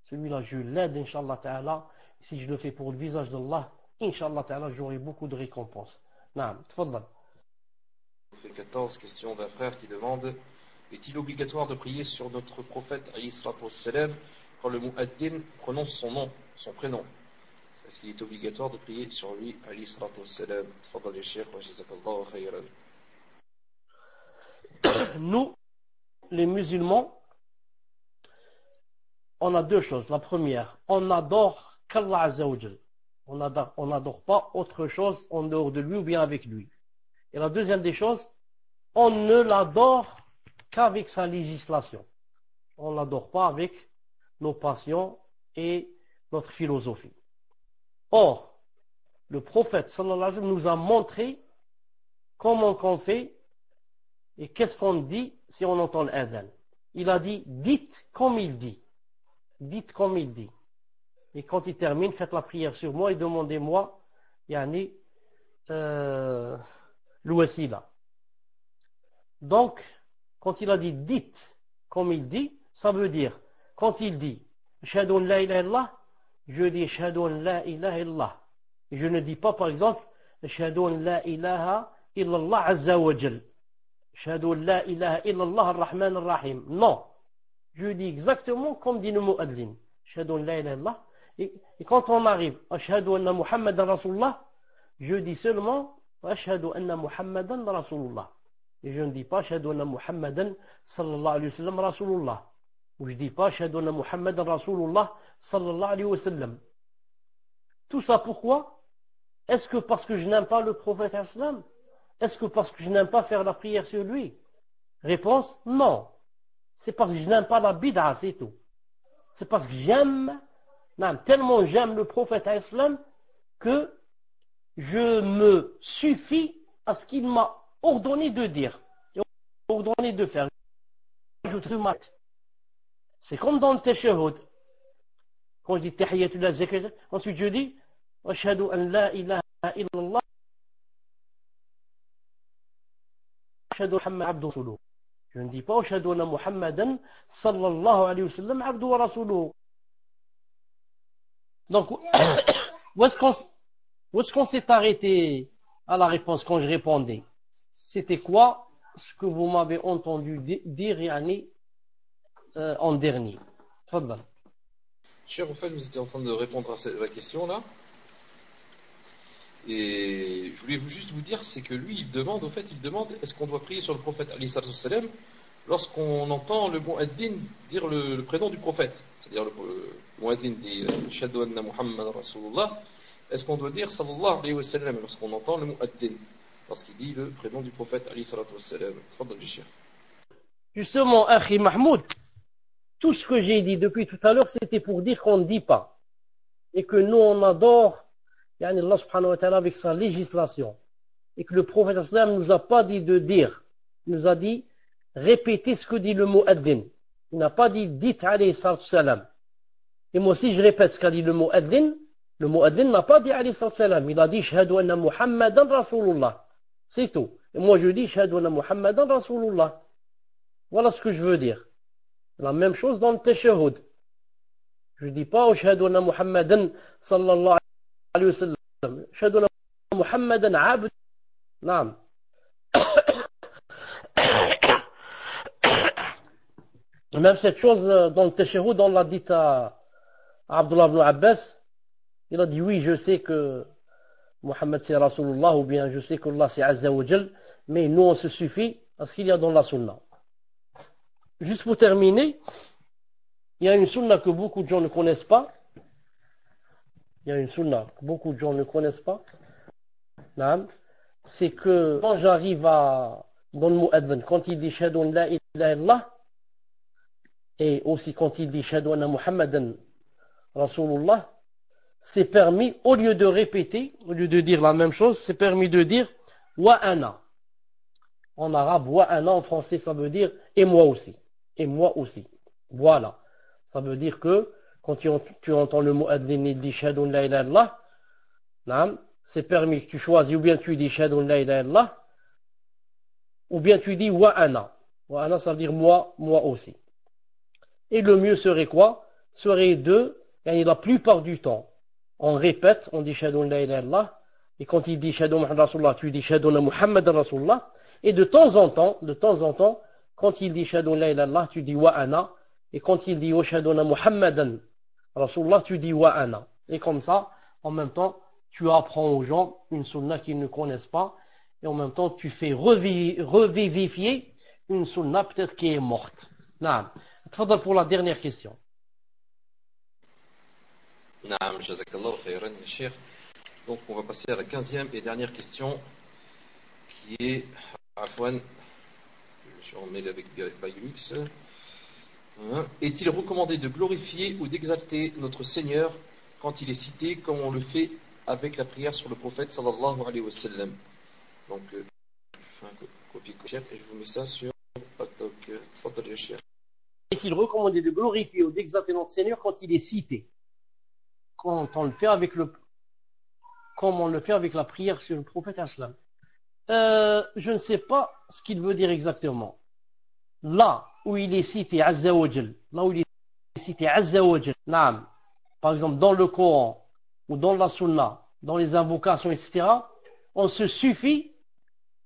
Celui-là, je l'aide, Inch'Allah ta'ala. Si je le fais pour le visage d'Allah, Inch'Allah ta'ala, j'aurai beaucoup de récompenses. Naam, tfaddal. 14, question d'un frère qui demande: est-il obligatoire de prier sur notre prophète alayhi salatu wassalam quand le mu'addin prononce son nom, son prénom? Est-ce qu'il est obligatoire de prier sur lui alayhi salatu wassalam? Tfaddal ya Cheikh wa jazakallahu khayran. Nous, les musulmans, on a deux choses. La première, on adore qu'Allah Azza wa Jal. On n'adore pas autre chose en dehors de lui ou bien avec lui. Et la deuxième des choses, on ne l'adore qu'avec sa législation. On ne l'adore pas avec nos passions et notre philosophie. Or, le prophète sallallahu alayhi wa sallam nous a montré comment qu'on fait et qu'est-ce qu'on dit si on entend l'adhan. Il a dit, dites comme il dit. Dites comme il dit. Et quand il termine, faites la prière sur moi et demandez-moi l'ouasila. Donc, quand il a dit dites comme il dit, ça veut dire, quand il dit Ashhadu an la ilaha illallah, je dis ashhadu an la ilaha illallah. Et je ne dis pas par exemple ashhadu an la ilaha illallah azza wa jal. Ashhadu an la ilaha illallah ar-Rahman ar-Rahim. Non. Je dis exactement comme dit le mu'adhin. Ashhadu an la ilaha illallah. Et quand on arrive ashhadu anna Muhammadan Rasulullah, je dis seulement ashhadu anna Muhammadan Rasulullah. Et je ne dis pas ashhadu anna Muhammadan sallallahu alayhi wa sallam Rasulullah. Ou je ne dis pas ashhadu anna Muhammadan Rasulullah sallallahu alayhi wa sallam. Tout ça pourquoi? Est-ce que parce que je n'aime pas le prophète islam? Est-ce que parce que je n'aime pas faire la prière sur lui? Réponse, non. C'est parce que je n'aime pas la bid'a, c'est tout. C'est parce que j'aime, tellement j'aime le prophète islam que je me suffis à ce qu'il m'a ordonné de dire et ordonné de faire. C'est comme dans le tashahhud. Quand je dis tahiyatullah zakat, ensuite je dis ashhadu an la ilaha illallah ashhadu Muhammad abdu wa rasuluhu. Je ne dis pas ashhadu anna Muhammadan sallallahu alayhi wa sallam abdu wa rasuluhu. Donc où est-ce qu'on s'est arrêté à la réponse quand je répondais? C'était quoi ce que vous m'avez entendu dire en dernier? Fadlan. Cher, en fait, vous étiez en train de répondre à la question là. Et je voulais juste vous dire, c'est que lui, il demande est-ce qu'on doit prier sur le prophète alayhi salam lorsqu'on entend le mu'adhin dire le prénom du prophète. C'est-à-dire le mu'adhin dit ashhadu anna Muhammadan Rasulullah. Est-ce qu'on doit dire sallallahu alayhi wa sallam lorsqu'on entend le mu'adhin, lorsqu'il dit le prénom du prophète alayhi salatu wa salam? Tfadal Cheikh. Justement, Akhi Mahmoud, tout ce que j'ai dit depuis tout à l'heure, c'était pour dire qu'on ne dit pas. Et que nous, on adore Allah subhanahu wa ta'ala avec sa législation. Et que le prophète sallam nous a pas dit de dire. Il nous a dit répétez ce que dit le mu'adhin. Il n'a pas dit dites alayhi salam. Et moi aussi je répète ce qu'a dit le mu'adhin. Le mu'adhin n'a pas dit alayhi salam. Il a dit shahadu anna Muhammadan Rasulullah. C'est tout. Et moi je dis shahadu anna Muhammadan Rasulullah. Voilà ce que je veux dire. La même chose dans le tashahhud. Je ne dis pas ashhadu anna Muhammadan sallallahu alayhi wa sallam. Ashhadu anna Muhammadan abd. Naam. Même cette chose dans le tashahhud, on l'a dit à Abdullah ibn Abbas. Il a dit oui, je sais que Muhammad c'est Rasulullah, ou bien je sais que Allah c'est Azza wa Jal, mais nous on se suffit à ce qu'il y a dans la sunna. Juste pour terminer, il y a une sunna que beaucoup de gens ne connaissent pas. C'est que quand j'arrive dans le mu'adhin, quand il dit shahadu an la ilaha illallah, et aussi quand il dit shahadu anna Muhammadan Rasulullah, c'est permis, au lieu de répéter, au lieu de dire la même chose, c'est permis de dire wa ana. En arabe, wa ana, en français, ça veut dire et moi aussi. Et moi aussi. Voilà. Ça veut dire que quand tu entends le mu'adhin, il dit shahadu an la ilaha illallah, c'est permis que tu choisis, ou bien tu dis shahadu an la ilaha illallah, ou bien tu dis wa ana. Wa ana, ça veut dire moi aussi. Et le mieux serait quoi? Serait et la plupart du temps, on répète, on dit shahadu an la ilaha illallah, et quand il dit shahadu Muhammad Rasulullah, tu dis shahadu anna Muhammadan Rasulullah, et de temps en temps, quand il dit shahadu an la ilaha illallah, tu dis wa ana, et quand il dit shahadu anna Muhammadan Rasulullah, tu dis wa ana. Et comme ça, en même temps, tu apprends aux gens une sunna qu'ils ne connaissent pas, et en même temps, tu fais revivifier une sunna peut-être qui est morte. Naam. Tfadal pour la dernière question. Naam, jazakallahu khayran, Cheikh. Donc, on va passer à la 15e et dernière question, qui est, Afwan, je remets avec Baylux. Est-il recommandé de glorifier ou d'exalter notre Seigneur quand il est cité comme on le fait avec la prière sur le prophète sallallahu alayhi wa sallam? Donc, je fais un copier-coller et je vous mets ça sur Paktok. Est-il recommandé de glorifier ou d'exalter notre Seigneur quand il est cité, comme on le fait avec la prière sur le prophète islam? Je ne sais pas ce qu'il veut dire exactement. Là où il est cité Azza wa Jal, naam, par exemple dans le Coran ou dans la Sunna, dans les invocations, etc., on se suffit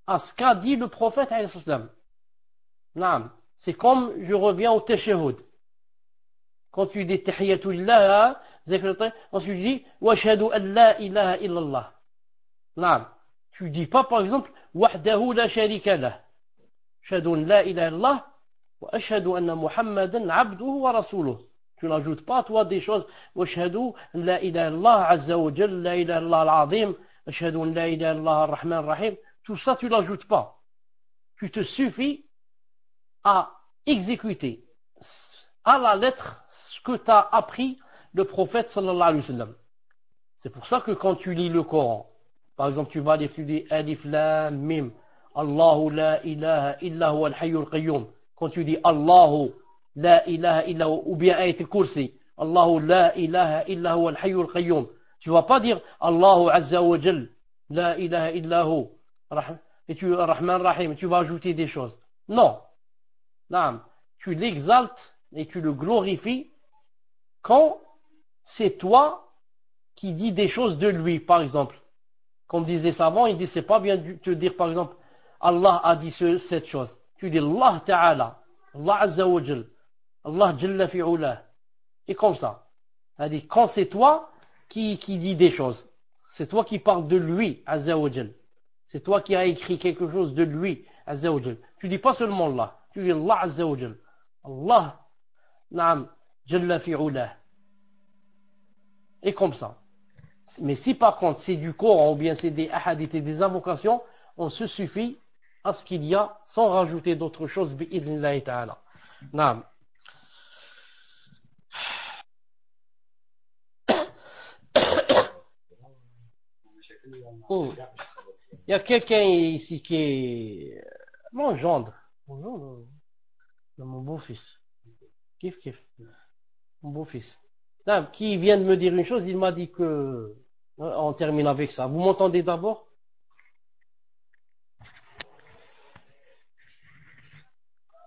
à ce qu'a dit le prophète alayhi salam. Naam. C'est comme, je reviens au tashahhud. Quand tu dis tahiyatullah, ensuite tu dis wa ashhadu an la ilaha illallah. Naam. Tu dis pas par exemple wahdahu la sharika lah. Ashhadu an la ilaha illallah wa ashhadu anna Muhammadan abduhu wa rasuluhu. Tu n'ajoutes pas toi des choses wa ashhadu an la ilaha illallah azza wa jalla, la ilaha illallah al-azim, ashhadu an la ilaha illallah ar-rahman ar-rahim. Tout ça tu l'ajoutes pas. Tu te suffis à exécuter à la lettre ce que t'a appris le prophète sallallahu alayhi wa sallam. C'est pour ça que quand tu lis le Coran, par exemple tu vas lire, tu dis alif lam mim, Allahu la ilaha illa huwa al-hayyul qayyum. Quand tu dis Allahu la ilaha illa huwa, ou bien ayat al-kursi, Allahu la ilaha illa huwa al-hayyul qayyum, tu vas pas dire Allahu azza wa jal la ilaha illa hu et tu rahman rahim, tu vas ajouter des choses. Non. Non, tu l'exaltes et tu le glorifies quand c'est toi qui dis des choses de lui, par exemple. Comme disaient les savants, ils disent c'est pas bien de te dire par exemple Allah a dit cette chose. Tu dis Allah Ta'ala, Allah Azza wa Jal, Allah Jalla fi'ulah. Et comme ça. C'est-à-dire quand c'est toi qui dis des choses, c'est toi qui parles de lui, Azza wa Jal. C'est toi qui as écrit quelque chose de lui, Azza wa Jal. Tu dis pas seulement Allah. Tu dis Allah Azza wa Jal. Allah, Naam, Jalla fi'ulah. Et comme ça. Mais si par contre c'est du Coran ou bien c'est des hadiths et des invocations, on se suffit à ce qu'il y a sans rajouter d'autres choses, bi'idhnillahi ta'ala. Naam. Il y a quelqu'un ici qui est mon gendre. Bonjour, mon beau-fils. Kif. Mon beau-fils. Qui vient de me dire une chose, il m'a dit que... On termine avec ça. Vous m'entendez d'abord?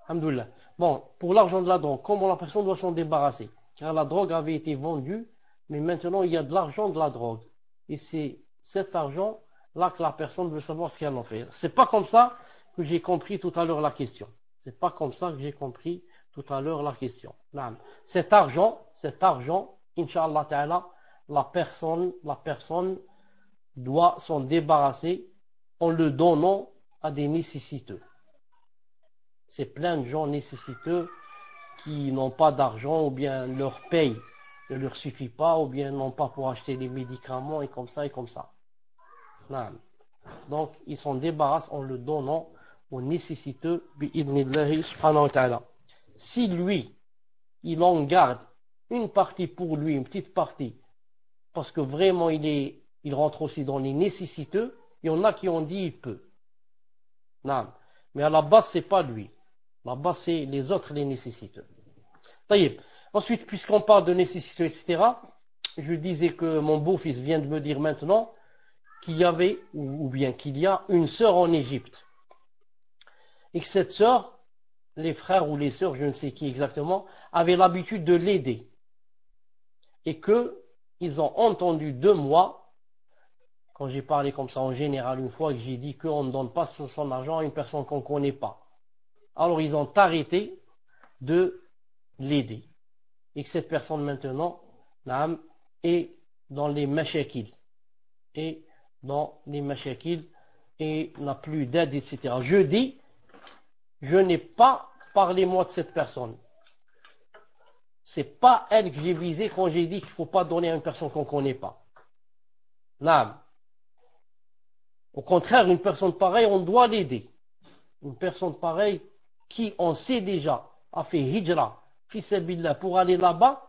Alhamdoulilah. Bon, pour l'argent de la drogue, comment la personne doit s'en débarrasser? Car la drogue avait été vendue, mais maintenant il y a de l'argent de la drogue. Et c'est cet argent-là que la personne veut savoir ce qu'elle en fait. C'est pas comme ça que j'ai compris tout à l'heure la question. C'est pas comme ça que j'ai compris tout à l'heure la question. Cet argent, Inch'Allah Ta'ala, la personne doit s'en débarrasser en le donnant à des nécessiteux. C'est plein de gens nécessiteux qui n'ont pas d'argent ou bien leur paye ne leur suffit pas ou bien n'ont pas pour acheter les médicaments et comme ça et comme ça. Donc ils s'en débarrassent en le donnant aux nécessiteux bi'idnillahi subhanahu wa ta'ala. Si lui, il en garde une partie pour lui, une petite partie, parce que vraiment il rentre aussi dans les nécessiteux, il y en a qui ont dit il peut. Non. Mais à la base, c'est pas lui. À la base, c'est les autres les nécessiteux. Ensuite, puisqu'on parle de nécessiteux, etc., je disais que mon beau-fils vient de me dire maintenant qu'il y avait, ou bien qu'il y a une sœur en Égypte. Et que cette sœur, les frères ou les sœurs, je ne sais qui exactement, avaient l'habitude de l'aider. Et qu'ils ont entendu de moi, quand j'ai parlé comme ça en général une fois, que j'ai dit qu'on ne donne pas son argent à une personne qu'on ne connaît pas. Alors ils ont arrêté de l'aider. Et que cette personne maintenant est dans les mashakil. Et n'a plus d'aide, etc. Je dis, je n'ai pas parlé moi de cette personne. C'est pas elle que j'ai visé quand j'ai dit qu'il ne faut pas donner à une personne qu'on ne connaît pas. Naam. Au contraire, une personne pareille, on doit l'aider. Une personne pareille qui, on sait déjà, a fait hijra, fissabillah, pour aller là-bas,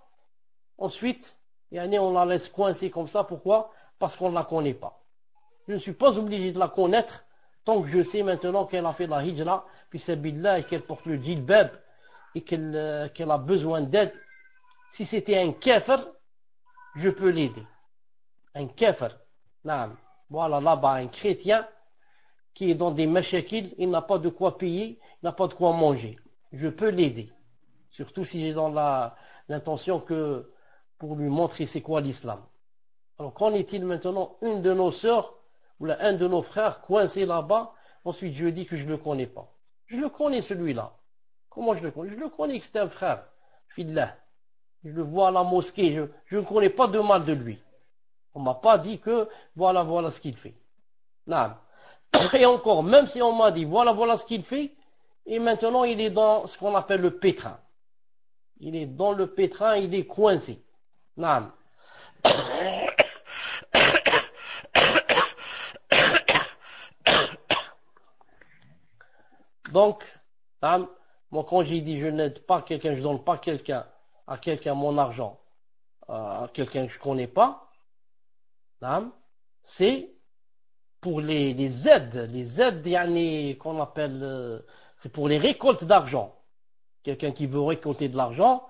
ensuite, on la laisse coincer comme ça. Pourquoi? Parce qu'on ne la connaît pas. Je ne suis pas obligé de la connaître tant que je sais maintenant qu'elle a fait la hijra, fissabillah, et qu'elle porte le djilbab, et qu'elle a besoin d'aide. Si c'était un kafir, je peux l'aider. Un kafir. Voilà, là-bas, un chrétien qui est dans des mashakil, il n'a pas de quoi payer, il n'a pas de quoi manger. Je peux l'aider. Surtout si j'ai dans l'intention que pour lui montrer c'est quoi l'islam. Alors qu'en est-il maintenant? Une de nos sœurs ou là, un de nos frères coincé là-bas, ensuite je dis que je ne le connais pas. Je le connais celui-là. Comment je le connais? Je le connais que c'est un frère. Fillah. Je le vois à la mosquée, je ne connais pas de mal de lui. On m'a pas dit que voilà ce qu'il fait. Non. Et encore, même si on m'a dit voilà ce qu'il fait, et maintenant il est dans ce qu'on appelle le pétrin. Il est dans le pétrin, il est coincé. Non. Donc, moi quand j'ai dit je n'aide pas quelqu'un, je donne pas à quelqu'un mon argent, à quelqu'un que je connais pas, c'est pour les aides qu'on appelle, c'est pour les récoltes d'argent. Quelqu'un qui veut récolter de l'argent,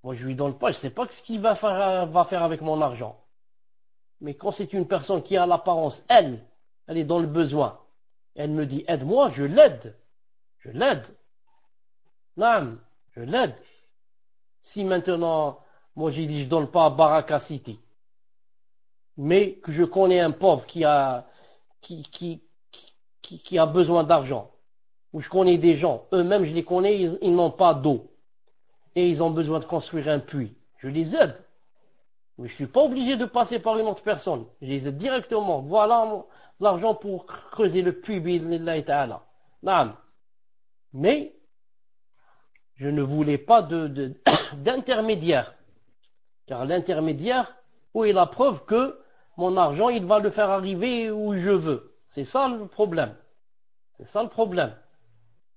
moi je lui donne pas, je sais pas ce qu'il va faire avec mon argent. Mais quand c'est une personne qui a l'apparence, elle est dans le besoin, elle me dit aide-moi, je l'aide. Non, je l'aide. Si maintenant, moi j'ai dit je donne pas à Baraka City, mais que je connais un pauvre qui a besoin d'argent, ou je connais des gens, eux-mêmes je les connais, ils n'ont pas d'eau, et ils ont besoin de construire un puits, je les aide. Mais je ne suis pas obligé de passer par une autre personne, je les aide directement. Voilà l'argent pour creuser le puits, bi'idhnillahi ta'ala. Non. Mais je ne voulais pas d'intermédiaire. Car l'intermédiaire, où est la preuve que mon argent, il va le faire arriver où je veux. C'est ça le problème.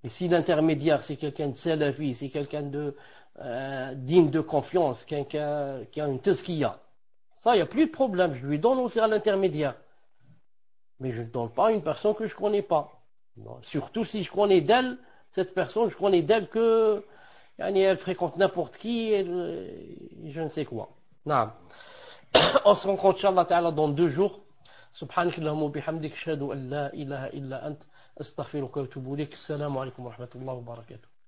Et si l'intermédiaire, c'est quelqu'un de salafi, c'est quelqu'un de digne de confiance, quelqu'un qui a une tazkiya, ça, il n'y a plus de problème. Je lui donne aussi à l'intermédiaire. Mais je ne donne pas à une personne que je ne connais pas. Non, surtout si je connais d'elle, cette personne, je connais d'elle que elle fréquente n'importe qui, et je ne sais quoi. Non. On se rencontre, Inch'Allah Ta'ala, dans 2 jours. سبحانك اللهم وبحمدك أشهد أن لا إله إلا أنت أستغفرك وأتوب إليك السلام عليكم ورحمة الله وبركاته